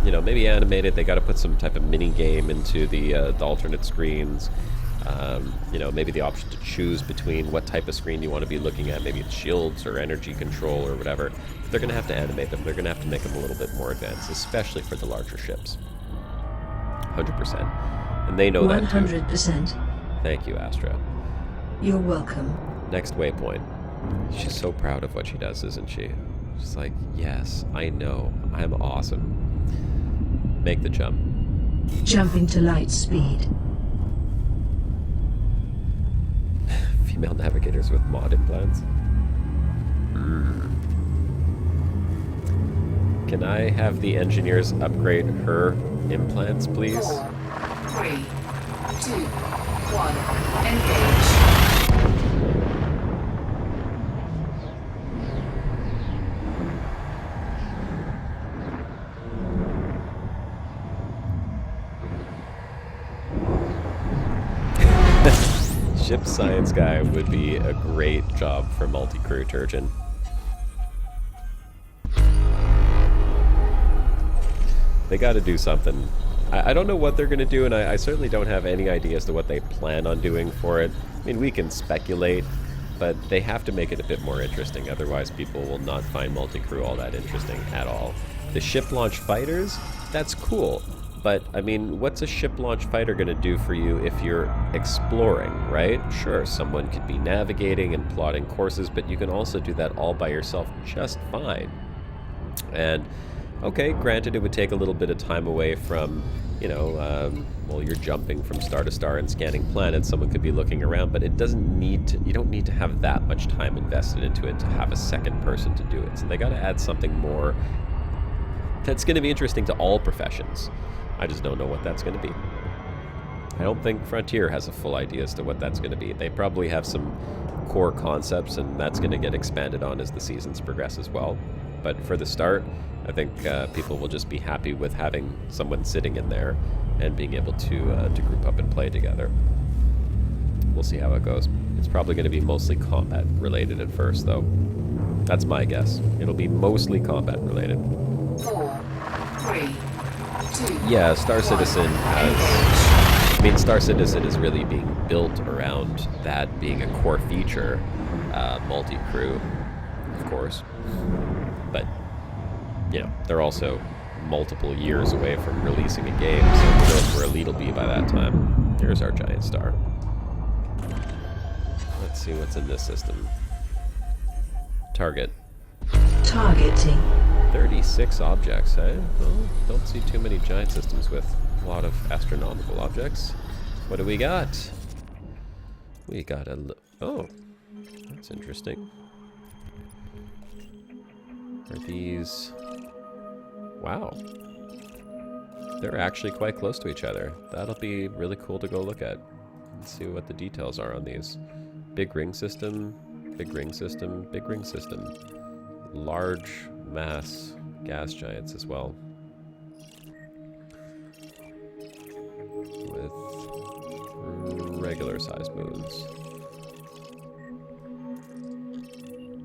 You know, maybe animated, they gotta put some type of mini game into the alternate screens. You know, maybe the option to choose between what type of screen you want to be looking at. Maybe it's shields or energy control or whatever. But they're gonna have to animate them. They're gonna have to make them a little bit more advanced, especially for the larger ships. 100%. And they know that too. 100%. Thank you, Astra. You're welcome. Next waypoint. She's so proud of what she does, isn't she? She's like, yes, I know. I'm awesome. Make the jump. Jumping to light speed. Female navigators with mod implants. Can I have the engineers upgrade her implants, please? 4, 3, 2, 1, engage. Ship science guy would be a great job for multi-crew, Turgeon. They got to do something. I don't know what they're going to do, and I certainly don't have any idea as to what they plan on doing for it. I mean, we can speculate, but they have to make it a bit more interesting. Otherwise, people will not find multi-crew all that interesting at all. The ship-launched fighters, that's cool. But, I mean, what's a ship-launched fighter going to do for you if you're exploring, right? Sure, someone could be navigating and plotting courses, but you can also do that all by yourself just fine. And, okay, granted, it would take a little bit of time away from, you know, well, you're jumping from star to star and scanning planets. Someone could be looking around, but it doesn't need to, you don't need to have that much time invested into it to have a second person to do it. So they got to add something more that's going to be interesting to all professions. I just don't know what that's going to be. I don't think Frontier has a full idea as to what that's going to be. They probably have some core concepts, and that's going to get expanded on as the seasons progress as well. But for the start, I think people will just be happy with having someone sitting in there and being able to group up and play together. We'll see how it goes. It's probably going to be mostly combat related at first, though. That's my guess. It'll be mostly combat related. 4, 3, 2, yeah, Star Citizen has... I mean, Star Citizen is really being built around that being a core feature. Multi-crew, of course. But, you know, they're also multiple years away from releasing a game, so who knows where Elite will be by that time. Here's our giant star. Let's see what's in this system. Target. Targeting. 36 objects, eh? Well, don't see too many giant systems with a lot of astronomical objects. What do we got? We got a... Oh, that's interesting. Are these... Wow. They're actually quite close to each other. That'll be really cool to go look at. Let's see what the details are on these. Big ring system, big ring system, big ring system. Large mass gas giants as well. With regular-sized moons.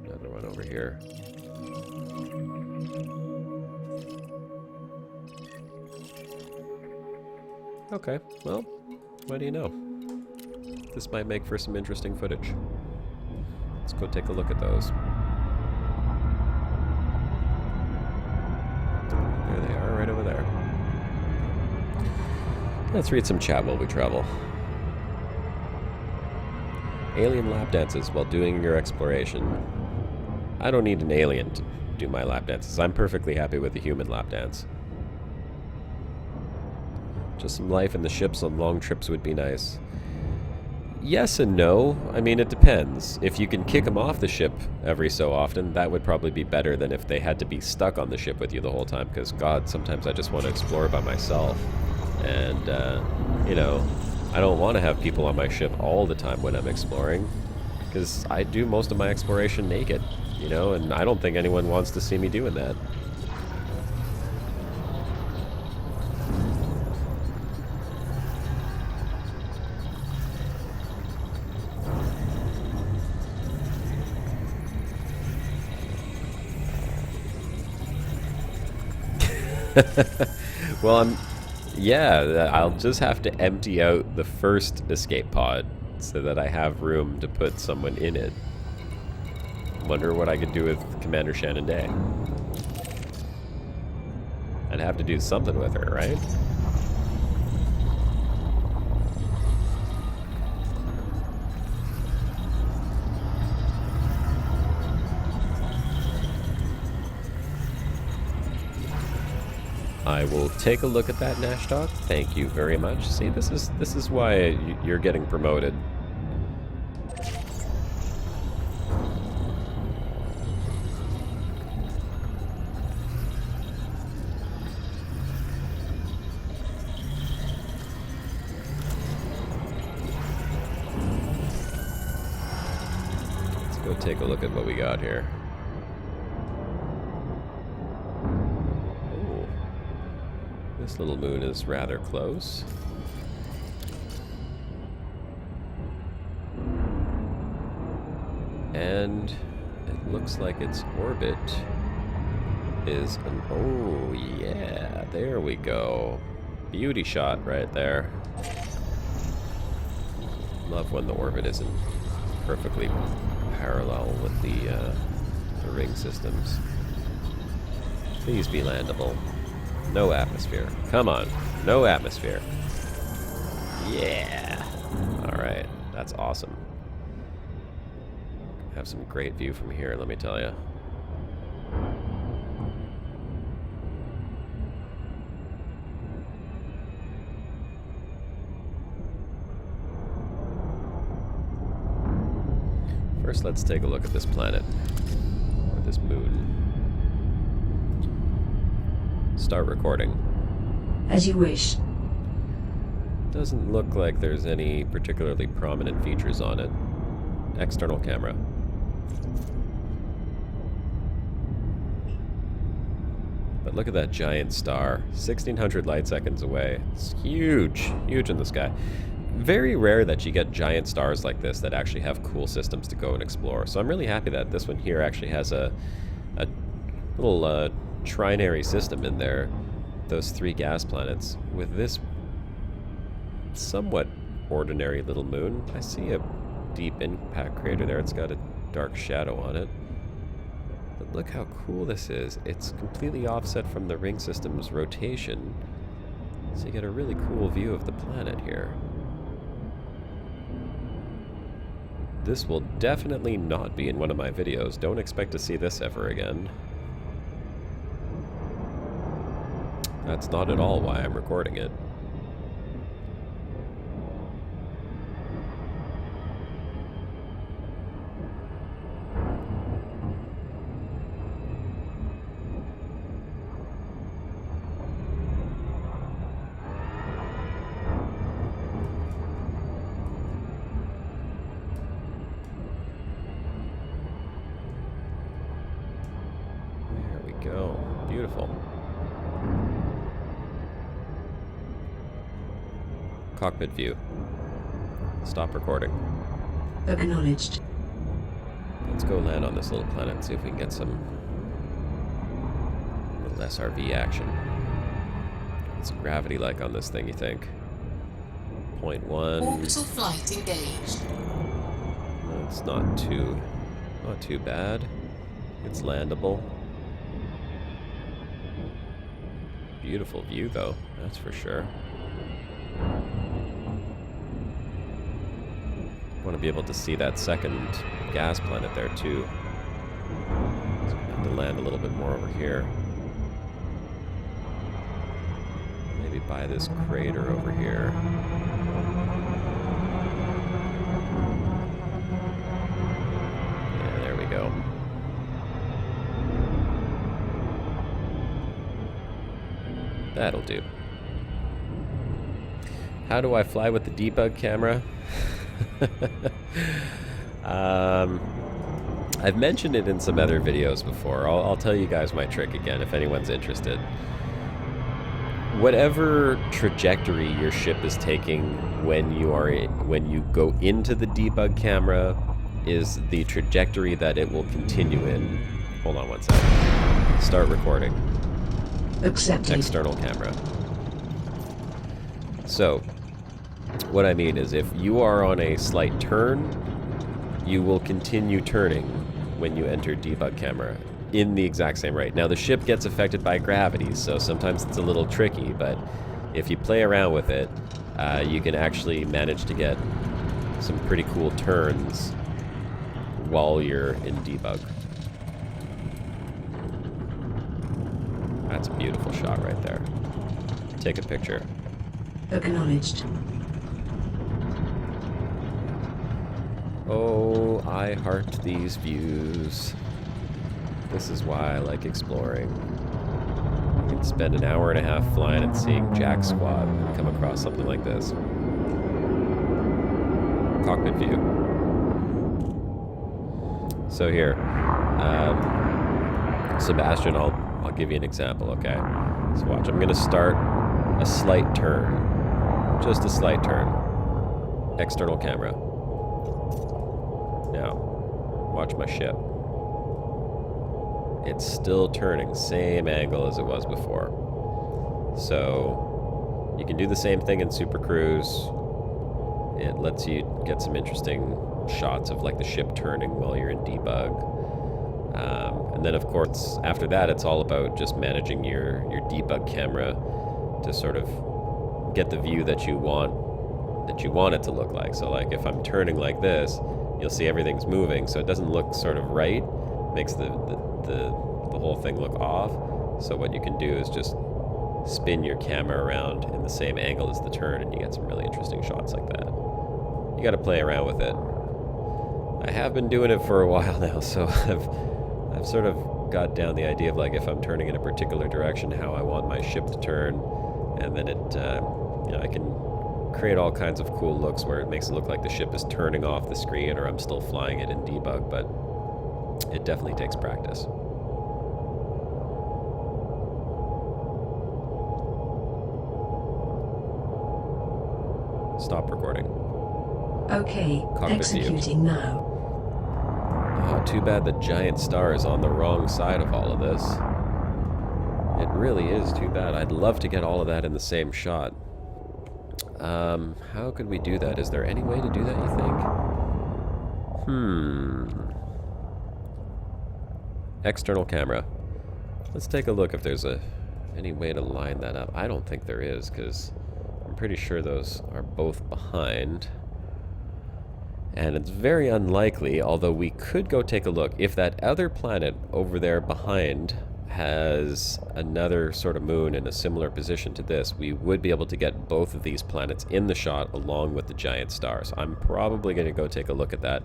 Another one over here. Okay, well, what do you know? This might make for some interesting footage. Let's go take a look at those. There they are, right over there. Let's read some chat while we travel. Alien lap dances while doing your exploration. I don't need an alien to do my lap dances. I'm perfectly happy with the human lap dance. Just some life in the ships on long trips would be nice. Yes and no. I mean, it depends. If you can kick them off the ship every so often, that would probably be better than if they had to be stuck on the ship with you the whole time, because, God, sometimes I just want to explore by myself. And, you know, I don't want to have people on my ship all the time when I'm exploring, because I do most of my exploration naked, you know, and I don't think anyone wants to see me doing that. Well, yeah, I'll just have to empty out the first escape pod so that I have room to put someone in it. Wonder what I could do with Commander Shannon Day. I'd have to do something with her, right? I will take a look at that, Nash Talk. Thank you very much. See, this is why you're getting promoted. Let's go take a look at what we got here. This little moon is rather close. And it looks like its orbit is an... Oh, yeah. There we go. Beauty shot right there. Love when the orbit isn't perfectly parallel with the ring systems. Please be landable. No atmosphere. Come on. No atmosphere. Yeah. Alright. That's awesome. Have some great view from here, let me tell you. First, let's take a look at this planet. Or this moon. Start recording. As you wish. Doesn't look like there's any particularly prominent features on it. External camera. But look at that giant star. 1600 light seconds away. It's huge. Huge in the sky. Very rare that you get giant stars like this that actually have cool systems to go and explore. So I'm really happy that this one here actually has a little trinary system in there, those 3 gas planets, with this somewhat ordinary little moon. I see a deep impact crater there. It's got a dark shadow on it. But look how cool this is. It's completely offset from the ring system's rotation, so you get a really cool view of the planet here. This will definitely not be in one of my videos. Don't expect to see this ever again. That's not at all why I'm recording it. There we go. Beautiful. Cockpit view. Stop recording. Acknowledged. Let's go land on this little planet and see if we can get some little SRV action. What's the gravity like on this thing, you think? 0.1. Orbital flight engaged. It's not too bad. It's landable. Beautiful view though, that's for sure. Want to be able to see that second gas planet there too. So I have to land a little bit more over here. Maybe by this crater over here. Yeah, there we go. That'll do. How do I fly with the debug camera? I've mentioned it in some other videos before. I'll tell you guys my trick again if anyone's interested. Whatever trajectory your ship is taking when you go into the debug camera is the trajectory that it will continue in. Hold on one second. Start recording. Accepted. External camera. So, what I mean is if you are on a slight turn, you will continue turning when you enter debug camera in the exact same rate. Now the ship gets affected by gravity, so sometimes it's a little tricky, but if you play around with it, you can actually manage to get some pretty cool turns while you're in debug. That's a beautiful shot right there. Take a picture. Acknowledged. Oh, I heart these views. This is why I like exploring. You can spend an hour and a half flying and seeing Jack Squad and come across something like this. Cockpit view. So here, Sebastian, I'll give you an example, okay? So watch, I'm gonna start a slight turn. Just a slight turn. External camera. Now, watch my ship. It's still turning, same angle as it was before. So, you can do the same thing in Super Cruise. It lets you get some interesting shots of like the ship turning while you're in debug. And then of course, after that, it's all about just managing your debug camera to sort of get the view that you want it to look like. So like if I'm turning like this, you'll see everything's moving, so it doesn't look sort of right. Makes the whole thing look off. So what you can do is just spin your camera around in the same angle as the turn, and you get some really interesting shots like that. You got to play around with it. I have been doing it for a while now, so I've sort of got down the idea of like if I'm turning in a particular direction, how I want my ship to turn, and then it, I can create all kinds of cool looks where it makes it look like the ship is turning off the screen or I'm still flying it in debug, but it definitely takes practice. Stop recording. Okay, Cockpit executing now. Oh, too bad the giant star is on the wrong side of all of this. It really is too bad. I'd love to get all of that in the same shot. How could we do that? Is there any way to do that, you think? External camera. Let's take a look if there's any way to line that up. I don't think there is, because I'm pretty sure those are both behind. And it's very unlikely, although we could go take a look. If that other planet over there behind has another sort of moon in a similar position to this, we would be able to get both of these planets in the shot along with the giant star. So I'm probably going to go take a look at that.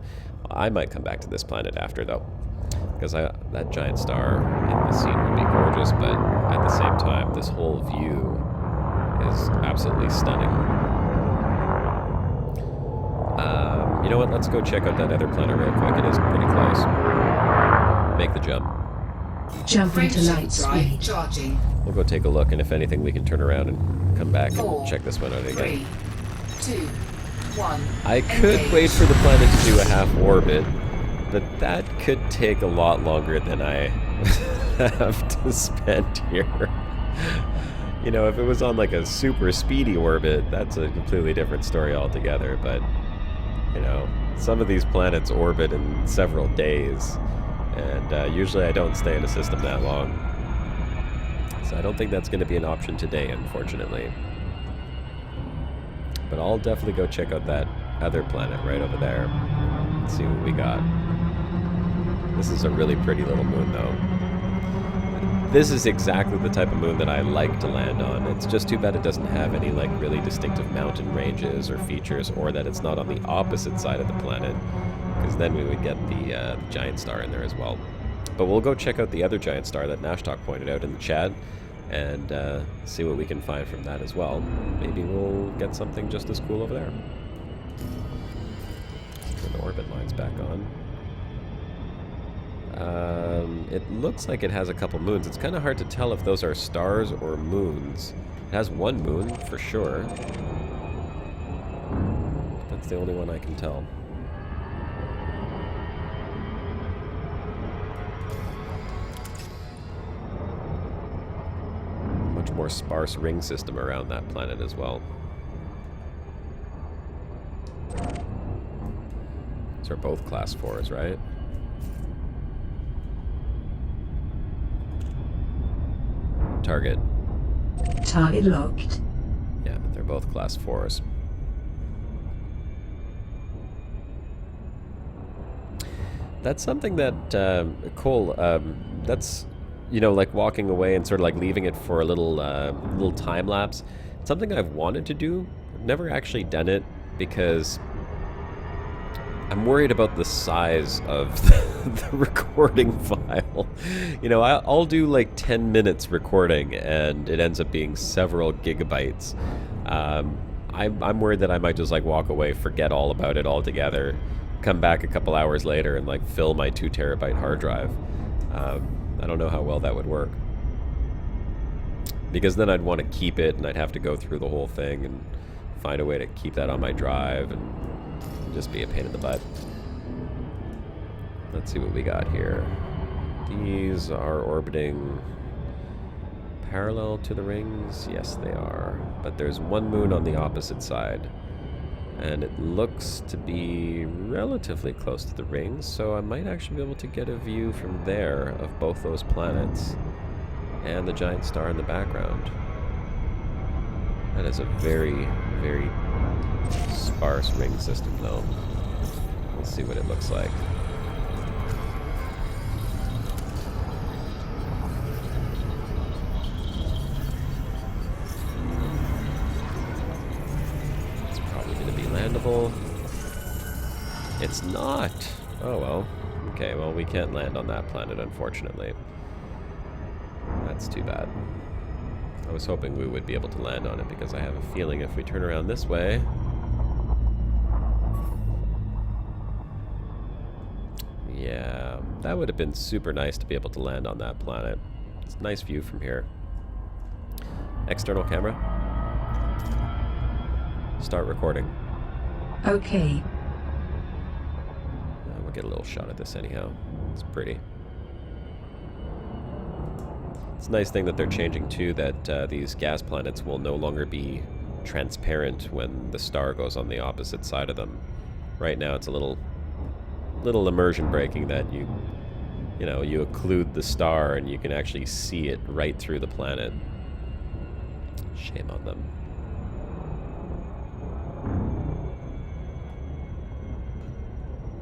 I might come back to this planet after, though, because that giant star in the scene would be gorgeous, but at the same time, this whole view is absolutely stunning. You know what? Let's go check out that other planet real quick. It is pretty close. Make the jump. Jumping to light Frameshift drive speed. charging. We'll go take a look, and if anything, we can turn around and come back and 4, check this one out again. 3, 2, 1. I could Engage. wait for the planet to do a half orbit, but that could take a lot longer than I have to spend here. You know, if it was on like a super speedy orbit, that's a completely different story altogether, but, you know, some of these planets orbit in several days, and usually I don't stay in a system that long. So I don't think that's going to be an option today, unfortunately. But I'll definitely go check out that other planet right over there and see what we got. This is a really pretty little moon, though. This is exactly the type of moon that I like to land on. It's just too bad it doesn't have any like really distinctive mountain ranges or features, or that it's not on the opposite side of the planet, because then we would get the giant star in there as well. But we'll go check out the other giant star that Nashtok pointed out in the chat, and see what we can find from that as well. Maybe we'll get something just as cool over there. Let's turn the orbit lines back on. It looks like it has a couple moons. It's kind of hard to tell if those are stars or moons. It has one moon, for sure. That's the only one I can tell. Much more sparse ring system around that planet as well. These are both class 4s, right? Target. Target locked. Yeah, they're both class 4s. That's something that, Cole, that's, you know, like walking away and sort of like leaving it for a little, little time lapse. It's something I've wanted to do. I've never actually done it because I'm worried about the size of the recording file. You know, I'll do like 10 minutes recording and it ends up being several gigabytes. I'm worried that I might just like walk away, forget all about it altogether, come back a couple hours later and like fill my 2 terabyte hard drive. I don't know how well that would work. Because then I'd want to keep it and I'd have to go through the whole thing and find a way to keep that on my drive and just be a pain in the butt. Let's see what we got here. These are orbiting parallel to the rings. Yes, they are. But there's one moon on the opposite side. And it looks to be relatively close to the rings, so I might actually be able to get a view from there of both those planets and the giant star in the background. That is a very, very sparse ring system, though. Let's see what it looks like. It's probably going to be landable. It's not. Oh well. Okay, well, we can't land on that planet, unfortunately. That's too bad. I was hoping we would be able to land on it because I have a feeling if we turn around this way... Yeah, that would have been super nice to be able to land on that planet. It's a nice view from here. External camera. Start recording. Okay. We'll get a little shot at this anyhow. It's pretty. It's a nice thing that they're changing too, that these gas planets will no longer be transparent when the star goes on the opposite side of them. Right now it's a little immersion breaking that you occlude the star and you can actually see it right through the planet. Shame on them.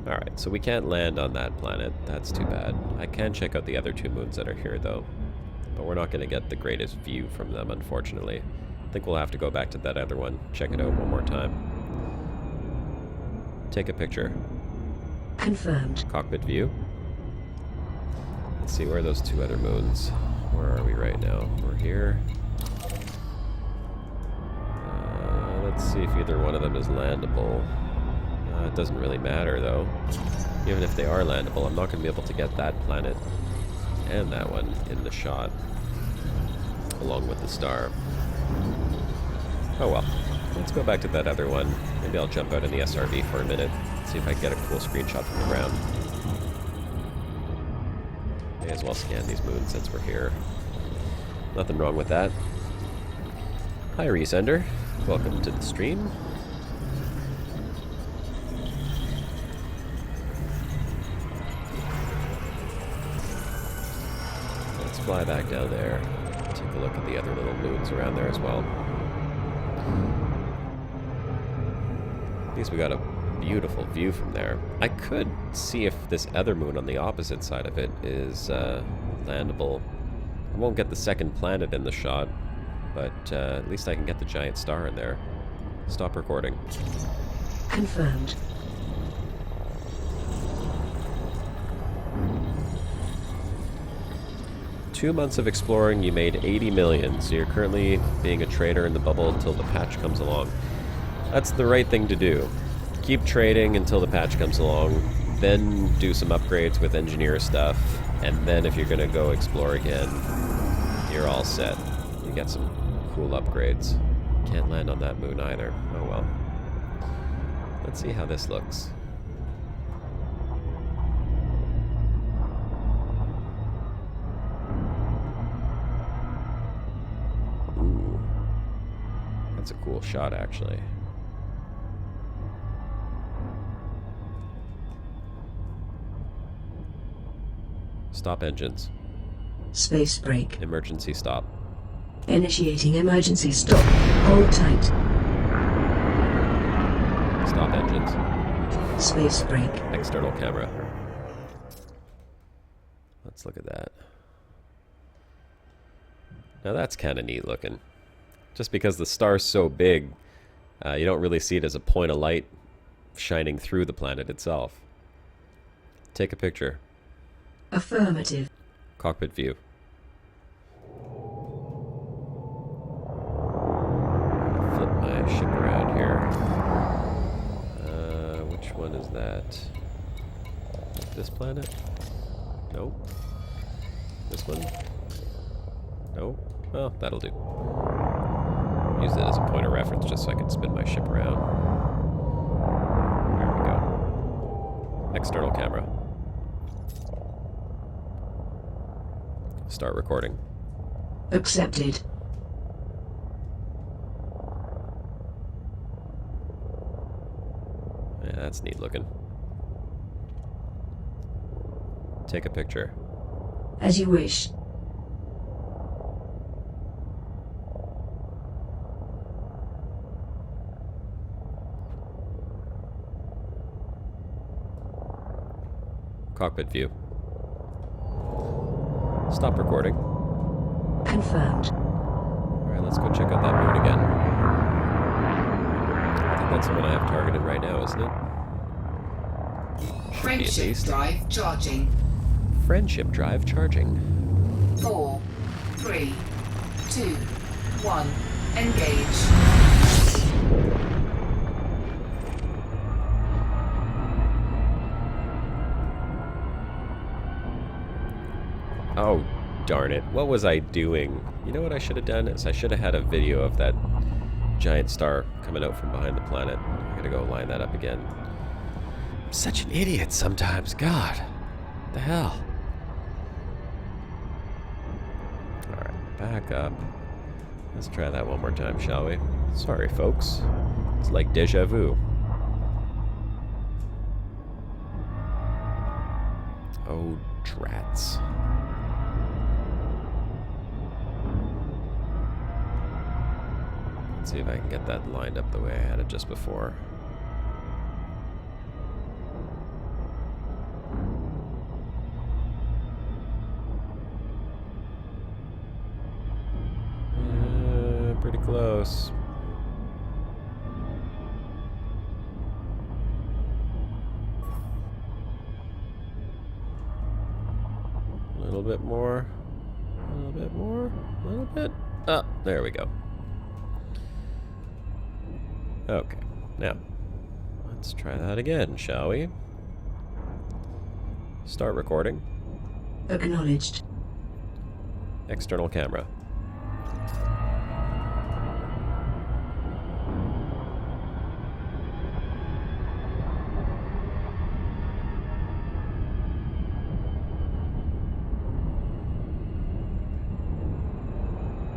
Alright, so we can't land on that planet. That's too bad. I can check out the other 2 moons that are here, though. But we're not going to get the greatest view from them, unfortunately. I think we'll have to go back to that other one, check it out one more time. Take a picture. Confirmed. Cockpit view. Let's see, where are those 2 other moons? Where are we right now? We're here. Let's see if either one of them is landable. It doesn't really matter, though. Even if they are landable, I'm not going to be able to get that planet and that one in the shot, along with the star. Oh well. Let's go back to that other one. Maybe I'll jump out in the SRV for a minute, see if I can get a cool screenshot from the ground. May as well scan these moons since we're here. Nothing wrong with that. Hi, Resender. Welcome to the stream. Let's fly back down there. Take a look at the other little moons around there as well. At least we got a beautiful view from there. I could see if this other moon on the opposite side of it is landable. I won't get the second planet in the shot, but at least I can get the giant star in there. Stop recording. Confirmed. Two months of exploring, you made 80 million, so you're currently being a trader in the bubble until the patch comes along. That's the right thing to do. Keep trading until the patch comes along, then do some upgrades with engineer stuff, and then if you're going to go explore again, you're all set. You get some cool upgrades. Can't land on that moon either. Oh well. Let's see how this looks. Ooh. That's a cool shot, actually. Stop engines. Space break. Emergency stop. Initiating emergency stop. Hold tight. Stop engines. Space break. External camera. Let's look at that. Now that's kind of neat looking. Just because the star's so big, you don't really see it as a point of light shining through the planet itself. Take a picture. Affirmative. Cockpit view. Flip my ship around here. Which one is that? This planet? Nope. This one? Nope. Well, that'll do. Use it as a point of reference just so I can spin my ship around. There we go. External camera. Start recording. Accepted. Yeah, that's neat looking. Take a picture. As you wish. Cockpit view. Stop recording. Confirmed. Alright, let's go check out that moon again. I think that's the one I have targeted right now, isn't it? Should be at Friendship least. drive charging. Friendship drive charging. 4, 3, 2, 1. Engage. Oh, darn it. What was I doing? You know what I should have done? Is I should have had a video of that giant star coming out from behind the planet. I gotta go line that up again. I'm such an idiot sometimes. God. What the hell? Alright, back up. Let's try that one more time, shall we? Sorry, folks. It's like deja vu. Oh, drats. Let's see if I can get that lined up the way I had it just before. Pretty close. A little bit more. A little bit more. A little bit. Oh, there we go. Okay, now, let's try that again, shall we? Start recording. Acknowledged. external camera.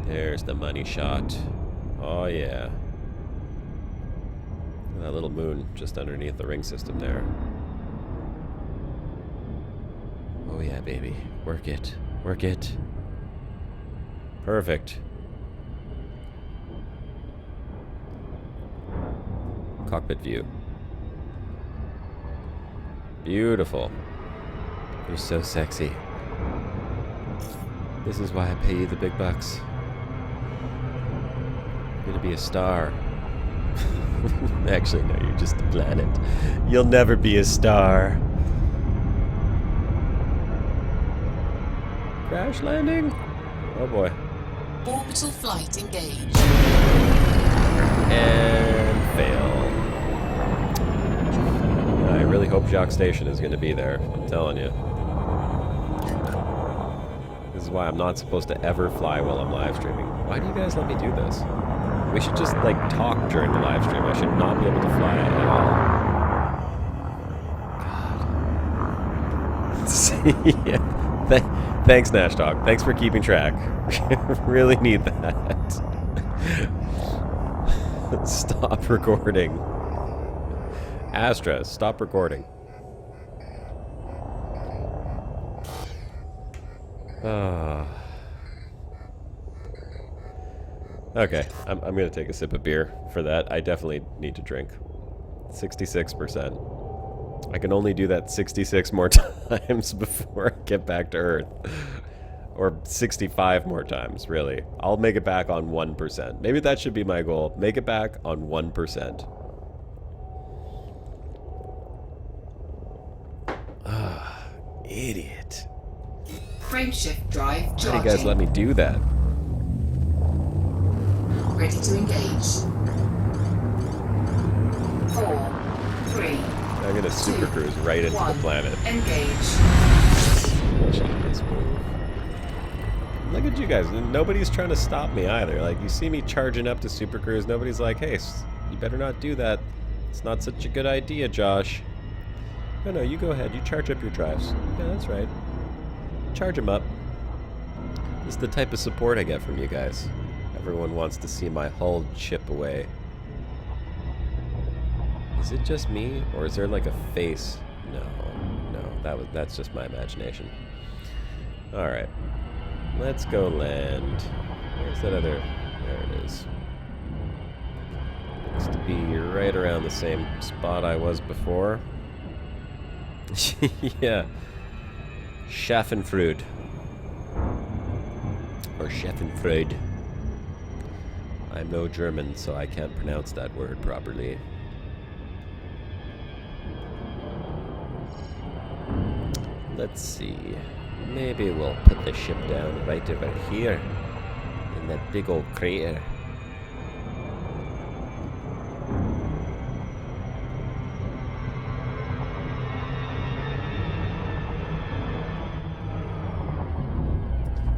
There's the money shot. Oh yeah. That little moon just underneath the ring system there. Oh yeah, baby. Work it. Work it. Perfect. Cockpit view. Beautiful. You're so sexy. This is why I pay you the big bucks. You're gonna be a star. Actually, no, you're just a planet. You'll never be a star. Crash landing? Oh boy. Orbital flight engaged. And fail. I really hope Jacques Station is going to be there. I'm telling you. This is why I'm not supposed to ever fly while I'm live streaming. Why do you guys let me do this? We should just, like, talk during the live stream. I should not be able to fly at all. God. Yeah. Thanks, Nash Dog. Thanks for keeping track. Really need that. Stop recording. Astra, stop recording. Okay, I'm going to take a sip of beer for that. I definitely need to drink. 66%. I can only do that 66 more times before I get back to Earth. Or 65 more times, really. I'll make it back on 1%. Maybe that should be my goal. Make it back on 1%. Ah, idiot. Frameshift drive charging. How do you guys let me do that? Ready to engage. 4, 3. I'm gonna super cruise right into the planet. Engage. Genius move. Look at you guys. Nobody's trying to stop me either. Like, you see me charging up to super cruise. Nobody's like, hey, you better not do that. It's not such a good idea, Josh. No, you go ahead. You charge up your drives. Yeah, that's right. Charge them up. This is the type of support I get from you guys. Everyone wants to see my hull chip away. Is it just me, or is there like a face? No, that's just my imagination. All right, let's go land. Where's that other? There it is. Looks to be right around the same spot I was before. Yeah, Schaffenfreude or Schaffenfreude. I'm no German, so I can't pronounce that word properly. Let's see. Maybe we'll put the ship down right over here in that big old crater.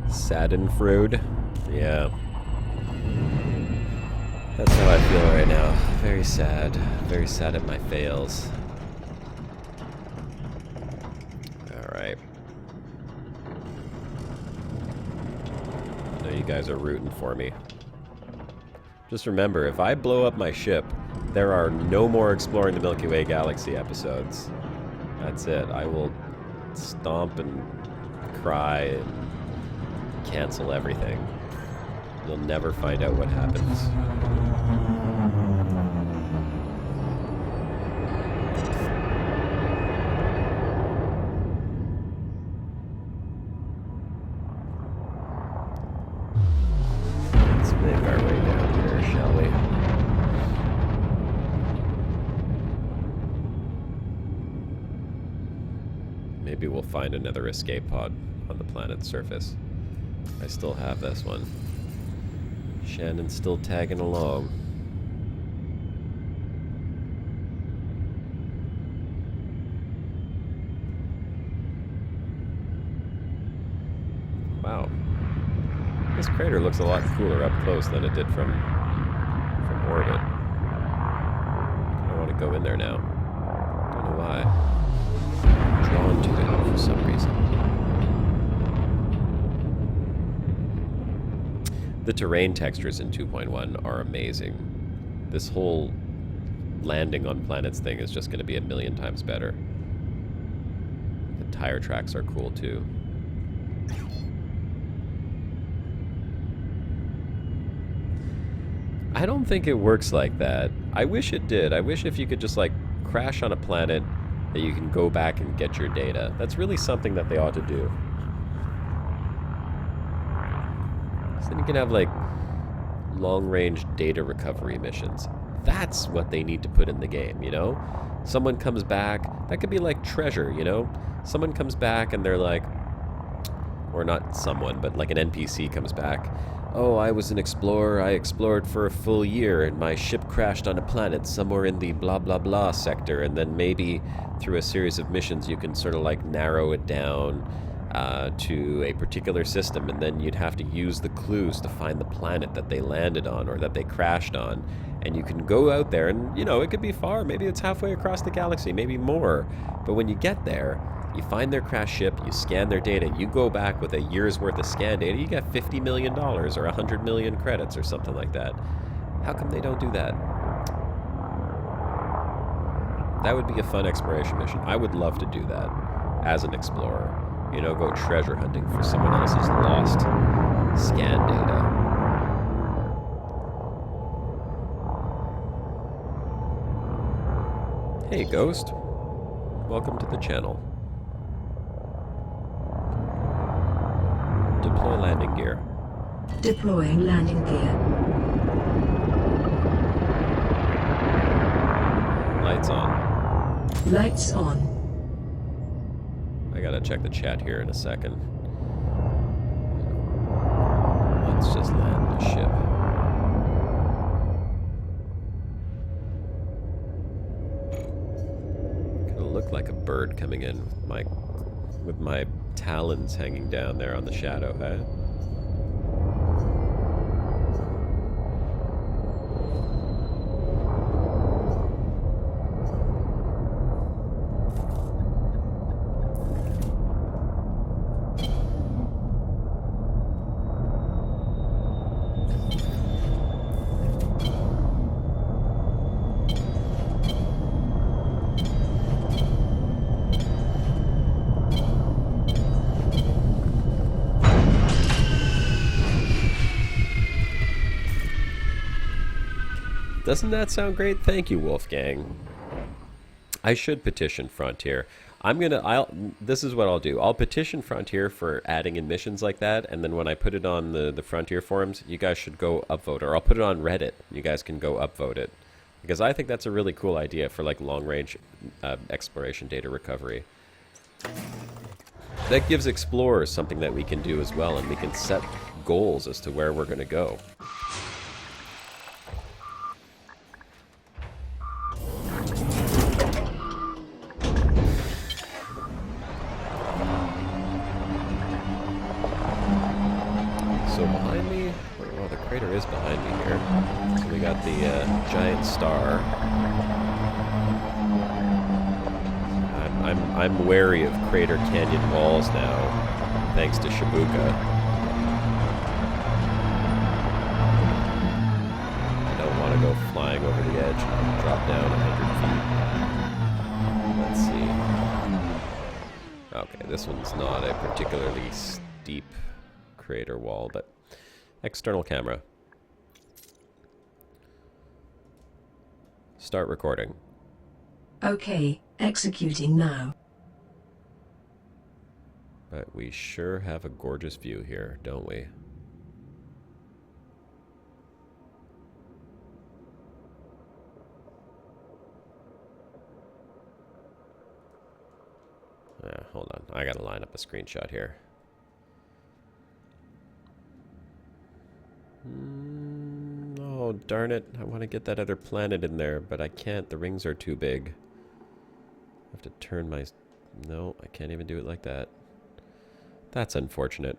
Schadenfreude? Yeah. That's how I feel right now. Very sad. Very sad at my fails. Alright. I know you guys are rooting for me. Just remember, if I blow up my ship, there are no more Exploring the Milky Way Galaxy episodes. That's it. I will stomp and cry and cancel everything. You'll never find out what happens. Let's make our way down here, shall we? Maybe we'll find another escape pod on the planet's surface. I still have this one. Shannon's still tagging along. Wow. This crater looks a lot cooler up close than it did from orbit. I want to go in there now. Don't know why. I'm drawn to it for some reason. The terrain textures in 2.1 are amazing. This whole landing on planets thing is just going to be a million times better. The tire tracks are cool too. I don't think it works like that. I wish it did. I wish if you could just like crash on a planet that you can go back and get your data. That's really something that they ought to do. So then you can have like long-range data recovery missions. That's what they need to put in the game, you know? Someone comes back, that could be like Treasure, you know? Someone comes back and they're like, or not someone, but like an NPC comes back. Oh, I was an explorer. I explored for a full year and my ship crashed on a planet somewhere in the blah blah blah sector, and then maybe through a series of missions you can sort of like narrow it down to a particular system, and then you'd have to use the clues to find the planet that they landed on or that they crashed on. And you can go out there and, you know, it could be far. Maybe it's halfway across the galaxy, maybe more. But when you get there, you find their crashed ship, you scan their data, you go back with a year's worth of scan data, you get $50 million or 100 million credits or something like that. How come they don't do that? That would be a fun exploration mission. I would love to do that as an explorer. You know, go treasure hunting for someone else's lost scan data. Hey, Ghost. Welcome to the channel. Deploy landing gear. Deploying landing gear. Lights on. Lights on. I gotta check the chat here in a second. Let's just land the ship. Gonna look like a bird coming in with my talons hanging down there on the shadow, huh? Doesn't that sound great? Thank you, Wolfgang. I should petition Frontier. This is what I'll do. I'll petition Frontier for adding in missions like that, and then when I put it on the Frontier forums, you guys should go upvote, or I'll put it on Reddit. You guys can go upvote it. Because I think that's a really cool idea for like long-range exploration data recovery. That gives explorers something that we can do as well, and we can set goals as to where we're going to go. Is behind me here. So we got the giant star. I'm wary of Crater Canyon walls now, thanks to Shibuka. I don't want to go flying over the edge and drop down 100 feet. Let's see. Okay, this one's not a particularly steep crater wall, but external camera. Start recording. Okay, executing now. But we sure have a gorgeous view here, don't we? Hold on, I gotta line up a screenshot here. Oh, darn it. I want to get that other planet in there, but I can't. The rings are too big. I have to turn my... No, I can't even do it like that. That's unfortunate.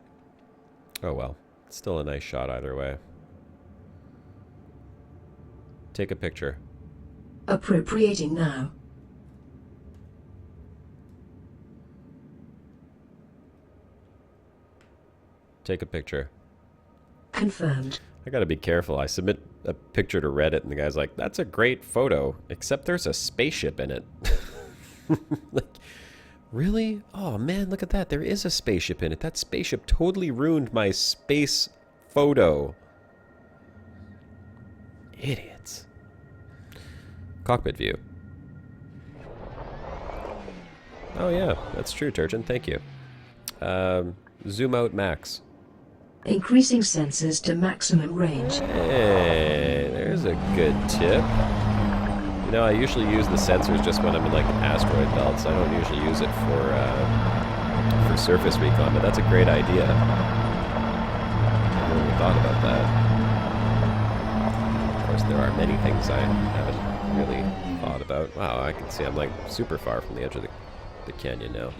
Oh well. Still a nice shot either way. Take a picture. Appropriating now. Take a picture. Confirmed. I gotta be careful. I submit a picture to Reddit and the guy's like, that's a great photo, except there's a spaceship in it. Like, really? Oh man, look at that. There is a spaceship in it. That spaceship totally ruined my space photo. Idiots. Cockpit view. Oh yeah, that's true, Turgeon. Thank you. Zoom out max. Increasing sensors to maximum range. Hey, there's a good tip. You know, I usually use the sensors just when I'm in like asteroid belts. I don't usually use it for surface recon, but that's a great idea. I never thought about that. Of course, there are many things I haven't really thought about. Wow, I can see I'm like super far from the edge of the canyon now.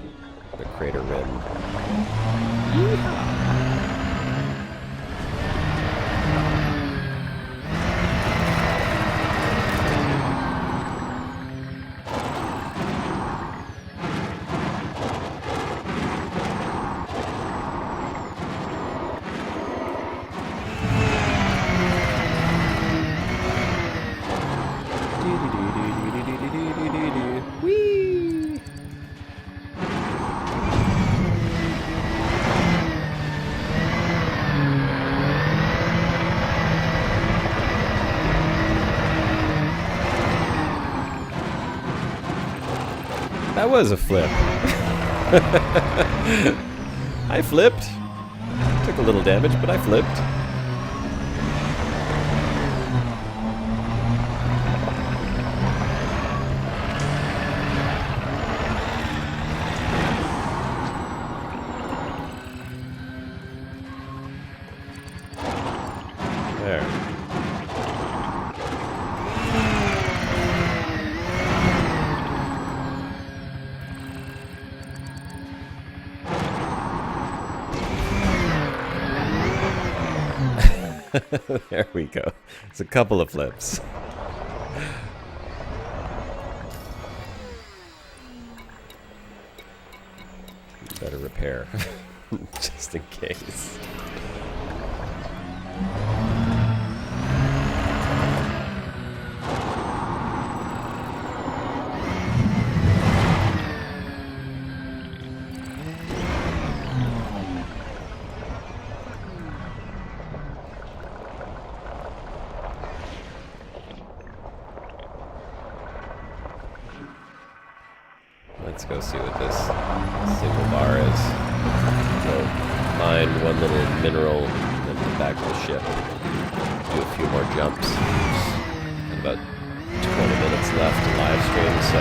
The crater rim. Yeehaw! Whee! That was a flip. I flipped. Took a little damage, but I flipped. There. There we go. It's a couple of flips. Better repair, just in case. Let's go see what this single bar is. So, find one little mineral, then get back to the ship. Do a few more jumps. And about 20 minutes left to live stream, so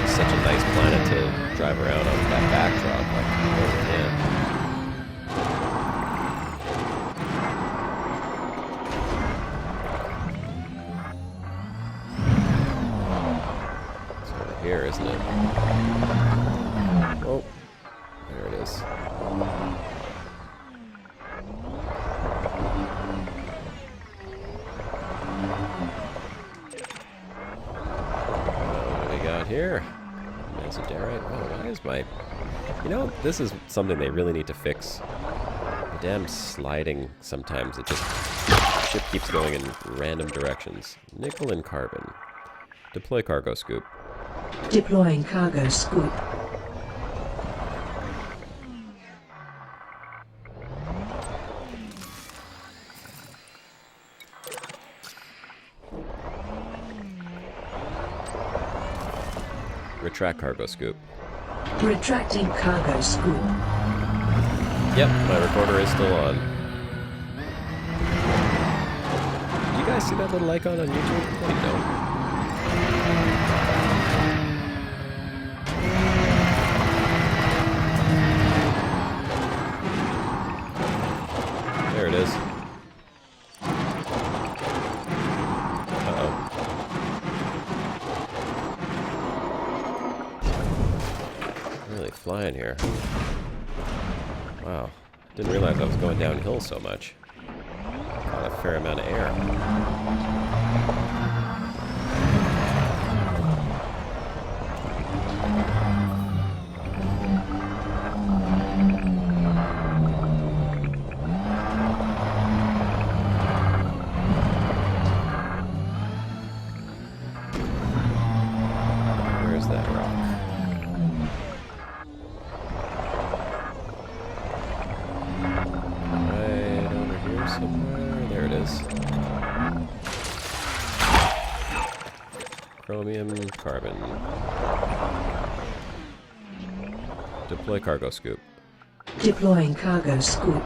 it's such a nice planet to drive around on that backdrop. Like, oh man. Here, isn't it? Oh, there it is. What do we got here? Mesoderite. Oh, why is my... You know, this is something they really need to fix. The damn sliding, sometimes it just... Ship keeps going in random directions. Nickel and carbon. Deploy cargo scoop. Deploying cargo scoop. Retract cargo scoop. Retracting cargo scoop. Yep, my recorder is still on. You guys see that little icon on YouTube? No, you don't. There it is. Uh-oh. Really flying here. Wow. Didn't realize I was going downhill so much. Got a fair amount of air. Where's that rock? Right over here somewhere. There it is. Chromium carbon. Deploy cargo scoop. Deploying cargo scoop.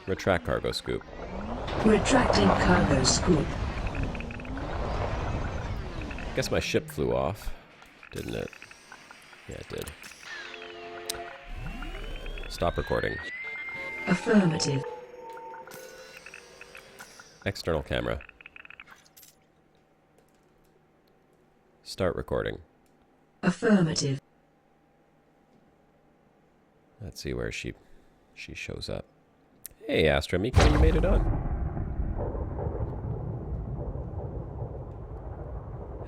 Retract cargo scoop. Retracting cargo scoop. Guess my ship flew off, didn't it? Yeah, it did. Stop recording. Affirmative. External camera. Start recording. Affirmative. Let's see where she shows up. Hey, Astra Miko, you made it on.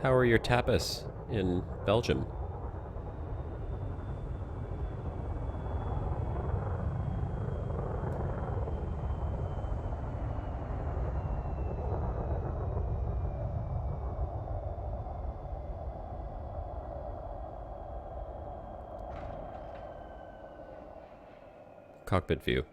How are your tapas in Belgium? Cockpit view.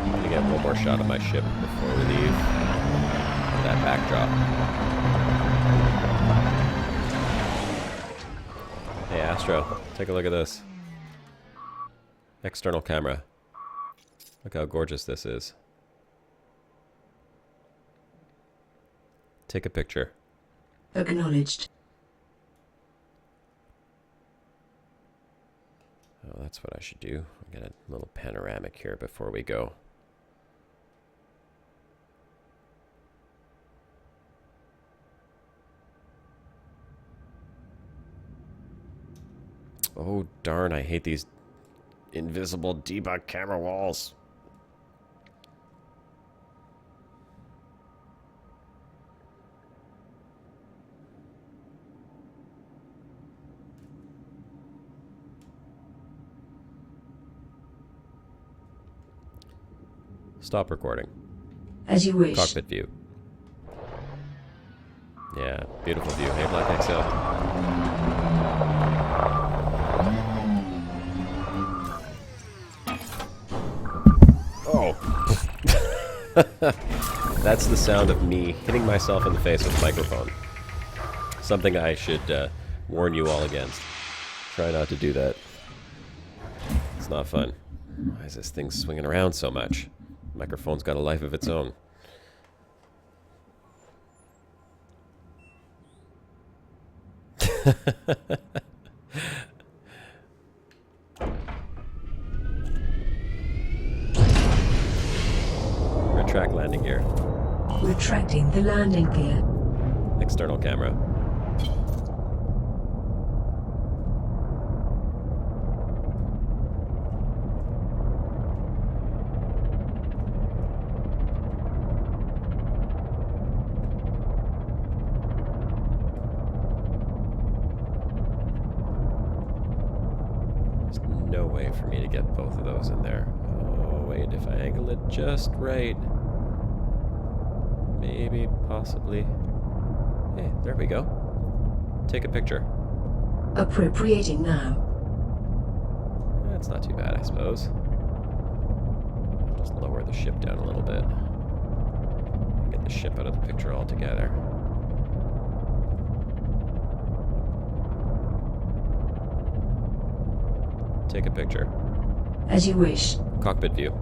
I'm gonna get one more shot of my ship before we leave. That backdrop. Hey Astro, take a look at this. External camera. Look how gorgeous this is. Take a picture. Acknowledged. Oh, that's what I should do. I'll get a little panoramic here before we go. Oh, darn, I hate these invisible debug camera walls. Stop recording. As you wish. Cockpit view. Yeah, beautiful view. Hey, Black XL. Oh. That's the sound of me hitting myself in the face with a microphone. Something I should warn you all against. Try not to do that. It's not fun. Why is this thing swinging around so much? The microphone's got a life of its own. Retract landing gear. Retracting the landing gear. External camera. There's no way for me to get both of those in there. Oh, wait, if I angle it just right. Maybe, possibly. Hey, there we go. Take a picture. Appropriating now. That's not too bad, I suppose. I'll just lower the ship down a little bit. Get the ship out of the picture altogether. Take a picture. As you wish. Cockpit view.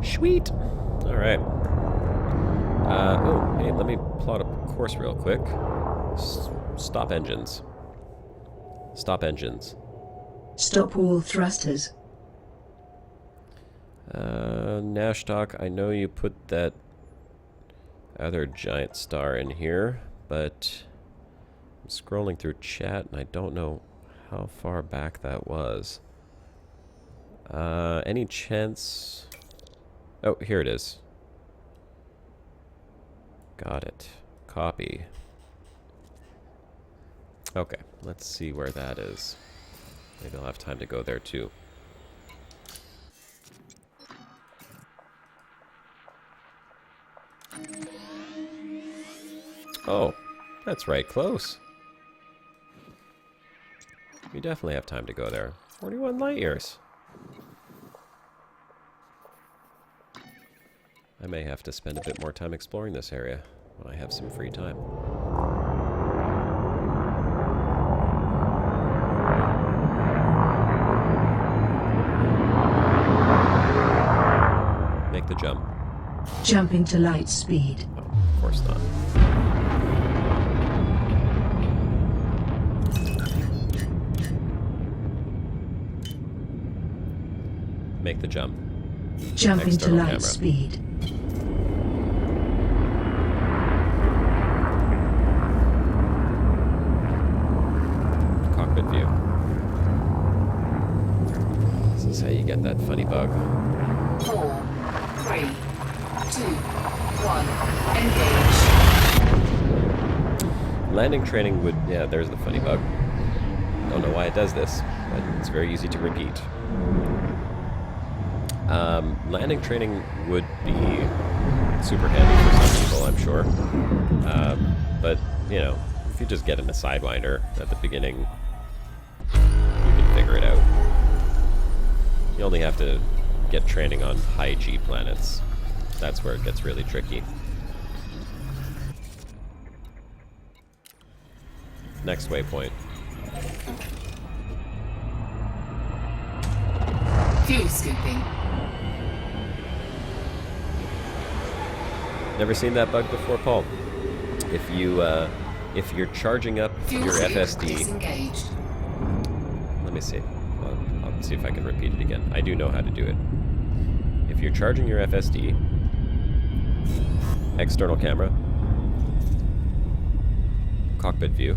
Sweet. All right. Oh, hey, let me plot a course real quick. Stop engines. Stop engines. Stop all thrusters. Nashdock, I know you put that other giant star in here, but I'm scrolling through chat and I don't know how far back that was. Any chance... Oh, here it is. Got it. Copy. Okay, let's see where that is. Maybe I'll have time to go there too. Oh, that's right close. We definitely have time to go there. 41 light years. I may have to spend a bit more time exploring this area when I have some free time. Make the jump. Jumping to light speed. Oh, of course not. Make the jump. Jumping to External light camera. speed. Cockpit view. This is how you get that funny bug. 4, 3, 2, 1. Engage. Landing training would... Yeah, there's the funny bug. Don't know why it does this, but it's very easy to repeat. Landing training would be super handy for some people, I'm sure. But, you know, if you just get in a Sidewinder at the beginning, you can figure it out. You only have to get training on high G planets. That's where it gets really tricky. Next waypoint. Fuel scooping. Never seen that bug before, Paul. If you're charging up Fuel your scoop FSD, disengaged. let me see. I'll see if I can repeat it again. I do know how to do it. If you're charging your FSD, external camera, cockpit view.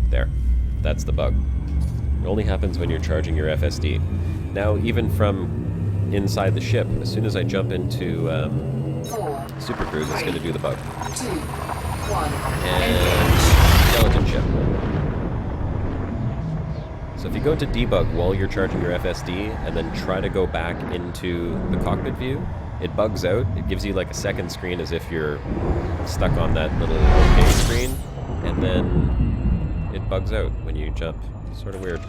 There. That's the bug. It only happens when you're charging your FSD. Now, even from inside the ship, as soon as I jump into 4, Super Cruise, it's going to do the bug. 2, 1. And skeleton ship. So if you go into debug while you're charging your FSD and then try to go back into the cockpit view, it bugs out. It gives you like a second screen as if you're stuck on that little OK screen, and then it bugs out when you jump. Sort of weird.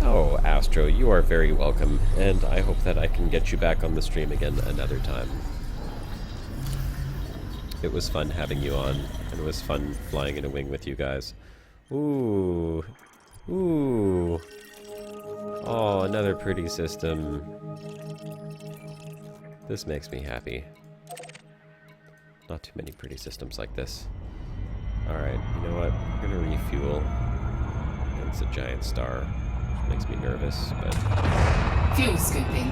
Oh, Astro, you are very welcome, and I hope that I can get you back on the stream again another time. It was fun having you on, and it was fun flying in a wing with you guys. Ooh. Ooh. Oh, another pretty system. This makes me happy. Not too many pretty systems like this. Alright, you know what? I'm gonna refuel against a giant star, which makes me nervous, but... Fuel scooping.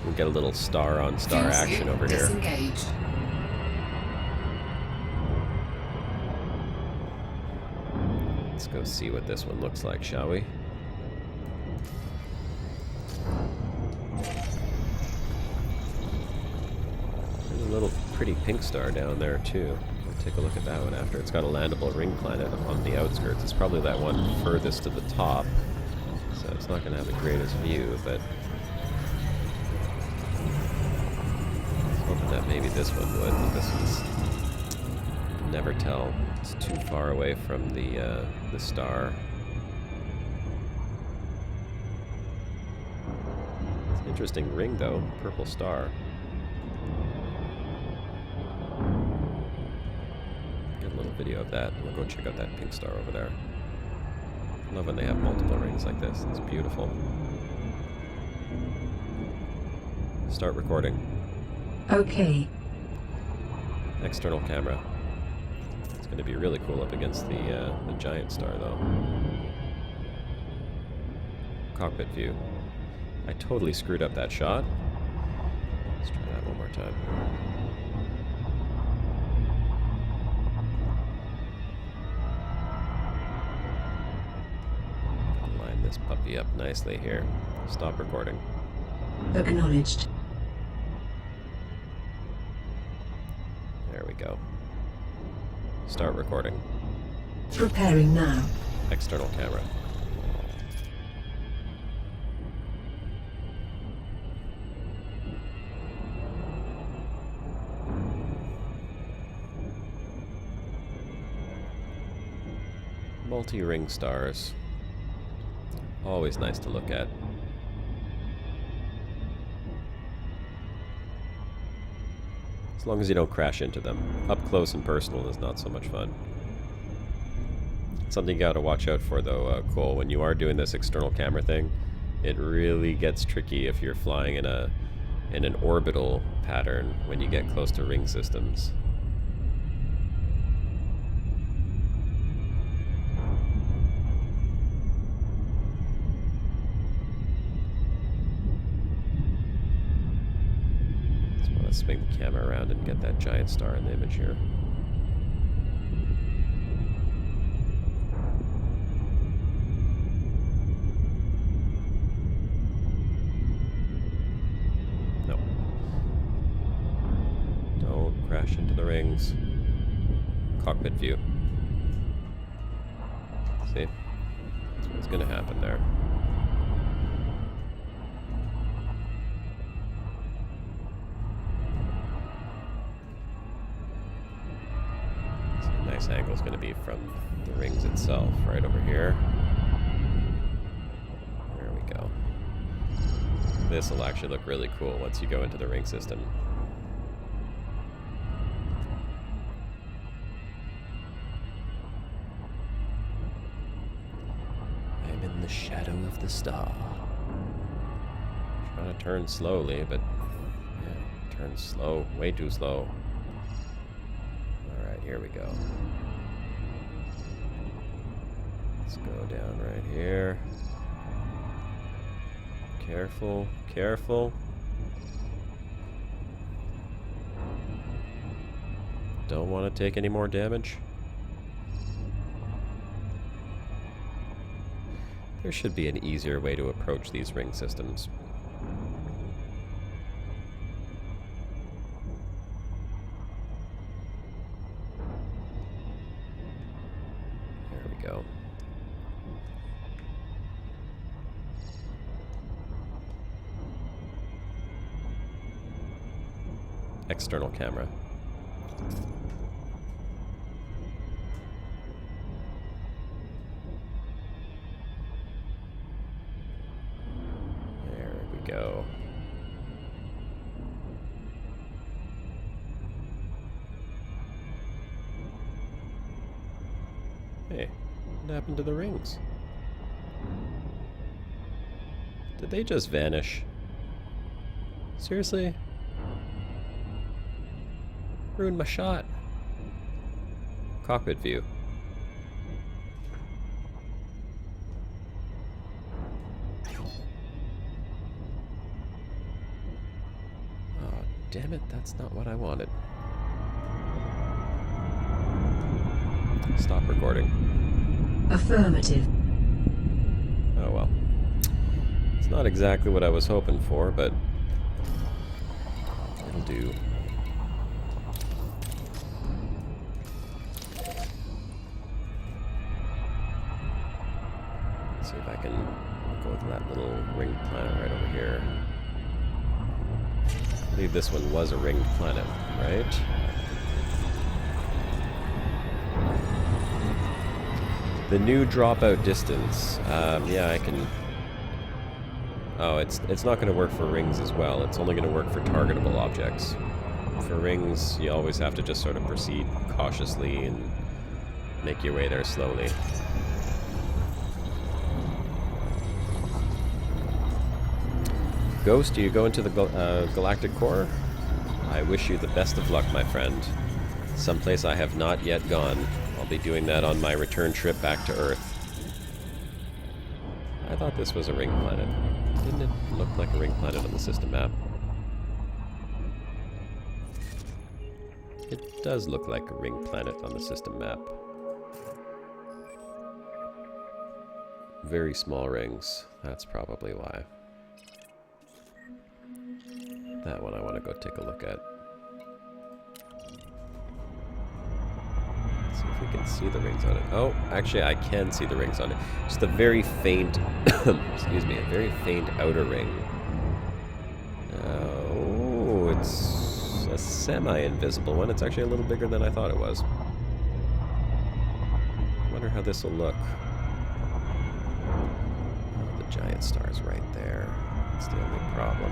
We'll get a little star-on-star Fuel action scoop over here. disengaged. Let's go see what this one looks like, shall we? There's a little pretty pink star down there, too. We'll take a look at that one after. It's got a landable ring planet on the outskirts. It's probably that one furthest to the top, so it's not going to have the greatest view, but... hoping that maybe this one would, but this one's... never tell. It's too far away from the star. It's an interesting ring, though. Purple star. Get a little video of that. We'll go check out that pink star over there. I love when they have multiple rings like this. It's beautiful. Start recording. Okay. External camera. It's going to be really cool up against the giant star, though. Cockpit view. I totally screwed up that shot. Let's try that one more time. Line this puppy up nicely here. Stop recording. Acknowledged. There we go. Start recording. Preparing now. External camera. Multi-ring stars. Always nice to look at. As long as you don't crash into them. Up close and personal is not so much fun. Something you gotta watch out for, though, Cole, when you are doing this external camera thing, it really gets tricky if you're flying in an orbital pattern when you get close to ring systems. Swing the camera around and get that giant star in the image here. No. Don't crash into the rings. Cockpit view. See? That's what's gonna happen there. Nice angle is going to be from the rings itself, right over here. There we go. This will actually look really cool once you go into the ring system. I'm in the shadow of the star. Trying to turn slowly, but yeah, turn slow, way too slow. Here we go. Let's go down right here. Careful, careful. Don't want to take any more damage. There should be an easier way to approach these ring systems. Go. External camera. There we go. Hey. What happened to the rings? Did they just vanish? Seriously? Ruined my shot. Cockpit view. Oh, damn it, that's not what I wanted. Stop recording. Affirmative. Oh well. It's not exactly what I was hoping for, but it'll do. Let's see if I can go to that little ringed planet right over here. I believe this one was a ringed planet, right? The new dropout distance. Yeah, I can... Oh, it's not going to work for rings as well. It's only going to work for targetable objects. For rings, you always have to just sort of proceed cautiously and make your way there slowly. Ghost, do you go into the galactic core? I wish you the best of luck, my friend. Someplace I have not yet gone. I'll be doing that on my return trip back to Earth. I thought this was a ring planet. Didn't it look like a ring planet on the system map? It does look like a ring planet on the system map. Very small rings. That's probably why. That one I want to go take a look at. Let's see if we can see the rings on it. Oh, actually I can see the rings on it. Just a very faint, excuse me, a very faint outer ring. Oh, it's a semi-invisible one. It's actually a little bigger than I thought it was. Wonder how this will look. Oh, the giant star's right there. That's the only problem.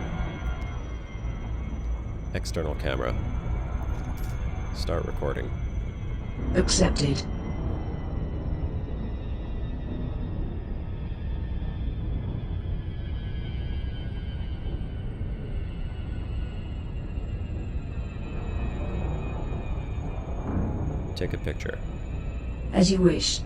External camera. Start recording. Accepted. Take a picture. As you wish.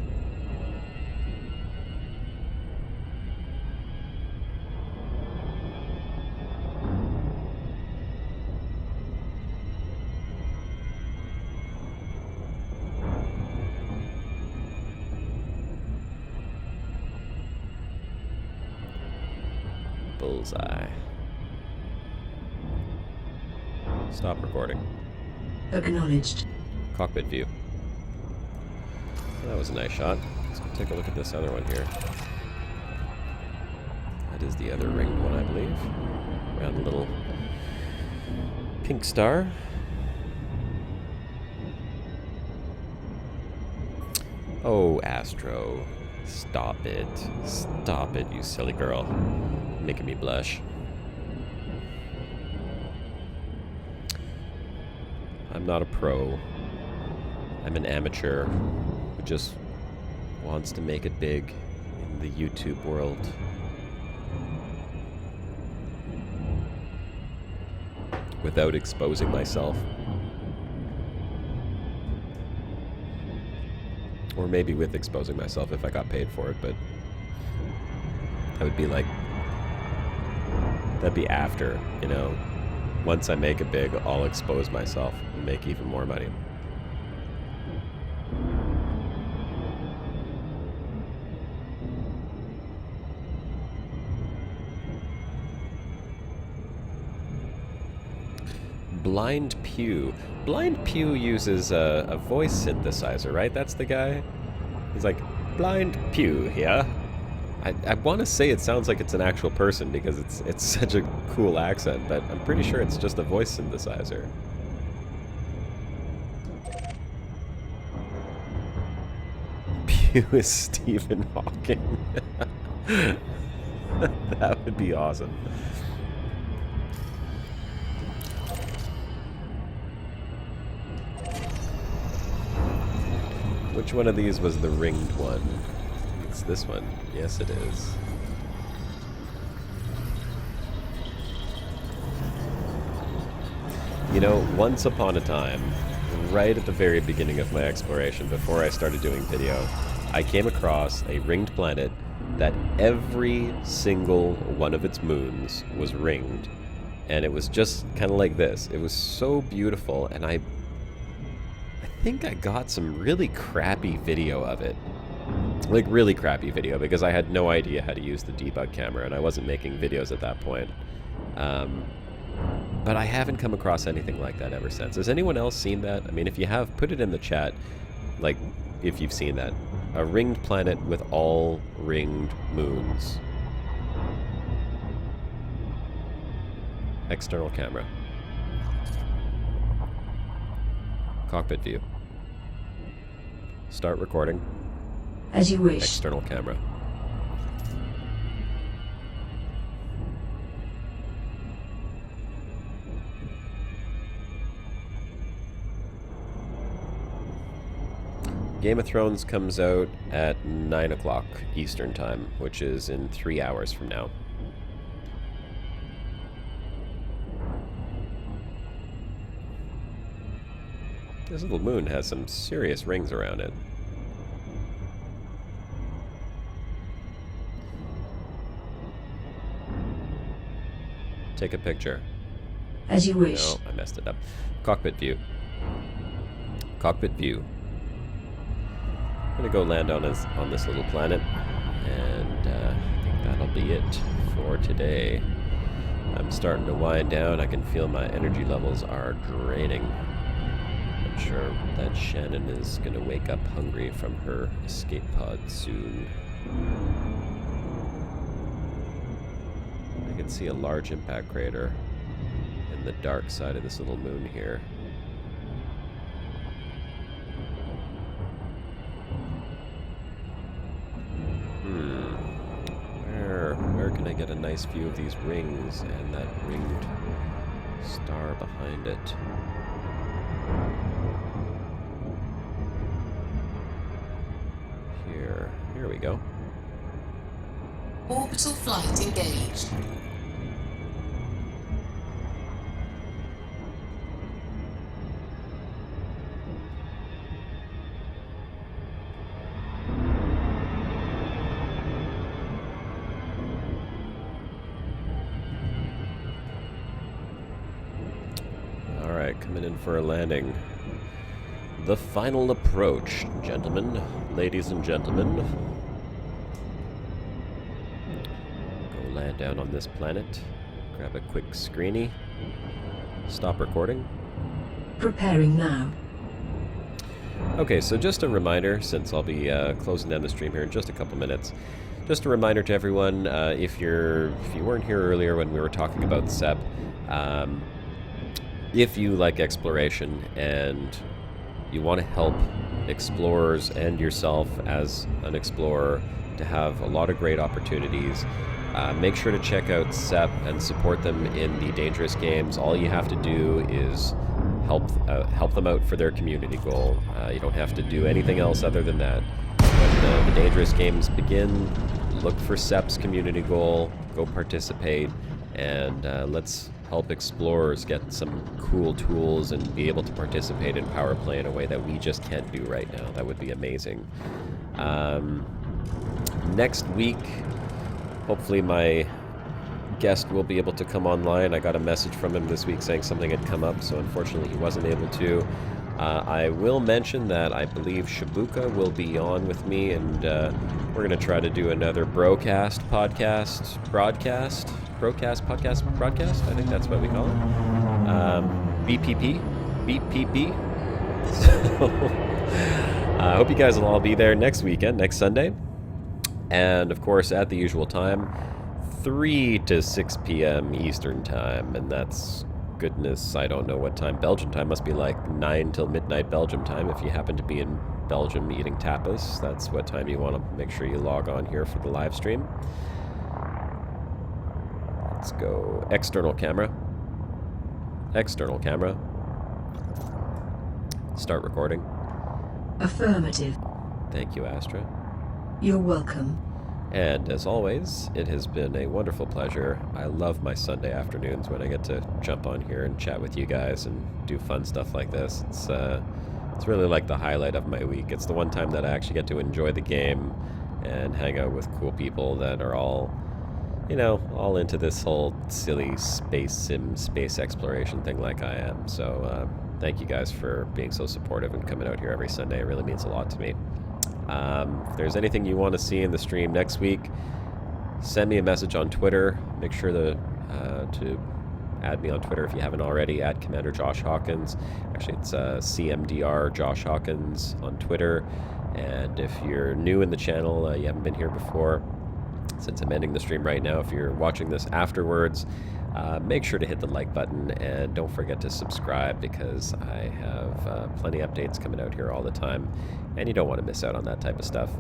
Bullseye. Stop recording. Acknowledged. Cockpit view. That was a nice shot. Let's go take a look at this other one here. That is the other ringed one, I believe. Around the little pink star. Oh, Astro. Stop it. Stop it, you silly girl. Making me blush. I'm not a pro. I'm an amateur who just wants to make it big in the YouTube world. Without exposing myself. Or maybe with exposing myself if I got paid for it, but that would be like, that'd be after, you know. Once I make it big, I'll expose myself and make even more money. Blind Pew. Blind Pew uses a voice synthesizer, right? That's the guy? He's like, Blind Pew here. I want to say it sounds like it's an actual person because it's such a cool accent, but I'm pretty sure it's just a voice synthesizer. Pew is Stephen Hawking. That would be awesome. Which one of these was the ringed one? It's this one. Yes, it is. You know, once upon a time, right at the very beginning of my exploration, before I started doing video, I came across a ringed planet that every single one of its moons was ringed. And it was just kind of like this. It was so beautiful, and I think I got some really crappy video of it. Like, really crappy video, because I had no idea how to use the debug camera, and I wasn't making videos at that point. But I haven't come across anything like that ever since. Has anyone else seen that? I mean, if you have, put it in the chat, like, if you've seen that. A ringed planet with all ringed moons. External camera. Cockpit view. Start recording. As you wish. External camera. Game of Thrones comes out at 9 o'clock Eastern Time, which is in 3 hours from now. This little moon has some serious rings around it. Take a picture. As you wish. No, I messed it up. Cockpit view. Cockpit view. I'm gonna go land on this little planet, and I think that'll be it for today. I'm starting to wind down. I can feel my energy levels are draining. I'm sure that Shannon is gonna wake up hungry from her escape pod soon. I can see a large impact crater in the dark side of this little moon here. Where can I get a nice view of these rings and that ringed star behind it? Here we go. Orbital flight engaged. Alright, coming in for a landing. The final approach, gentlemen, ladies and gentlemen. Go land down on this planet. Grab a quick screeny. Stop recording. Preparing now. Okay, so just a reminder, since I'll be closing down the stream here in just a couple minutes. Just a reminder to everyone, if you weren't here earlier when we were talking about SEP, if you like exploration and you want to help explorers and yourself as an explorer to have a lot of great opportunities, make sure to check out SEP and support them in the dangerous games. All you have to do is help them out for their community goal. You don't have to do anything else other than that. When the dangerous games begin, look for SEP's community goal, go participate, and let's help explorers get some cool tools and be able to participate in power play in a way that we just can't do right now. That would be amazing. Next week, hopefully my guest will be able to come online. I got a message from him this week saying something had come up, so unfortunately he wasn't able to. I will mention that I believe Shibuka will be on with me, and we're going to try to do another broadcast, I think that's what we call it. BPP. So, I hope you guys will all be there next weekend, next Sunday. And, of course, at the usual time, 3 to 6 p.m. Eastern Time, and that's, goodness, I don't know what time. Belgian time must be like 9 till midnight Belgium time. If you happen to be in Belgium eating tapas, that's what time you want to make sure you log on here for the live stream. Let's go external camera. External camera. Start recording. Affirmative. Thank you, Astra. You're welcome. And as always, it has been a wonderful pleasure. I love my Sunday afternoons when I get to jump on here and chat with you guys and do fun stuff like this. It's really like the highlight of my week. It's the one time that I actually get to enjoy the game and hang out with cool people that are all, all into this whole silly space sim, space exploration thing like I am. So thank you guys for being so supportive and coming out here every Sunday. It really means a lot to me. If there's anything you want to see in the stream next week, send me a message on Twitter. Make sure to add me on Twitter if you haven't already, at Commander Josh Hawkins. Actually, it's CMDR Josh Hawkins on Twitter. And if you're new in the channel, you haven't been here before, since I'm ending the stream right now, if you're watching this afterwards, make sure to hit the like button, and don't forget to subscribe, because I have plenty of updates coming out here all the time, and you don't want to miss out on that type of stuff.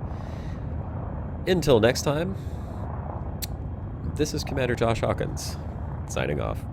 Until next time, this is Commander Josh Hawkins, signing off.